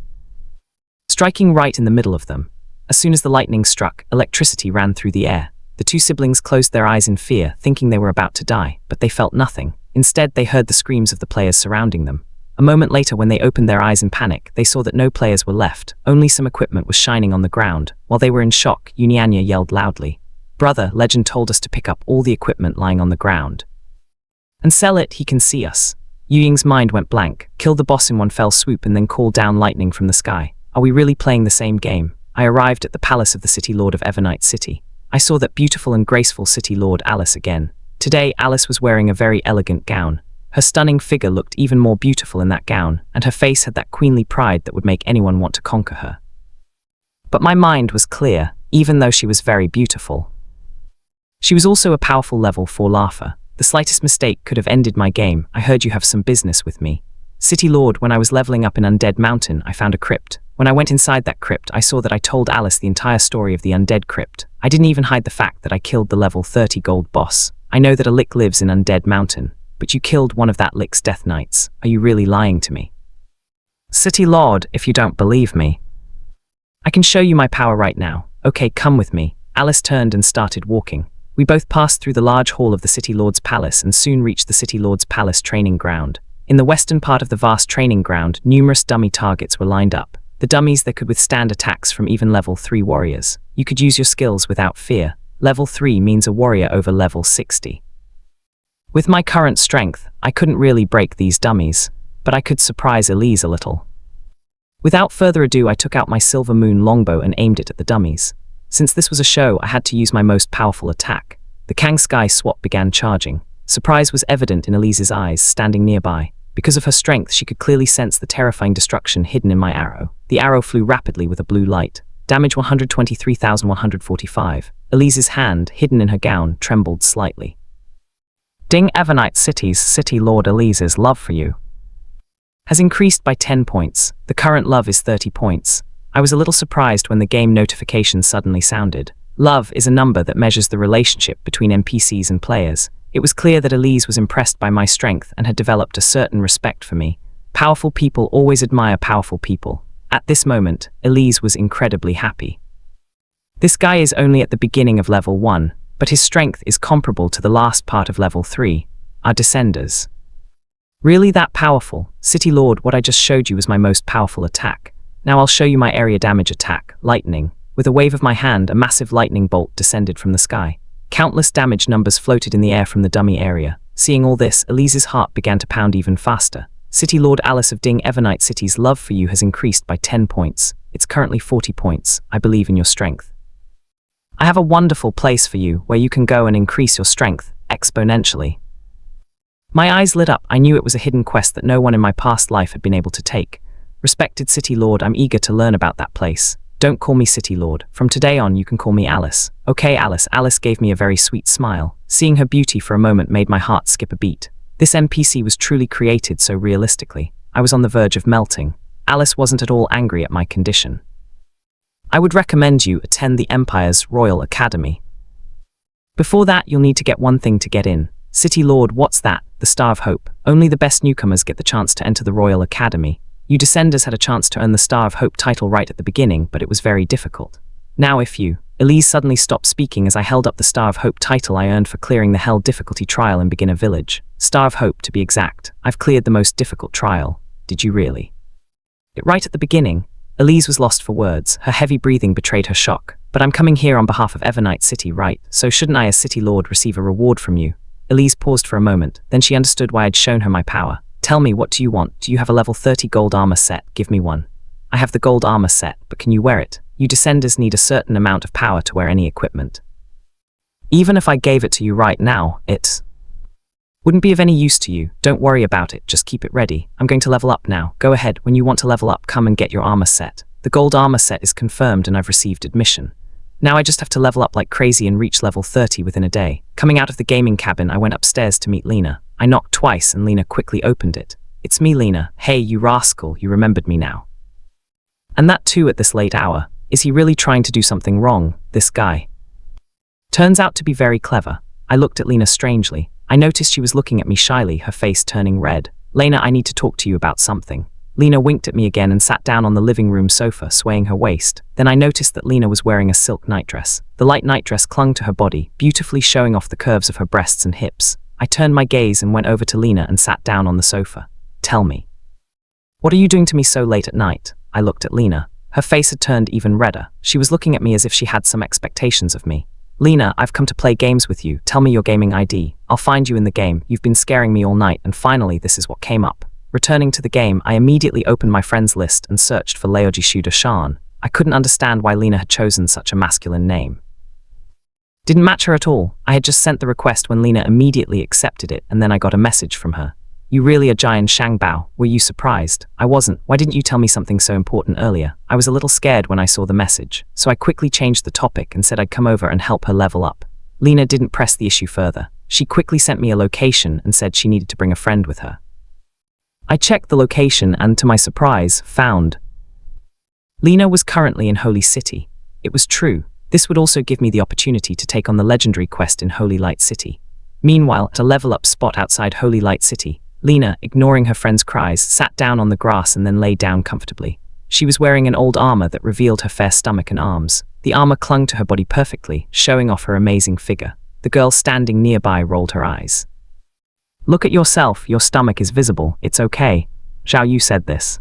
striking right in the middle of them. As soon as the lightning struck, electricity ran through the air. The two siblings closed their eyes in fear, thinking they were about to die, but they felt nothing. Instead, they heard the screams of the players surrounding them. A moment later, when they opened their eyes in panic, they saw that no players were left. Only some equipment was shining on the ground. While they were in shock, Yunyanya yelled loudly, "Brother, Legend told us to pick up all the equipment lying on the ground and sell it. He can see us." Yuying's mind went blank. Kill the boss in one fell swoop and then call down lightning from the sky. Are we really playing the same game? I arrived at the palace of the City Lord of Evernight City. I saw that beautiful and graceful City Lord Alice again. Today, Alice was wearing a very elegant gown. Her stunning figure looked even more beautiful in that gown, and her face had that queenly pride that would make anyone want to conquer her. But my mind was clear, even though she was very beautiful. She was also a powerful level 4 laugher. The slightest mistake could have ended my game. I heard you have some business with me. City Lord, when I was leveling up in Undead Mountain, I found a crypt. When I went inside that crypt, I saw that I told Alice the entire story of the Undead Crypt. I didn't even hide the fact that I killed the level 30 gold boss. I know that a Lick lives in Undead Mountain, but you killed one of that Lick's Death Knights. Are you really lying to me? City Lord, if you don't believe me, I can show you my power right now. Okay, come with me. Alice turned and started walking. We both passed through the large hall of the City Lord's palace and soon reached the City Lord's palace training ground. In the western part of the vast training ground, numerous dummy targets were lined up. The dummies that could withstand attacks from even level 3 warriors. You could use your skills without fear. Level 3 means a warrior over level 60. With my current strength, I couldn't really break these dummies, but I could surprise Elise a little. Without further ado, I took out my Silver Moon longbow and aimed it at the dummies. Since this was a show, I had to use my most powerful attack. The Kang Sky Swap began charging. Surprise was evident in Elise's eyes, standing nearby. Because of her strength, she could clearly sense the terrifying destruction hidden in my arrow. The arrow flew rapidly with a blue light. Damage 123,145. Elise's hand, hidden in her gown, trembled slightly. Ding Evernight City's City Lord Elise's love for you has increased by 10 points. The current love is 30 points. I was a little surprised when the game notification suddenly sounded. Love is a number that measures the relationship between NPCs and players. It was clear that Elise was impressed by my strength and had developed a certain respect for me. Powerful people always admire powerful people. At this moment, Elise was incredibly happy. This guy is only at the beginning of level 1, but his strength is comparable to the last part of level 3, our Descenders. Really that powerful? City Lord, what I just showed you was my most powerful attack. Now I'll show you my area damage attack, lightning. With a wave of my hand, a massive lightning bolt descended from the sky. Countless damage numbers floated in the air from the dummy area. Seeing all this, Elise's heart began to pound even faster. City Lord Alice of Ding Evernight City's love for you has increased by 10 points. It's currently 40 points. I believe in your strength. I have a wonderful place for you where you can go and increase your strength exponentially. My eyes lit up. I knew it was a hidden quest that no one in my past life had been able to take. Respected City Lord, I'm eager to learn about that place. Don't call me City Lord. From today on, you can call me Alice. Okay, Alice. Alice gave me a very sweet smile. Seeing her beauty for a moment made my heart skip a beat. This NPC was truly created so realistically. I was on the verge of melting. Alice wasn't at all angry at my condition. I would recommend you attend the Empire's Royal Academy. Before that, you'll need to get one thing to get in. City Lord, what's that? The Star of Hope. Only the best newcomers get the chance to enter the Royal Academy. You Descenders had a chance to earn the Star of Hope title right at the beginning, but it was very difficult. Now if you... Elise suddenly stopped speaking as I held up the Star of Hope title I earned for clearing the Hell difficulty trial in Beginner Village. Star of Hope, to be exact. I've cleared the most difficult trial. Did you really? Right at the beginning, Elise was lost for words. Her heavy breathing betrayed her shock. But I'm coming here on behalf of Evernight City, right? So shouldn't I as City Lord receive a reward from you? Elise paused for a moment, then she understood why I'd shown her my power. Tell me, what do you want? Do you have a level 30 gold armor set? Give me one. I have the gold armor set, but can you wear it? You descenders need a certain amount of power to wear any equipment. Even if I gave it to you right now, it wouldn't be of any use to you. Don't worry about it, just keep it ready. I'm going to level up now. Go ahead, when you want to level up, come and get your armor set. The gold armor set is confirmed and I've received admission. Now I just have to level up like crazy and reach level 30 within a day. Coming out of the gaming cabin, I went upstairs to meet Lena. I knocked twice and Lena quickly opened it. It's me, Lena. Hey, you rascal, you remembered me now. And that too at this late hour. Is he really trying to do something wrong, this guy? Turns out to be very clever. I looked at Lena strangely. I noticed she was looking at me shyly, her face turning red. Lena, I need to talk to you about something. Lena winked at me again and sat down on the living room sofa, swaying her waist. Then I noticed that Lena was wearing a silk nightdress. The light nightdress clung to her body, beautifully showing off the curves of her breasts and hips. I turned my gaze and went over to Lena and sat down on the sofa. Tell me. What are you doing to me so late at night? I looked at Lena. Her face had turned even redder. She was looking at me as if she had some expectations of me. Lena, I've come to play games with you. Tell me your gaming ID. I'll find you in the game. You've been scaring me all night, and finally this is what came up. Returning to the game, I immediately opened my friends list and searched for Leoji Shuda-shan. I couldn't understand why Lena had chosen such a masculine name. Didn't match her at all. I had just sent the request when Lena immediately accepted it, and then I got a message from her. You really a giant Shangbao. Were you surprised? I wasn't. Why didn't you tell me something so important earlier? I was a little scared when I saw the message, so I quickly changed the topic and said I'd come over and help her level up. Lena didn't press the issue further. She quickly sent me a location and said she needed to bring a friend with her. I checked the location and, to my surprise, found Lena was currently in Holy City. It was true. This would also give me the opportunity to take on the legendary quest in Holy Light City. Meanwhile, at a level-up spot outside Holy Light City, Lena, ignoring her friend's cries, sat down on the grass and then lay down comfortably. She was wearing an old armor that revealed her fair stomach and arms. The armor clung to her body perfectly, showing off her amazing figure. The girl standing nearby rolled her eyes. Look at yourself, your stomach is visible, it's okay. Zhao Yu said this.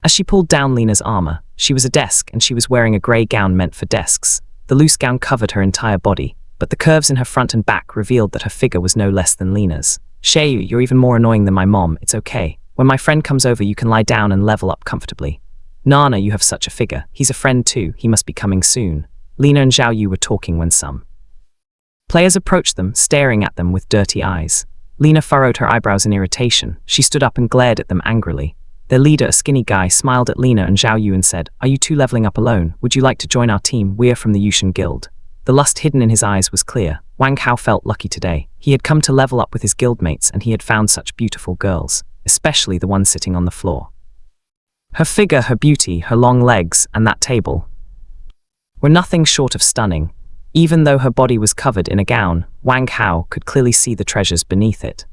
As she pulled down Lena's armor, she was a desk and she was wearing a grey gown meant for desks. The loose gown covered her entire body, but the curves in her front and back revealed that her figure was no less than Lena's. Shayu, you're even more annoying than my mom, it's okay. When my friend comes over you can lie down and level up comfortably. Nana, you have such a figure, he's a friend too, he must be coming soon. Lena and Zhao Yu were talking when some players approached them, staring at them with dirty eyes. Lena furrowed her eyebrows in irritation. She stood up and glared at them angrily. Their leader, a skinny guy, smiled at Lena and Zhao Yu and said, Are you two leveling up alone? Would you like to join our team? We're from the Yushan Guild. The lust hidden in his eyes was clear. Wang Hao felt lucky today. He had come to level up with his guildmates and he had found such beautiful girls, especially the one sitting on the floor. Her figure, her beauty, her long legs, and that table were nothing short of stunning. Even though her body was covered in a gown, Wang Hao could clearly see the treasures beneath it.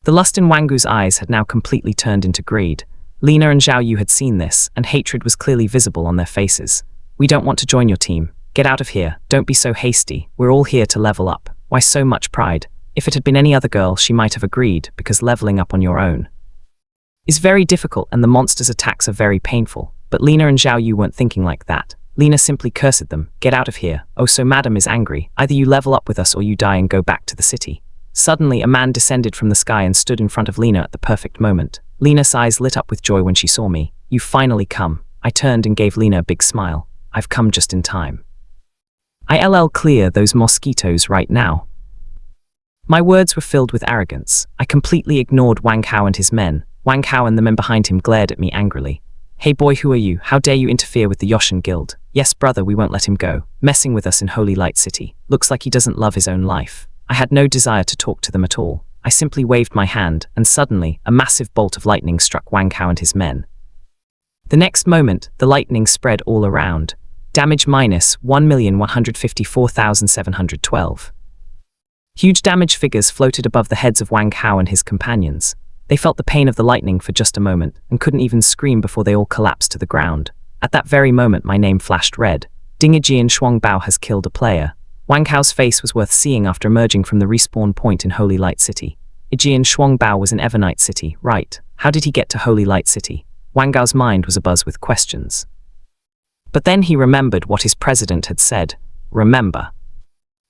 The lust in Wang Gu's eyes had now completely turned into greed. Lena and Zhao Yu had seen this, and hatred was clearly visible on their faces. We don't want to join your team. Get out of here. Don't be so hasty. We're all here to level up. Why so much pride? If it had been any other girl, she might have agreed, because leveling up on your own is very difficult and the monster's attacks are very painful. But Lena and Zhao Yu weren't thinking like that. Lena simply cursed them. Get out of here. Oh, so madam is angry. Either you level up with us or you die and go back to the city. Suddenly, a man descended from the sky and stood in front of Lena at the perfect moment. Lena's eyes lit up with joy when she saw me. You've finally come. I turned and gave Lena a big smile. I've come just in time. I'll clear those mosquitoes right now. My words were filled with arrogance. I completely ignored Wang Hao and his men. Wang Hao and the men behind him glared at me angrily. Hey boy, who are you? How dare you interfere with the Yoshin Guild? Yes, brother, we won't let him go. Messing with us in Holy Light City. Looks like he doesn't love his own life. I had no desire to talk to them at all. I simply waved my hand, and suddenly, a massive bolt of lightning struck Wang Hao and his men. The next moment, the lightning spread all around. Damage minus 1,154,712. Huge damage figures floated above the heads of Wang Hao and his companions. They felt the pain of the lightning for just a moment, and couldn't even scream before they all collapsed to the ground. At that very moment my name flashed red. Dingajian Shuangbao has killed a player. Wang Hao's face was worth seeing after emerging from the respawn point in Holy Light City. Ijian Shuangbao was in Evernight City, right? How did he get to Holy Light City? Wang Gao's mind was abuzz with questions. But then he remembered what his president had said. Remember.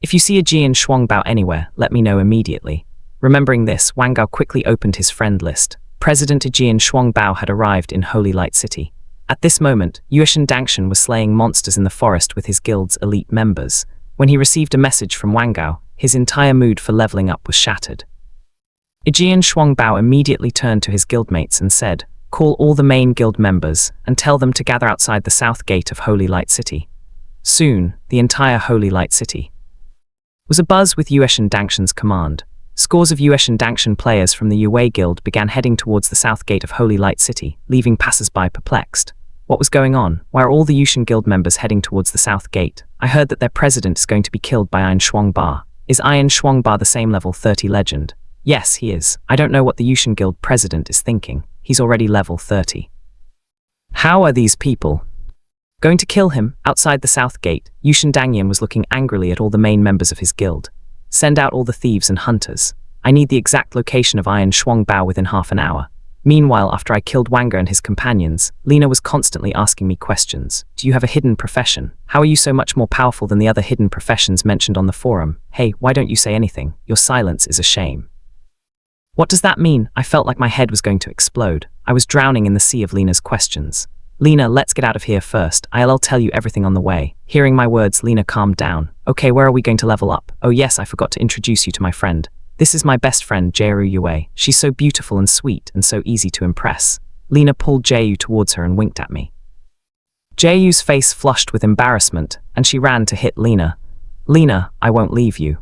If you see a Jian Shuangbao anywhere, let me know immediately. Remembering this, Wang Gao quickly opened his friend list. President Jian Shuangbao had arrived in Holy Light City. At this moment, Yueshan Dangshan was slaying monsters in the forest with his guild's elite members. When he received a message from Wang Gao, his entire mood for leveling up was shattered. Jian Shuangbao immediately turned to his guildmates and said, "Call all the main guild members and tell them to gather outside the south gate of Holy Light City." Soon, the entire Holy Light City was abuzz with Yueshan Dangshan's command. Scores of Yueshan Dangshan players from the Yue Guild began heading towards the south gate of Holy Light City, leaving passers-by perplexed. What was going on? Why are all the Yueshan Guild members heading towards the south gate? I heard that their president is going to be killed by Iron Shuangba. Is Iron Shuangba the same level 30 legend? Yes, he is. I don't know what the Yueshan Guild president is thinking. He's already level 30. How are these people going to kill him? Outside the south gate, Yueshan Dangyan was looking angrily at all the main members of his guild. Send out all the thieves and hunters. I need the exact location of Iron Shuangbao within half an hour. Meanwhile, after I killed Wanga and his companions, Lina was constantly asking me questions. Do you have a hidden profession? How are you so much more powerful than the other hidden professions mentioned on the forum? Hey, why don't you say anything? Your silence is a shame. What does that mean? I felt like my head was going to explode. I was drowning in the sea of Lina's questions. Lina, let's get out of here first. I'll tell you everything on the way. Hearing my words, Lina calmed down. Okay, where are we going to level up? Oh yes, I forgot to introduce you to my friend. This is my best friend, Jeru Yue. She's so beautiful and sweet and so easy to impress. Lina pulled Jeru towards her and winked at me. Jeru's face flushed with embarrassment, and she ran to hit Lina. Lina, I won't leave you.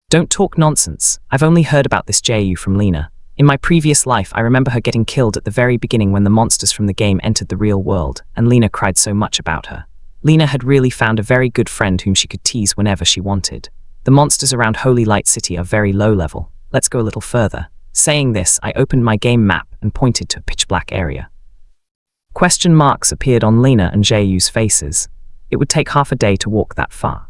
Don't talk nonsense. I've only heard about this Jeru from Lina. In my previous life, I remember her getting killed at the very beginning when the monsters from the game entered the real world, and Lina cried so much about her. Lina had really found a very good friend whom she could tease whenever she wanted. The monsters around Holy Light City are very low level. Let's go a little further. Saying this, I opened my game map and pointed to a pitch-black area. Question marks appeared on Lina and Jeru's faces. It would take half a day to walk that far.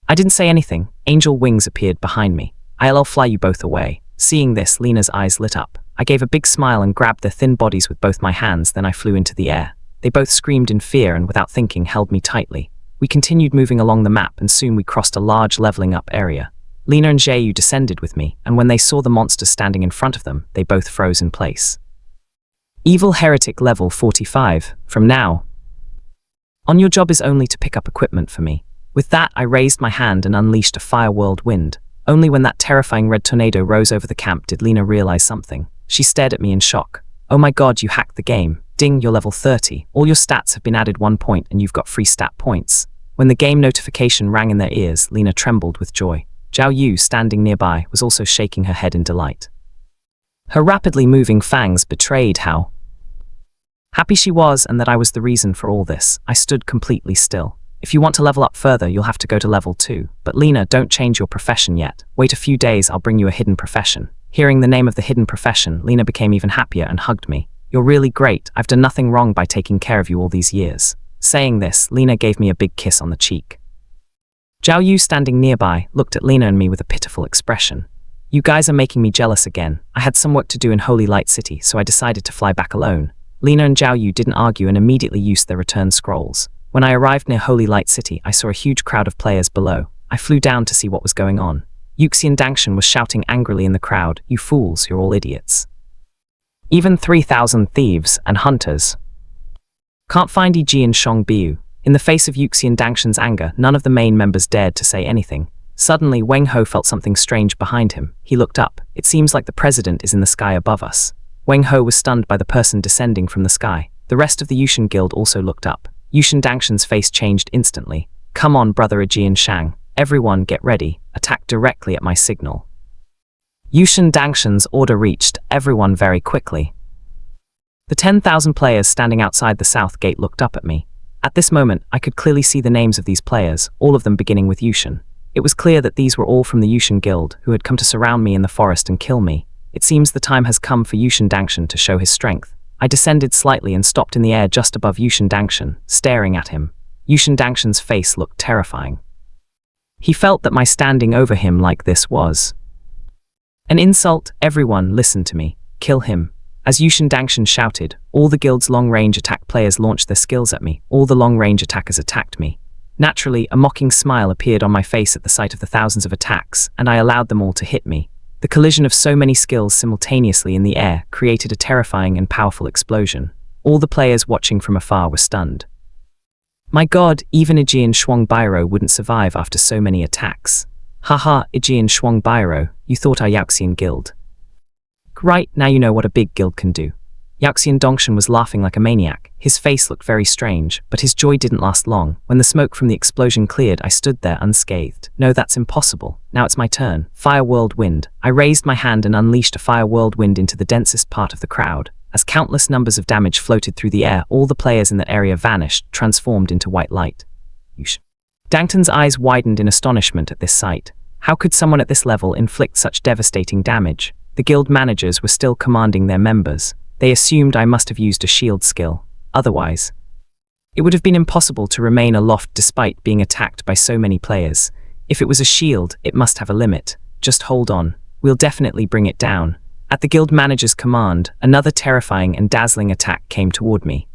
I didn't say anything. Angel wings appeared behind me. I'll fly you both away. Seeing this, Lina's eyes lit up. I gave a big smile and grabbed their thin bodies with both my hands, then I flew into the air. They both screamed in fear and without thinking held me tightly. We continued moving along the map and soon we crossed a large leveling up area. Lina and Jeru descended with me, and when they saw the monsters standing in front of them, they both froze in place. Evil Heretic level 45. From now on, your job is only to pick up equipment for me. With that, I raised my hand and unleashed a fire whirlwind. Only when that terrifying red tornado rose over the camp did Lina realize something. She stared at me in shock. Oh my god, you hacked the game. Ding, you're level 30. All your stats have been added 1 point and you've got free stat points. When the game notification rang in their ears, Lina trembled with joy. Zhao Yu, standing nearby, was also shaking her head in delight. Her rapidly moving fangs betrayed how happy she was and that I was the reason for all this. I stood completely still. If you want to level up further, you'll have to go to level 2. But Lina, don't change your profession yet. Wait a few days, I'll bring you a hidden profession. Hearing the name of the hidden profession, Lina became even happier and hugged me. You're really great. I've done nothing wrong by taking care of you all these years. Saying this, Lina gave me a big kiss on the cheek. Zhao Yu, standing nearby, looked at Lina and me with a pitiful expression. You guys are making me jealous again. I had some work to do in Holy Light City, so I decided to fly back alone. Lina and Zhao Yu didn't argue and immediately used their return scrolls. When I arrived near Holy Light City, I saw a huge crowd of players below. I flew down to see what was going on. Yuxian Dangshan was shouting angrily in the crowd, "You fools, you're all idiots. Even 3,000 thieves and hunters can't find Ji and Shong Biu." In the face of Yuxian Dangshan's anger, none of the main members dared to say anything. Suddenly, Weng Ho felt something strange behind him. He looked up. It seems like the president is in the sky above us. Weng Ho was stunned by the person descending from the sky. The rest of the Yushan Guild also looked up. Yushan Dangshan's face changed instantly. Come on, brother Ajian Shang. Everyone get ready. Attack directly at my signal. Yushan Dangshan's order reached everyone very quickly. The 10,000 players standing outside the south gate looked up at me. At this moment, I could clearly see the names of these players, all of them beginning with Yushan. It was clear that these were all from the Yushan Guild, who had come to surround me in the forest and kill me. It seems the time has come for Yushan Dangshan to show his strength. I descended slightly and stopped in the air just above Yushan Dangshan, staring at him. Yushan Dangshan's face looked terrifying. He felt that my standing over him like this was an insult. Everyone, listen to me. Kill him. As Yushan Dangshan shouted, all the guild's long-range attack players launched their skills at me. All the long-range attackers attacked me. Naturally, a mocking smile appeared on my face at the sight of the thousands of attacks, and I allowed them all to hit me. The collision of so many skills simultaneously in the air created a terrifying and powerful explosion. All the players watching from afar were stunned. My god, even Aegean Shuangbairo wouldn't survive after so many attacks. Haha, Aegean Shuangbairo, you thought our Yaoxian guild. Right, now you know what a big guild can do. Yaoxian Dongshan was laughing like a maniac. His face looked very strange, but his joy didn't last long. When the smoke from the explosion cleared, I stood there unscathed. No, that's impossible. Now it's my turn. Fire whirlwind. I raised my hand and unleashed a fire whirlwind into the densest part of the crowd. As countless numbers of damage floated through the air, all the players in that area vanished, transformed into white light. Dangton's eyes widened in astonishment at this sight. How could someone at this level inflict such devastating damage? The guild managers were still commanding their members. They assumed I must have used a shield skill. Otherwise, it would have been impossible to remain aloft despite being attacked by so many players. If it was a shield, it must have a limit. Just hold on. We'll definitely bring it down. At the guild manager's command, another terrifying and dazzling attack came toward me.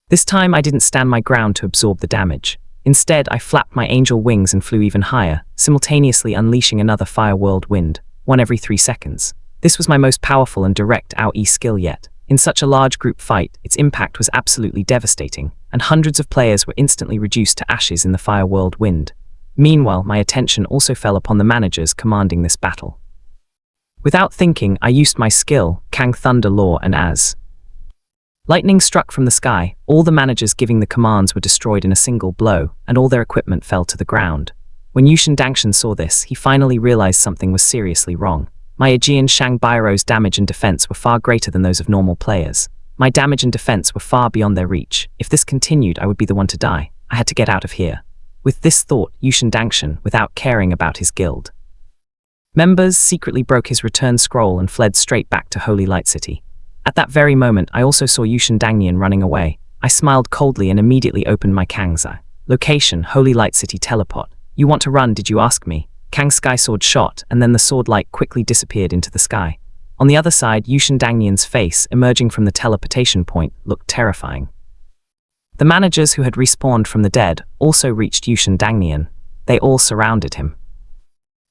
This time I didn't stand my ground to absorb the damage. Instead, I flapped my angel wings and flew even higher, simultaneously unleashing another fire whirlwind, one every 3 seconds. This was my most powerful and direct AoE skill yet. In such a large group fight, its impact was absolutely devastating, and hundreds of players were instantly reduced to ashes in the fire whirlwind. Meanwhile, my attention also fell upon the managers commanding this battle. Without thinking, I used my skill, Kang Thunder Law, and as lightning struck from the sky, all the managers giving the commands were destroyed in a single blow, and all their equipment fell to the ground. When Yushin Dangshan saw this, he finally realized something was seriously wrong. My Aegean Shangbairo's damage and defense were far greater than those of normal players. My damage and defense were far beyond their reach. If this continued, I would be the one to die. I had to get out of here. With this thought, Yushin Dangshan, without caring about his guild members, secretly broke his return scroll and fled straight back to Holy Light City. At that very moment, I also saw Yushin Dangnian running away. I smiled coldly and immediately opened my Kang's Eye. Location, Holy Light City teleport. You want to run, did you ask me? Kang's sky sword shot, and then the sword light quickly disappeared into the sky. On the other side, Yushin Dangnian's face, emerging from the teleportation point, looked terrifying. The managers who had respawned from the dead also reached Yushin Dangnian. They all surrounded him,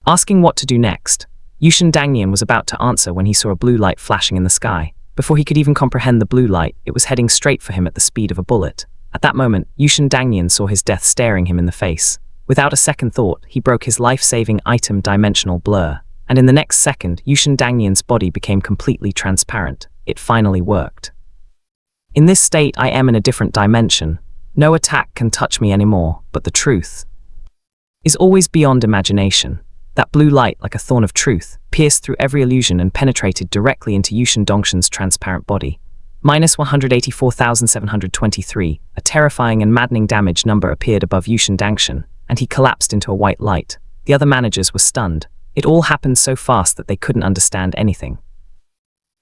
asking what to do next. Yushin Dangnian was about to answer when he saw a blue light flashing in the sky. Before he could even comprehend the blue light, it was heading straight for him at the speed of a bullet. At that moment, Yushin Dangnian saw his death staring him in the face. Without a second thought, he broke his life-saving item Dimensional Blur, and in the next second, Yushin Dangnian's body became completely transparent. It finally worked. In this state, I am in a different dimension. No attack can touch me anymore, but the truth is always beyond imagination. That blue light, like a thorn of truth, pierced through every illusion and penetrated directly into Yushin Dongshan's transparent body. -184,723, a terrifying and maddening damage number appeared above Yushin Dangshan, and he collapsed into a white light. The other managers were stunned. It all happened so fast that they couldn't understand anything.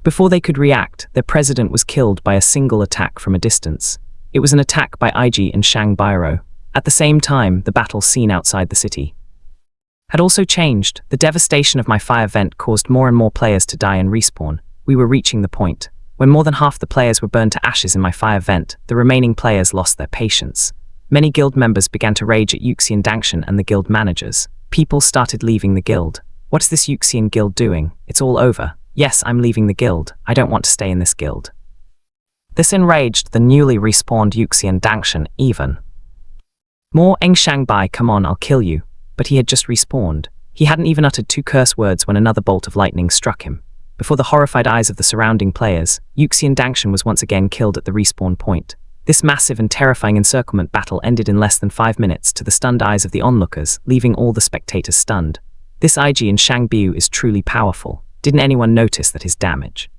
Before they could react, their president was killed by a single attack from a distance. It was an attack by Ig and Shangbairo. At the same time, the battle scene outside the city had also changed. The devastation of my fire vent caused more and more players to die and respawn. We were reaching the point. When more than half the players were burned to ashes in my fire vent, the remaining players lost their patience. Many guild members began to rage at Yuxian Dangshan and the guild managers. People started leaving the guild. What's this Yuxian guild doing? It's all over. Yes, I'm leaving the guild. I don't want to stay in this guild. This enraged the newly respawned Yuxian Dangshan even more. Eng Shangbai, come on, I'll kill you. But he had just respawned. He hadn't even uttered 2 curse words when another bolt of lightning struck him. Before the horrified eyes of the surrounding players, Yuxian Dangshan was once again killed at the respawn point. This massive and terrifying encirclement battle ended in less than 5 minutes to the stunned eyes of the onlookers, leaving all the spectators stunned. This Ig in Shangbiu is truly powerful. Didn't anyone notice that his damage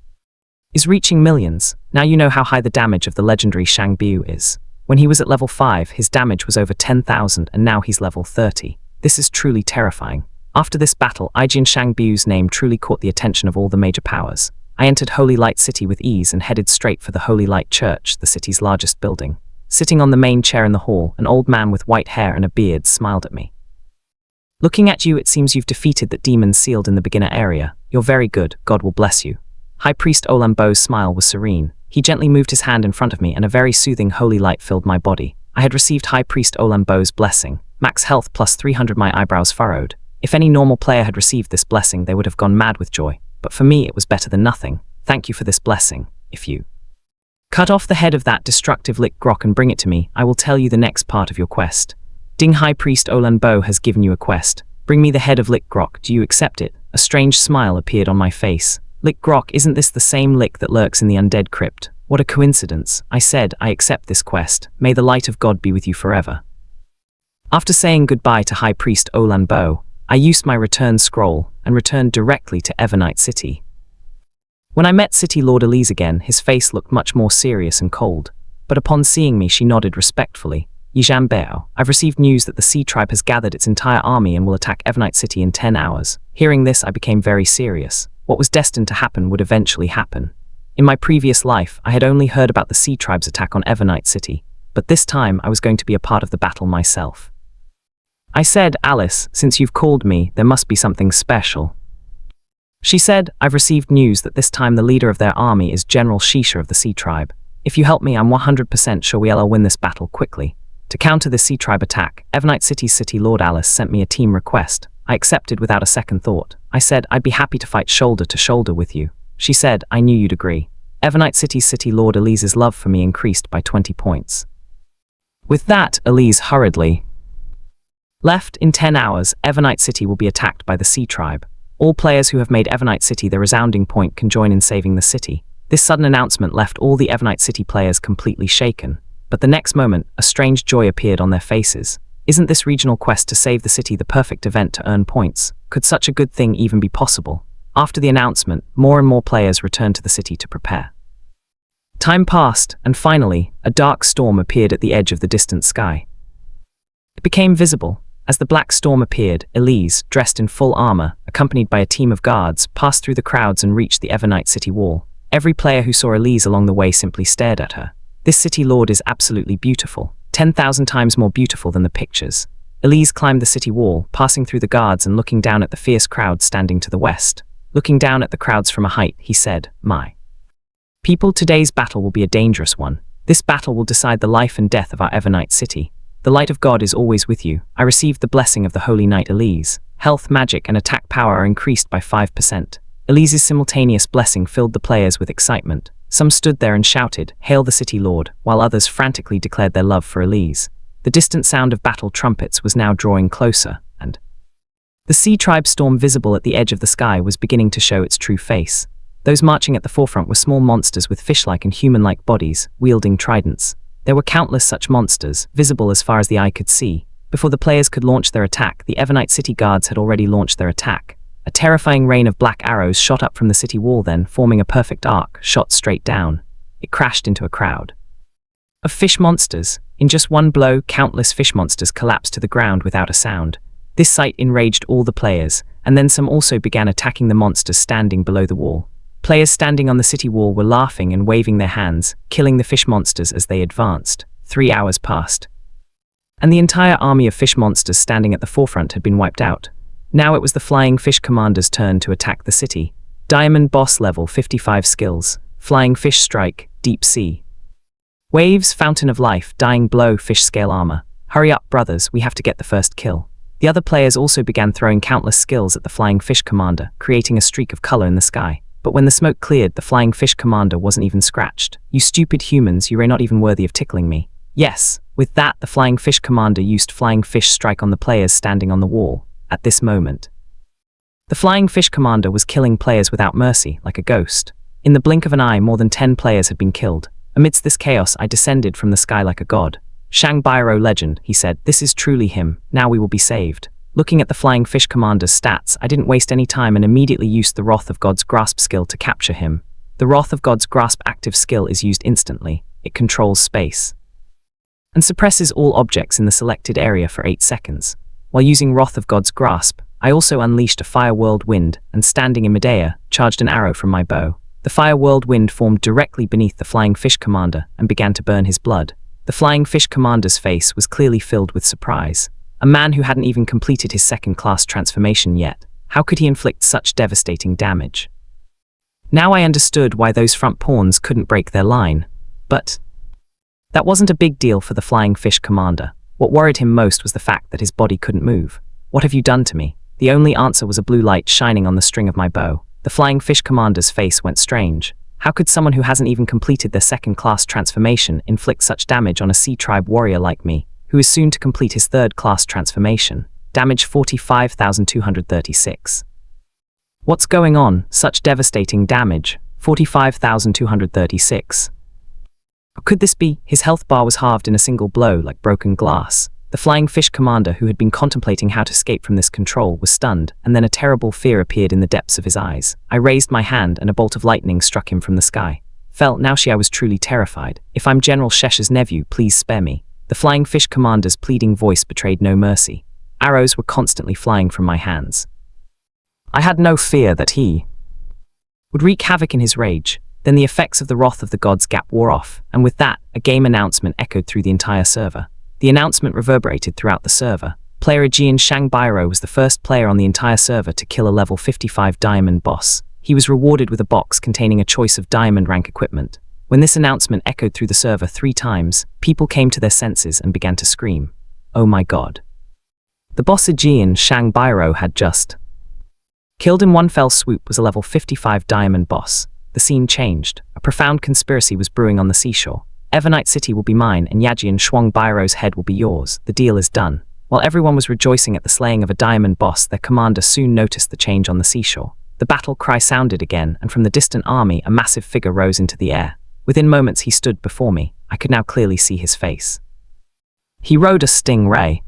is reaching millions? Now you know how high the damage of the legendary Shangbiu is. When he was at level 5, his damage was over 10,000, and now he's level 30. This is truly terrifying. After this battle, Ig in Shangbiu's name truly caught the attention of all the major powers. I entered Holy Light City with ease and headed straight for the Holy Light Church, the city's largest building. Sitting on the main chair in the hall, an old man with white hair and a beard smiled at me. Looking at you, it seems you've defeated that demon sealed in the beginner area. You're very good, God will bless you. High Priest Olambo's smile was serene. He gently moved his hand in front of me and a very soothing holy light filled my body. I had received High Priest Olambo's blessing. Max health plus 300, my eyebrows furrowed. If any normal player had received this blessing, they would have gone mad with joy. But for me, it was better than nothing. Thank you for this blessing. If you cut off the head of that destructive Lick Grok and bring it to me, I will tell you the next part of your quest. Ding High Priest Olambo has given you a quest. Bring me the head of Lick Grok. Do you accept it? A strange smile appeared on my face. Lick Grok, isn't this the same Lick that lurks in the undead crypt? What a coincidence. I said, I accept this quest. May the light of God be with you forever. After saying goodbye to High Priest Olambo, I used my return scroll and returned directly to Evernight City. When I met City Lord Elise again, his face looked much more serious and cold. But upon seeing me, she nodded respectfully. Yijam Bao, I've received news that the Sea Tribe has gathered its entire army and will attack Evernight City in 10 hours. Hearing this, I became very serious. What was destined to happen would eventually happen. In my previous life, I had only heard about the Sea Tribe's attack on Evernight City, but this time I was going to be a part of the battle myself. I said, Alice, since you've called me, there must be something special. She said, I've received news that this time the leader of their army is General Shisha of the Sea Tribe. If you help me, I'm 100% sure we'll win this battle quickly. To counter this Sea Tribe attack, Evernight City's City Lord Alice sent me a team request. I accepted without a second thought. I said, I'd be happy to fight shoulder to shoulder with you. She said, I knew you'd agree. Evernight City's City Lord Elise's love for me increased by 20 points. With that, Elise hurriedly left. In 10 hours, Evernight City will be attacked by the Sea Tribe. All players who have made Evernight City their resounding point can join in saving the city. This sudden announcement left all the Evernight City players completely shaken. But the next moment, a strange joy appeared on their faces. Isn't this regional quest to save the city the perfect event to earn points? Could such a good thing even be possible? After the announcement, more and more players returned to the city to prepare. Time passed, and finally, a dark storm appeared at the edge of the distant sky. It became visible. As the black storm appeared, Elise, dressed in full armor, accompanied by a team of guards, passed through the crowds and reached the Evernight City wall. Every player who saw Elise along the way simply stared at her. This city lord is absolutely beautiful, 10,000 times more beautiful than the pictures. Elise climbed the city wall, passing through the guards and looking down at the fierce crowd standing to the west. Looking down at the crowds from a height, he said, My people, today's battle will be a dangerous one. This battle will decide the life and death of our Evernight City. The light of God is always with you. I received the blessing of the Holy Knight Elise. Health, magic, and attack power are increased by 5%. Elise's simultaneous blessing filled the players with excitement. Some stood there and shouted, Hail the City Lord, while others frantically declared their love for Elise. The distant sound of battle trumpets was now drawing closer, and the Sea Tribe storm visible at the edge of the sky was beginning to show its true face. Those marching at the forefront were small monsters with fish-like and human-like bodies, wielding tridents. There were countless such monsters, visible as far as the eye could see. Before the players could launch their attack, the Evernight City guards had already launched their attack. A terrifying rain of black arrows shot up from the city wall then, forming a perfect arc, shot straight down. It crashed into a crowd of fish monsters. In just one blow, countless fish monsters collapsed to the ground without a sound. This sight enraged all the players, and then some also began attacking the monsters standing below the wall. Players standing on the city wall were laughing and waving their hands, killing the fish monsters as they advanced. 3 hours passed, and the entire army of fish monsters standing at the forefront had been wiped out. Now it was the Flying Fish Commander's turn to attack the city. Diamond Boss level 55 skills. Flying Fish Strike, Deep Sea Waves, Fountain of Life, Dying Blow, Fish Scale Armor. Hurry up, brothers, we have to get the first kill. The other players also began throwing countless skills at the Flying Fish Commander, creating a streak of color in the sky. But when the smoke cleared, the Flying Fish Commander wasn't even scratched. You stupid humans, you are not even worthy of tickling me. Yes, with that, the Flying Fish Commander used Flying Fish Strike on the players standing on the wall. At this moment, the Flying Fish Commander was killing players without mercy, like a ghost. In the blink of an eye, more than 10 players had been killed. Amidst this chaos, I descended from the sky like a god. Shang Bairo legend, he said, this is truly him, now we will be saved. Looking at the Flying Fish Commander's stats, I didn't waste any time and immediately used the Wrath of God's Grasp skill to capture him. The Wrath of God's Grasp active skill is used instantly. It controls space and suppresses all objects in the selected area for 8 seconds. While using Wrath of God's Grasp, I also unleashed a Fire Whirlwind and, standing in midair, charged an arrow from my bow. The Fire Whirlwind formed directly beneath the Flying Fish Commander and began to burn his blood. The Flying Fish Commander's face was clearly filled with surprise. A man who hadn't even completed his second-class transformation yet. How could he inflict such devastating damage? Now I understood why those front pawns couldn't break their line. But that wasn't a big deal for the Flying Fish Commander. What worried him most was the fact that his body couldn't move. "What have you done to me?" The only answer was a blue light shining on the string of my bow. The Flying Fish Commander's face went strange. How could someone who hasn't even completed their second-class transformation inflict such damage on a Sea Tribe warrior like me, who is soon to complete his third-class transformation? Damage 45,236. What's going on? Such devastating damage. 45,236. Could this be? His health bar was halved in a single blow like broken glass. The Flying Fish Commander, who had been contemplating how to escape from this control, was stunned, and then a terrible fear appeared in the depths of his eyes. I raised my hand and a bolt of lightning struck him from the sky. I was truly terrified. "If I'm General Shesha's nephew, please spare me." The Flying Fish Commander's pleading voice betrayed no mercy. Arrows were constantly flying from my hands. I had no fear that he would wreak havoc in his rage. Then the effects of the wrath of the gods gap wore off, and with that, a game announcement echoed through the entire server. The announcement reverberated throughout the server. Player Jian Shangbairo was the first player on the entire server to kill a level 55 diamond boss. He was rewarded with a box containing a choice of diamond rank equipment. When this announcement echoed through the server 3 times, people came to their senses and began to scream, "Oh my god." The boss Jian Shangbairo had just killed in one fell swoop was a level 55 diamond boss. The scene changed. A profound conspiracy was brewing on the seashore. Evernight City will be mine, and Yajian Shuangbairo's head will be yours. The deal is done. While everyone was rejoicing at the slaying of a diamond boss, their commander soon noticed the change on the seashore. The battle cry sounded again, and from the distant army, a massive figure rose into the air. Within moments, he stood before me. I could now clearly see his face. He rode a stingray.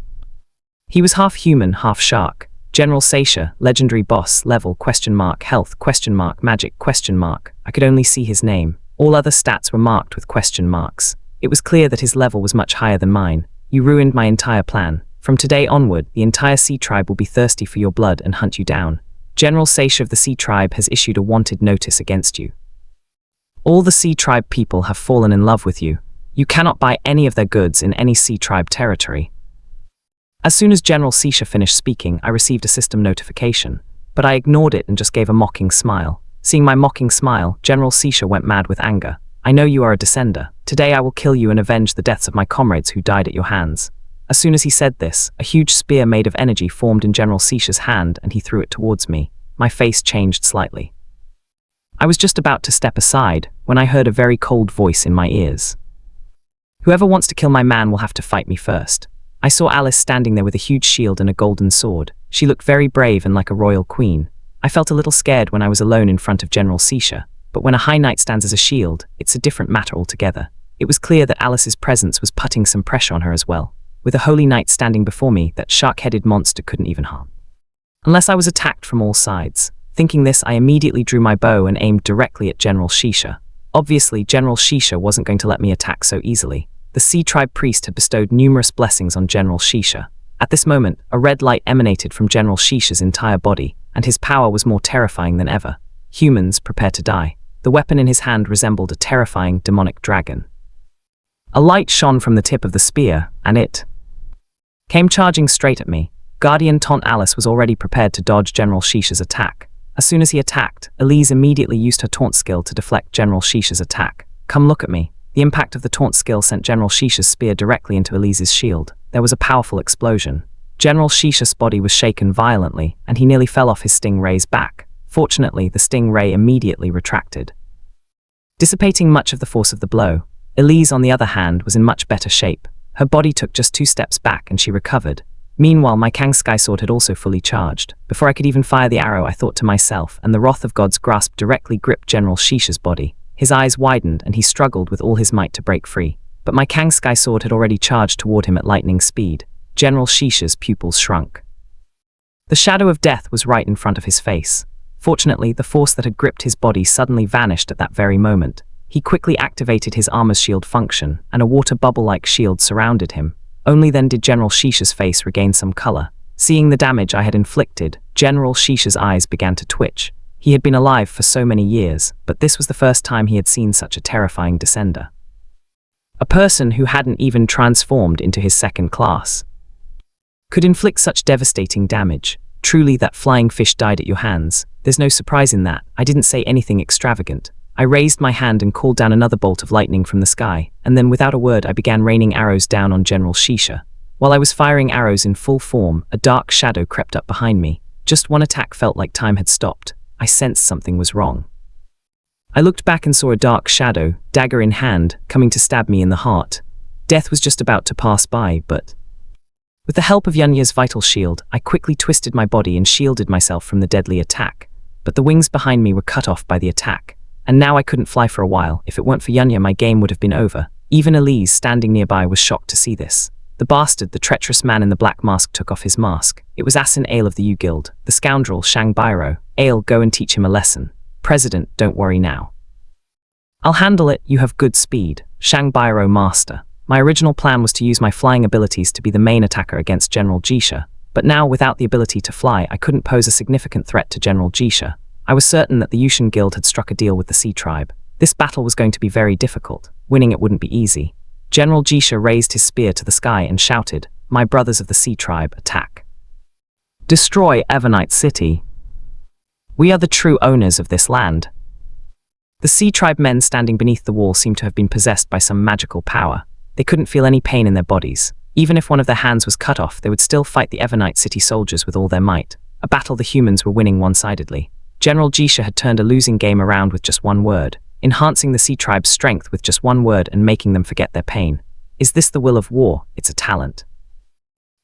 He was half human, half shark. General Seisha, legendary boss, level, health, magic, I could only see his name. All other stats were marked with question marks. It was clear that his level was much higher than mine. "You ruined my entire plan. From today onward, the entire Sea Tribe will be thirsty for your blood and hunt you down. General Seisha of the Sea Tribe has issued a wanted notice against you. All the Sea Tribe people have fallen in love with you. You cannot buy any of their goods in any Sea Tribe territory." As soon as General Seisha finished speaking, I received a system notification, but I ignored it and just gave a mocking smile. Seeing my mocking smile, General Seisha went mad with anger. "I know you are a descender. Today I will kill you and avenge the deaths of my comrades who died at your hands." As soon as he said this, a huge spear made of energy formed in General Seisha's hand and he threw it towards me. My face changed slightly. I was just about to step aside when I heard a very cold voice in my ears. "Whoever wants to kill my man will have to fight me first." I saw Alice standing there with a huge shield and a golden sword. She looked very brave and like a royal queen. I felt a little scared when I was alone in front of General Seisha, but when a high knight stands as a shield, it's a different matter altogether. It was clear that Alice's presence was putting some pressure on her as well. With a holy knight standing before me, that shark-headed monster couldn't even harm. Unless I was attacked from all sides. Thinking this, I immediately drew my bow and aimed directly at General Seisha. Obviously, General Seisha wasn't going to let me attack so easily. The Sea Tribe priest had bestowed numerous blessings on General Seisha. At this moment, a red light emanated from General Seisha's entire body, and his power was more terrifying than ever. "Humans, prepare to die." The weapon in his hand resembled a terrifying demonic dragon. A light shone from the tip of the spear, and it came charging straight at me. Guardian Taunt Alice was already prepared to dodge General Seisha's attack. As soon as he attacked, Elise immediately used her taunt skill to deflect General Seisha's attack. "Come look at me." The impact of the taunt skill sent General Seisha's spear directly into Elise's shield. There was a powerful explosion. General Seisha's body was shaken violently, and he nearly fell off his stingray's back. Fortunately, the stingray immediately retracted, dissipating much of the force of the blow. Elise, on the other hand, was in much better shape. Her body took just 2 steps back and she recovered. Meanwhile, my Kang Sky Sword had also fully charged. Before I could even fire the arrow, I thought to myself, and the wrath of God's grasp directly gripped General Seisha's body. His eyes widened and he struggled with all his might to break free. But my Kang Sky Sword had already charged toward him at lightning speed. General Seisha's pupils shrunk. The shadow of death was right in front of his face. Fortunately, the force that had gripped his body suddenly vanished at that very moment. He quickly activated his armor's shield function, and a water bubble-like shield surrounded him. Only then did General Seisha's face regain some color. Seeing the damage I had inflicted, General Seisha's eyes began to twitch. He had been alive for so many years, but this was the first time he had seen such a terrifying descender. A person who hadn't even transformed into his second class could inflict such devastating damage. Truly, that flying fish died at your hands. There's no surprise in that. I didn't say anything extravagant. I raised my hand and called down another bolt of lightning from the sky, and then without a word I began raining arrows down on General Shisha. While I was firing arrows in full form, a dark shadow crept up behind me. Just one attack felt like time had stopped. I sensed something was wrong. I looked back and saw a dark shadow, dagger in hand, coming to stab me in the heart. Death was just about to pass by, but with the help of Yunya's vital shield, I quickly twisted my body and shielded myself from the deadly attack. But the wings behind me were cut off by the attack, and now I couldn't fly for a while. If it weren't for Yunya, my game would have been over. Even Elise, standing nearby, was shocked to see this. The bastard, the treacherous man in the black mask, took off his mask. It was Asin Ale of the U Guild, the scoundrel Shang Bairo. Ale, go and teach him a lesson. President, don't worry now. I'll handle it, you have good speed. Shang Bairo, master. My original plan was to use my flying abilities to be the main attacker against General Jisha, but now without the ability to fly, I couldn't pose a significant threat to General Jisha. I was certain that the Yushan Guild had struck a deal with the Sea Tribe. This battle was going to be very difficult. Winning it wouldn't be easy. General Jisha raised his spear to the sky and shouted, "My brothers of the Sea Tribe, attack. Destroy Evernite City. We are the true owners of this land." The Sea Tribe men standing beneath the wall seemed to have been possessed by some magical power. They couldn't feel any pain in their bodies. Even if one of their hands was cut off, they would still fight the Evernite City soldiers with all their might. A battle the humans were winning one-sidedly. General Jisha had turned a losing game around with just one word, enhancing the Sea Tribe's strength with just one word and making them forget their pain. Is this the will of war? It's a talent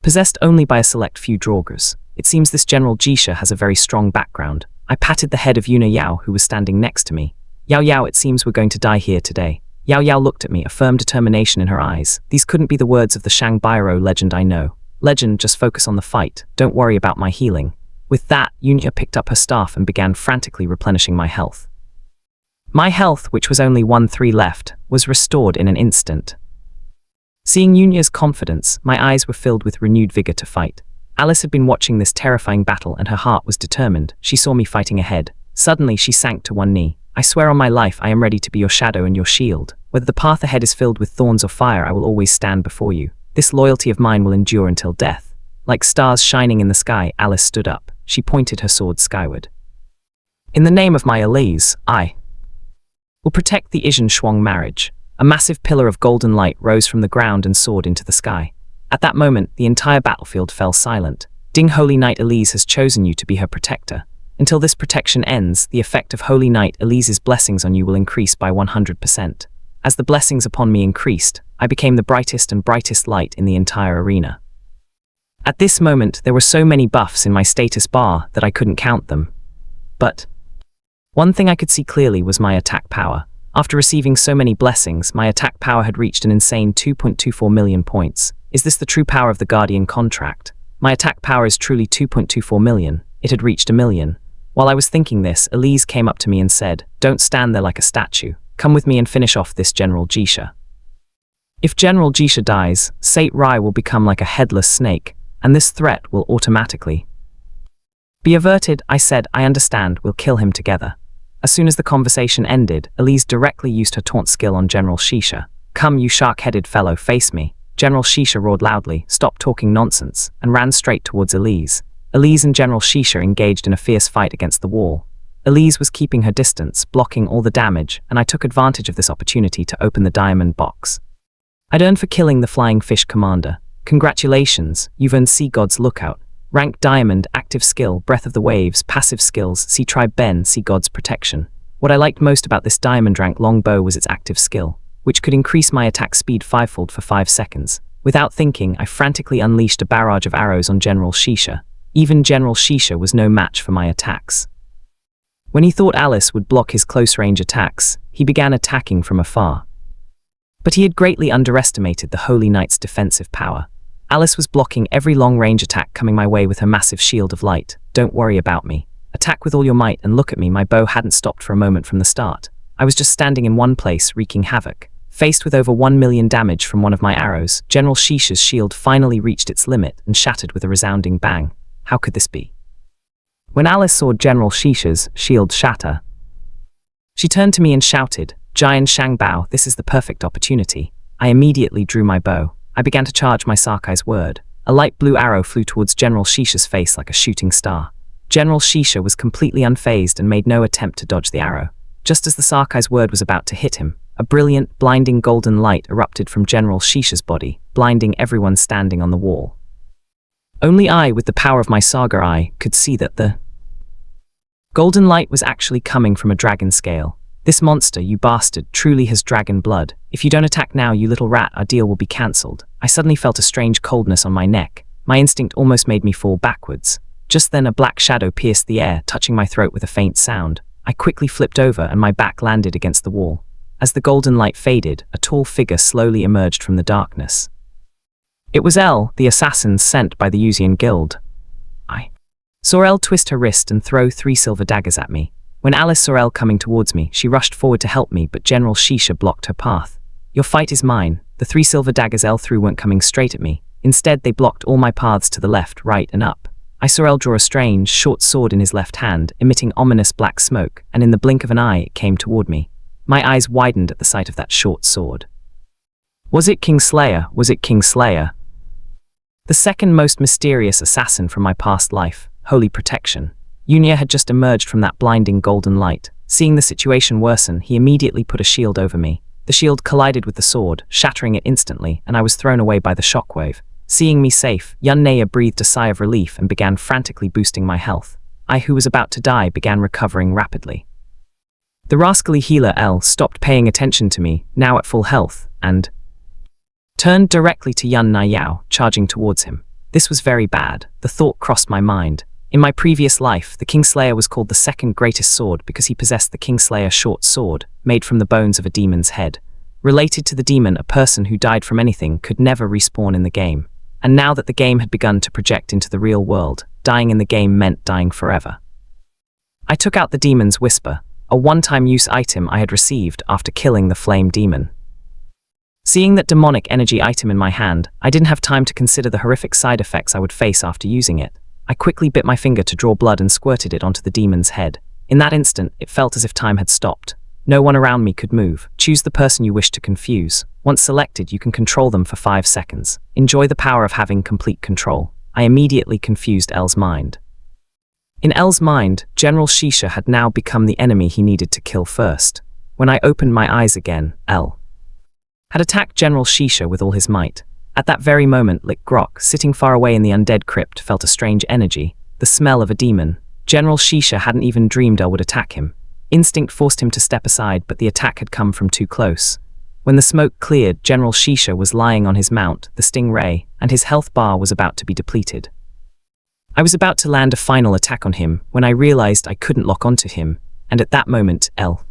possessed only by a select few draugrs. It seems this General Jisha has a very strong background. I patted the head of Yuna Yao, who was standing next to me. "Yao Yao, it seems we're going to die here today." Yao Yao looked at me, a firm determination in her eyes. These couldn't be the words of the Shang Bairo legend I know. Legend, just focus on the fight. Don't worry about my healing. With that, Yunya picked up her staff and began frantically replenishing my health. My health, which was only 1-3 left, was restored in an instant. Seeing Yunya's confidence, my eyes were filled with renewed vigor to fight. Alice had been watching this terrifying battle and her heart was determined. She saw me fighting ahead. Suddenly, she sank to one knee. "I swear on my life I am ready to be your shadow and your shield. Whether the path ahead is filled with thorns or fire, I will always stand before you. This loyalty of mine will endure until death." Like stars shining in the sky, Alice stood up. She pointed her sword skyward. "In the name of my Elise, I will protect the Izhan Shuang marriage." A massive pillar of golden light rose from the ground and soared into the sky. At that moment, the entire battlefield fell silent. "Ding Holy Knight Elise has chosen you to be her protector. Until this protection ends, the effect of Holy Knight Elise's blessings on you will increase by 100%. As the blessings upon me increased, I became the brightest and brightest light in the entire arena. At this moment, there were so many buffs in my status bar that I couldn't count them. But one thing I could see clearly was my attack power. After receiving so many blessings, my attack power had reached an insane 2.24 million points. Is this the true power of the Guardian contract? My attack power is truly 2.24 million. It had reached 1 million. While I was thinking this, Elise came up to me and said, "Don't stand there like a statue. Come with me and finish off this General Jisha. If General Jisha dies, Sate Rai will become like a headless snake, and this threat will automatically be averted." I said, "I understand, we'll kill him together." As soon as the conversation ended, Elise directly used her taunt skill on General Shisha. "Come, you shark-headed fellow, face me." General Shisha roared loudly, "Stop talking nonsense," and ran straight towards Elise. Elise and General Shisha engaged in a fierce fight against the wall. Elise was keeping her distance, blocking all the damage, and I took advantage of this opportunity to open the diamond box. I'd earned for killing the Flying Fish Commander. "Congratulations, you've earned Sea God's Lookout. Rank Diamond, active skill, Breath of the Waves, passive skills, Sea Tribe Ben, Sea God's Protection." What I liked most about this diamond rank longbow was its active skill, which could increase my attack speed 5-fold for 5 seconds. Without thinking, I frantically unleashed a barrage of arrows on General Shisha. Even General Shisha was no match for my attacks. When he thought Alice would block his close-range attacks, he began attacking from afar. But he had greatly underestimated the Holy Knight's defensive power. Alice was blocking every long-range attack coming my way with her massive shield of light. "Don't worry about me. Attack with all your might and look at me." My bow hadn't stopped for a moment from the start. I was just standing in one place, wreaking havoc. Faced with over 1 million damage from one of my arrows, General Shisha's shield finally reached its limit and shattered with a resounding bang. How could this be? When Alice saw General Shisha's shield shatter, she turned to me and shouted, "Giant Shangbao, this is the perfect opportunity." I immediately drew my bow. I began to charge my Sakai's word. A light blue arrow flew towards General Shisha's face like a shooting star. General Shisha was completely unfazed and made no attempt to dodge the arrow. Just as the Sakai's word was about to hit him, a brilliant, blinding golden light erupted from General Shisha's body, blinding everyone standing on the wall. Only I, with the power of my Saga Eye, could see that the golden light was actually coming from a dragon scale. This monster, you bastard, truly has dragon blood. If you don't attack now, you little rat, our deal will be cancelled. I suddenly felt a strange coldness on my neck. My instinct almost made me fall backwards. Just then a black shadow pierced the air, touching my throat with a faint sound. I quickly flipped over and my back landed against the wall. As the golden light faded, a tall figure slowly emerged from the darkness. It was Elle, the assassin sent by the Yuzian Guild. I saw Elle twist her wrist and throw 3 silver daggers at me. When Alice saw Elle coming towards me, she rushed forward to help me, but General Shisha blocked her path. Your fight is mine. The 3 silver daggers Elle threw weren't coming straight at me. Instead, they blocked all my paths to the left, right, and up. I saw Elle draw a strange, short sword in his left hand, emitting ominous black smoke, and in the blink of an eye, it came toward me. My eyes widened at the sight of that short sword. Was it Kingslayer? Was it Kingslayer? The second most mysterious assassin from my past life, Holy Protection. Yunya had just emerged from that blinding golden light. Seeing the situation worsen, he immediately put a shield over me. The shield collided with the sword, shattering it instantly, and I was thrown away by the shockwave. Seeing me safe, Yunya breathed a sigh of relief and began frantically boosting my health. I, who was about to die, began recovering rapidly. The rascally healer Elle stopped paying attention to me, now at full health, and turned directly to Yunya Yao, charging towards him. This was very bad. The thought crossed my mind. In my previous life, the Kingslayer was called the second greatest sword because he possessed the Kingslayer short sword, made from the bones of a demon's head. Related to the demon, a person who died from anything could never respawn in the game. And now that the game had begun to project into the real world, dying in the game meant dying forever. I took out the demon's whisper, a one-time use item I had received after killing the flame demon. Seeing that demonic energy item in my hand, I didn't have time to consider the horrific side effects I would face after using it. I quickly bit my finger to draw blood and squirted it onto the demon's head. In that instant, it felt as if time had stopped. No one around me could move. Choose the person you wish to confuse. Once selected, you can control them for 5 seconds. Enjoy the power of having complete control. I immediately confused Elle's mind. In Elle's mind, General Shisha had now become the enemy he needed to kill first. When I opened my eyes again, Elle had attacked General Shisha with all his might. At that very moment, Lick Grok, sitting far away in the undead crypt, felt a strange energy, the smell of a demon. General Shisha hadn't even dreamed Elle would attack him. Instinct forced him to step aside, but the attack had come from too close. When the smoke cleared, General Shisha was lying on his mount, the Stingray, and his health bar was about to be depleted. I was about to land a final attack on him when I realized I couldn't lock onto him, and at that moment, Elle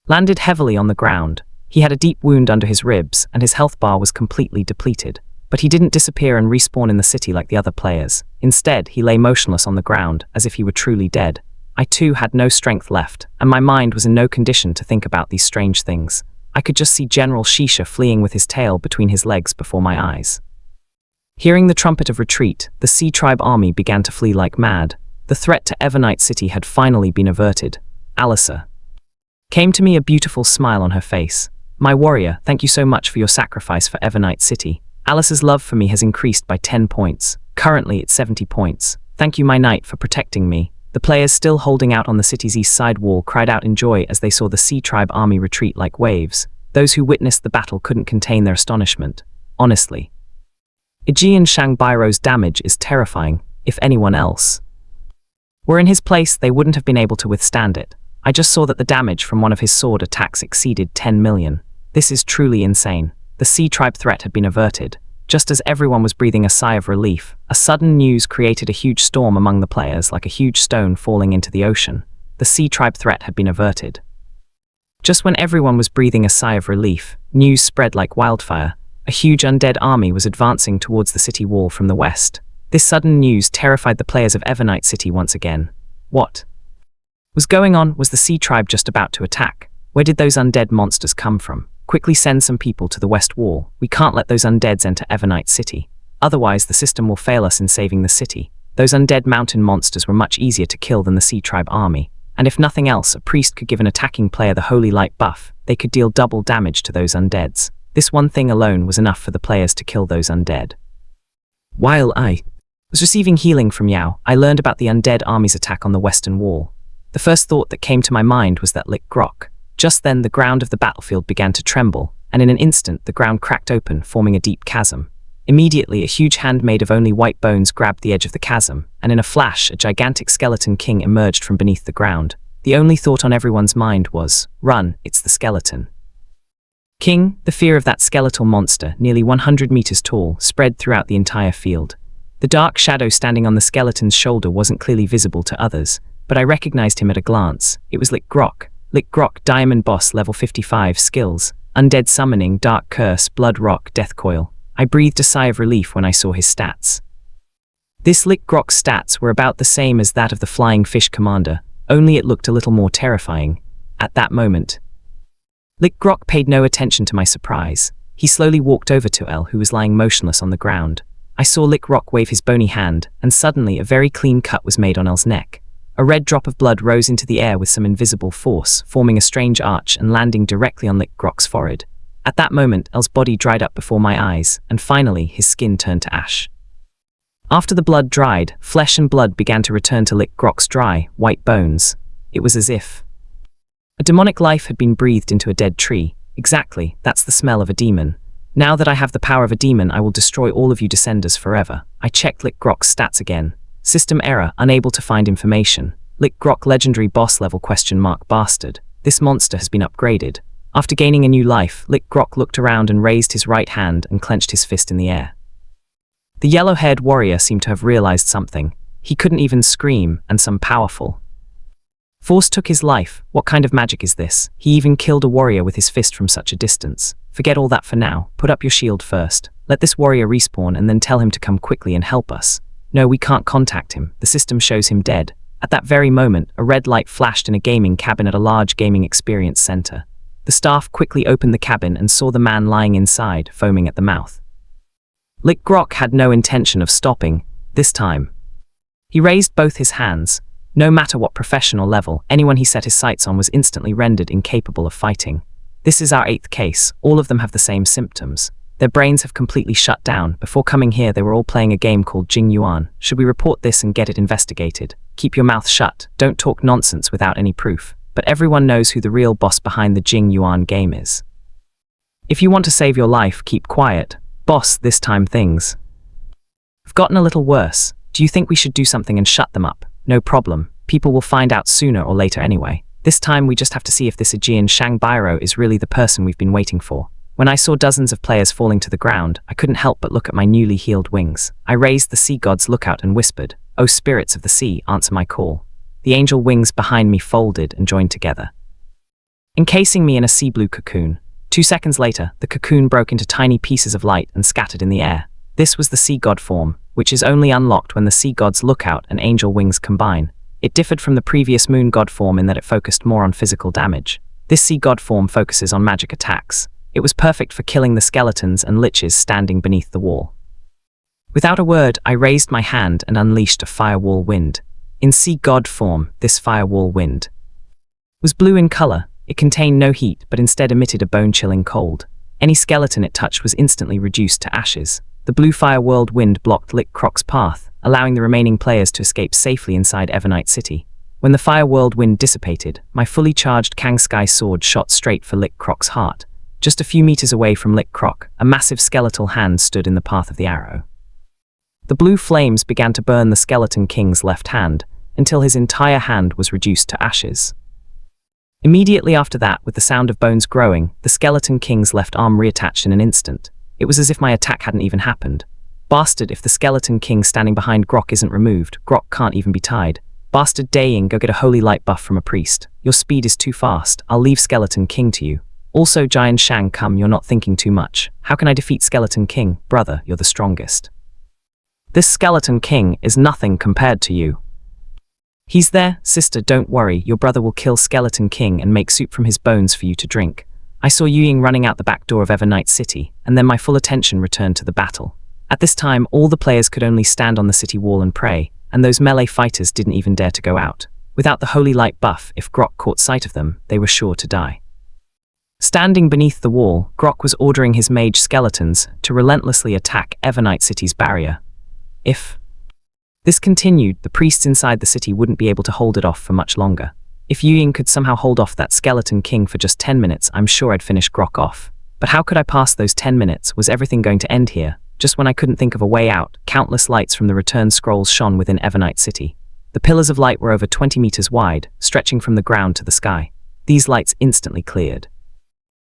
landed heavily on the ground. He had a deep wound under his ribs, and his health bar was completely depleted. But he didn't disappear and respawn in the city like the other players. Instead, he lay motionless on the ground, as if he were truly dead. I too had no strength left, and my mind was in no condition to think about these strange things. I could just see General Shisha fleeing with his tail between his legs before my eyes. Hearing the trumpet of retreat, the Sea Tribe army began to flee like mad. The threat to Evernite City had finally been averted. Alisa came to me, a beautiful smile on her face. My warrior, thank you so much for your sacrifice for Evernite City. Alice's love for me has increased by 10 points. Currently, it's 70 points. Thank you, my knight, for protecting me. The players still holding out on the city's east side wall cried out in joy as they saw the Sea Tribe army retreat like waves. Those who witnessed the battle couldn't contain their astonishment. Honestly, Aegean Shangbairo's damage is terrifying. If anyone else were in his place, they wouldn't have been able to withstand it. I just saw that the damage from one of his sword attacks exceeded 10 million. This is truly insane. The Sea Tribe threat had been averted. Just as everyone was breathing a sigh of relief, a sudden news created a huge storm among the players, like a huge stone falling into the ocean. The Sea Tribe threat had been averted. Just when everyone was breathing a sigh of relief, news spread like wildfire. A huge undead army was advancing towards the city wall from the west. This sudden news terrified the players of Evernite City once again. What was going on? Was the Sea Tribe just about to attack? Where did those undead monsters come from? Quickly send some people to the west wall. We can't let those undeads enter Evernite City. Otherwise, the system will fail us in saving the city. Those undead mountain monsters were much easier to kill than the Sea Tribe army. And if nothing else, a priest could give an attacking player the Holy Light buff. They could deal double damage to those undeads. This one thing alone was enough for the players to kill those undead. While I was receiving healing from Yao, I learned about the undead army's attack on the western wall. The first thought that came to my mind was that Lick Grok. Just then, the ground of the battlefield began to tremble, and in an instant, the ground cracked open, forming a deep chasm. Immediately, a huge hand made of only white bones grabbed the edge of the chasm, and in a flash, a gigantic skeleton king emerged from beneath the ground. The only thought on everyone's mind was, run, it's the skeleton king. The fear of that skeletal monster, nearly 100 meters tall, spread throughout the entire field. The dark shadow standing on the skeleton's shoulder wasn't clearly visible to others, but I recognized him at a glance. It was Lick Grok. Lick Grok, Diamond Boss, level 55, skills, Undead Summoning, Dark Curse, Blood Rock, Death Coil. I breathed a sigh of relief when I saw his stats. This Lick Grok's stats were about the same as that of the Flying Fish Commander, only it looked a little more terrifying. At that moment, Lick Grok paid no attention to my surprise. He slowly walked over to El, who was lying motionless on the ground. I saw Lick Grok wave his bony hand, and suddenly a very clean cut was made on El's neck. A red drop of blood rose into the air with some invisible force, forming a strange arch and landing directly on Lick Grok's forehead. At that moment, El's body dried up before my eyes, and finally, his skin turned to ash. After the blood dried, flesh and blood began to return to Lick Grok's dry, white bones. It was as if a demonic life had been breathed into a dead tree. Exactly, that's the smell of a demon. Now that I have the power of a demon, I will destroy all of you Descenders forever. I checked Lick Grok's stats again. System error, unable to find information. Lick Grok legendary boss level ? Bastard. This monster has been upgraded. After gaining a new life, Lick Grok looked around and raised his right hand and clenched his fist in the air. The yellow-haired warrior seemed to have realized something. He couldn't even scream, and some powerful force took his life. What kind of magic is this? He even killed a warrior with his fist from such a distance. Forget all that for now. Put up your shield first. Let this warrior respawn and then tell him to come quickly and help us. No, we can't contact him. The system shows him dead. At that very moment, a red light flashed in a gaming cabin at a large gaming experience center. The staff quickly opened the cabin and saw the man lying inside, foaming at the mouth. Lick Grok had no intention of stopping, this time. He raised both his hands. No matter what professional level, anyone he set his sights on was instantly rendered incapable of fighting. This is our 8th case. All of them have the same symptoms. Their brains have completely shut down. Before coming here, they were all playing a game called Jing Yuan. Should we report this and get it investigated? Keep your mouth shut. Don't talk nonsense without any proof. But everyone knows who the real boss behind the Jing Yuan game is. If you want to save your life, keep quiet. Boss, this time things have gotten a little worse. Do you think we should do something and shut them up? No problem. People will find out sooner or later anyway. This time we just have to see if this Aegean Shang Biro is really the person we've been waiting for. When I saw dozens of players falling to the ground, I couldn't help but look at my newly healed wings. I raised the sea god's lookout and whispered, "O spirits of the sea, answer my call." The angel wings behind me folded and joined together, encasing me in a sea blue cocoon. 2 seconds later, the cocoon broke into tiny pieces of light and scattered in the air. This was the sea god form, which is only unlocked when the sea god's lookout and angel wings combine. It differed from the previous moon god form in that it focused more on physical damage. This sea god form focuses on magic attacks. It was perfect for killing the skeletons and liches standing beneath the wall. Without a word, I raised my hand and unleashed a firewall wind. In sea god form, this firewall wind was blue in color. It contained no heat, but instead emitted a bone-chilling cold. Any skeleton it touched was instantly reduced to ashes. The blue firewall wind blocked Lick Grok's path, allowing the remaining players to escape safely inside Evernight City. When the firewall wind dissipated, my fully charged Kang Sky sword shot straight for Lick Grok's heart. Just a few meters away from Lick Grok, a massive skeletal hand stood in the path of the arrow. The blue flames began to burn the skeleton king's left hand, until his entire hand was reduced to ashes. Immediately after that, with the sound of bones growing, the skeleton king's left arm reattached in an instant. It was as if my attack hadn't even happened. Bastard, if the skeleton king standing behind Grok isn't removed, Grok can't even be tied. Bastard Daying, go get a holy light buff from a priest. Your speed is too fast. I'll leave skeleton king to you. Also, Giant Shang, come, you're not thinking too much. How can I defeat Skeleton King? Brother, you're the strongest. This Skeleton King is nothing compared to you. He's there, sister, don't worry, your brother will kill Skeleton King and make soup from his bones for you to drink. I saw Yu Ying running out the back door of Evernight City, and then my full attention returned to the battle. At this time, all the players could only stand on the city wall and pray, and those melee fighters didn't even dare to go out. Without the holy light buff, if Grok caught sight of them, they were sure to die. Standing beneath the wall, Grok was ordering his mage skeletons to relentlessly attack Evernight City's barrier. If this continued, the priests inside the city wouldn't be able to hold it off for much longer. If Yuying could somehow hold off that skeleton king for just 10 minutes, I'm sure I'd finish Grok off. But how could I pass those 10 minutes? Was everything going to end here? Just when I couldn't think of a way out, countless lights from the return scrolls shone within Evernight City. The pillars of light were over 20 meters wide, stretching from the ground to the sky. These lights instantly cleared.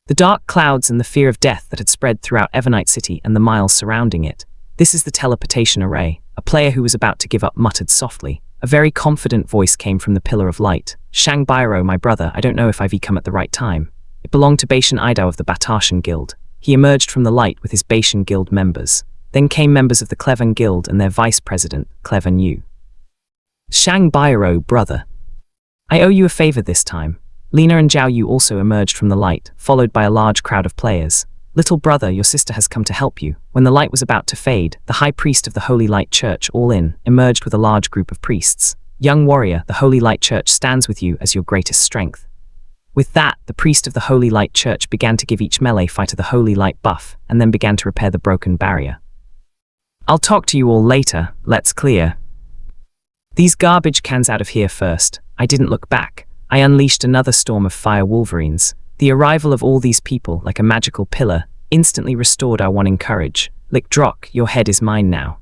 The dark clouds and the fear of death that had spread throughout Evernight City and the miles surrounding it. This is the teleportation array. A player who was about to give up muttered softly. A very confident voice came from the pillar of light. Shang Bairo, my brother, I don't know if I've come at the right time. It belonged to Baishan Idao of the Batashan Guild. He emerged from the light with his Baishan Guild members. Then came members of the Cleven Guild and their vice president, Cleven Yu. Shang Bairo, brother. I owe you a favor this time. Lina and Zhao Yu also emerged from the light, followed by a large crowd of players. Little brother, your sister has come to help you. When the light was about to fade, the high priest of the Holy Light Church, all in, emerged with a large group of priests. Young warrior, the Holy Light Church stands with you as your greatest strength. With that, the priest of the Holy Light Church began to give each melee fighter the Holy Light buff, and then began to repair the broken barrier. I'll talk to you all later, let's clear. These garbage cans out of here first. I didn't look back. I unleashed another storm of fire wolverines. The arrival of all these people, like a magical pillar, instantly restored our wanting courage. Lick Drock, your head is mine now.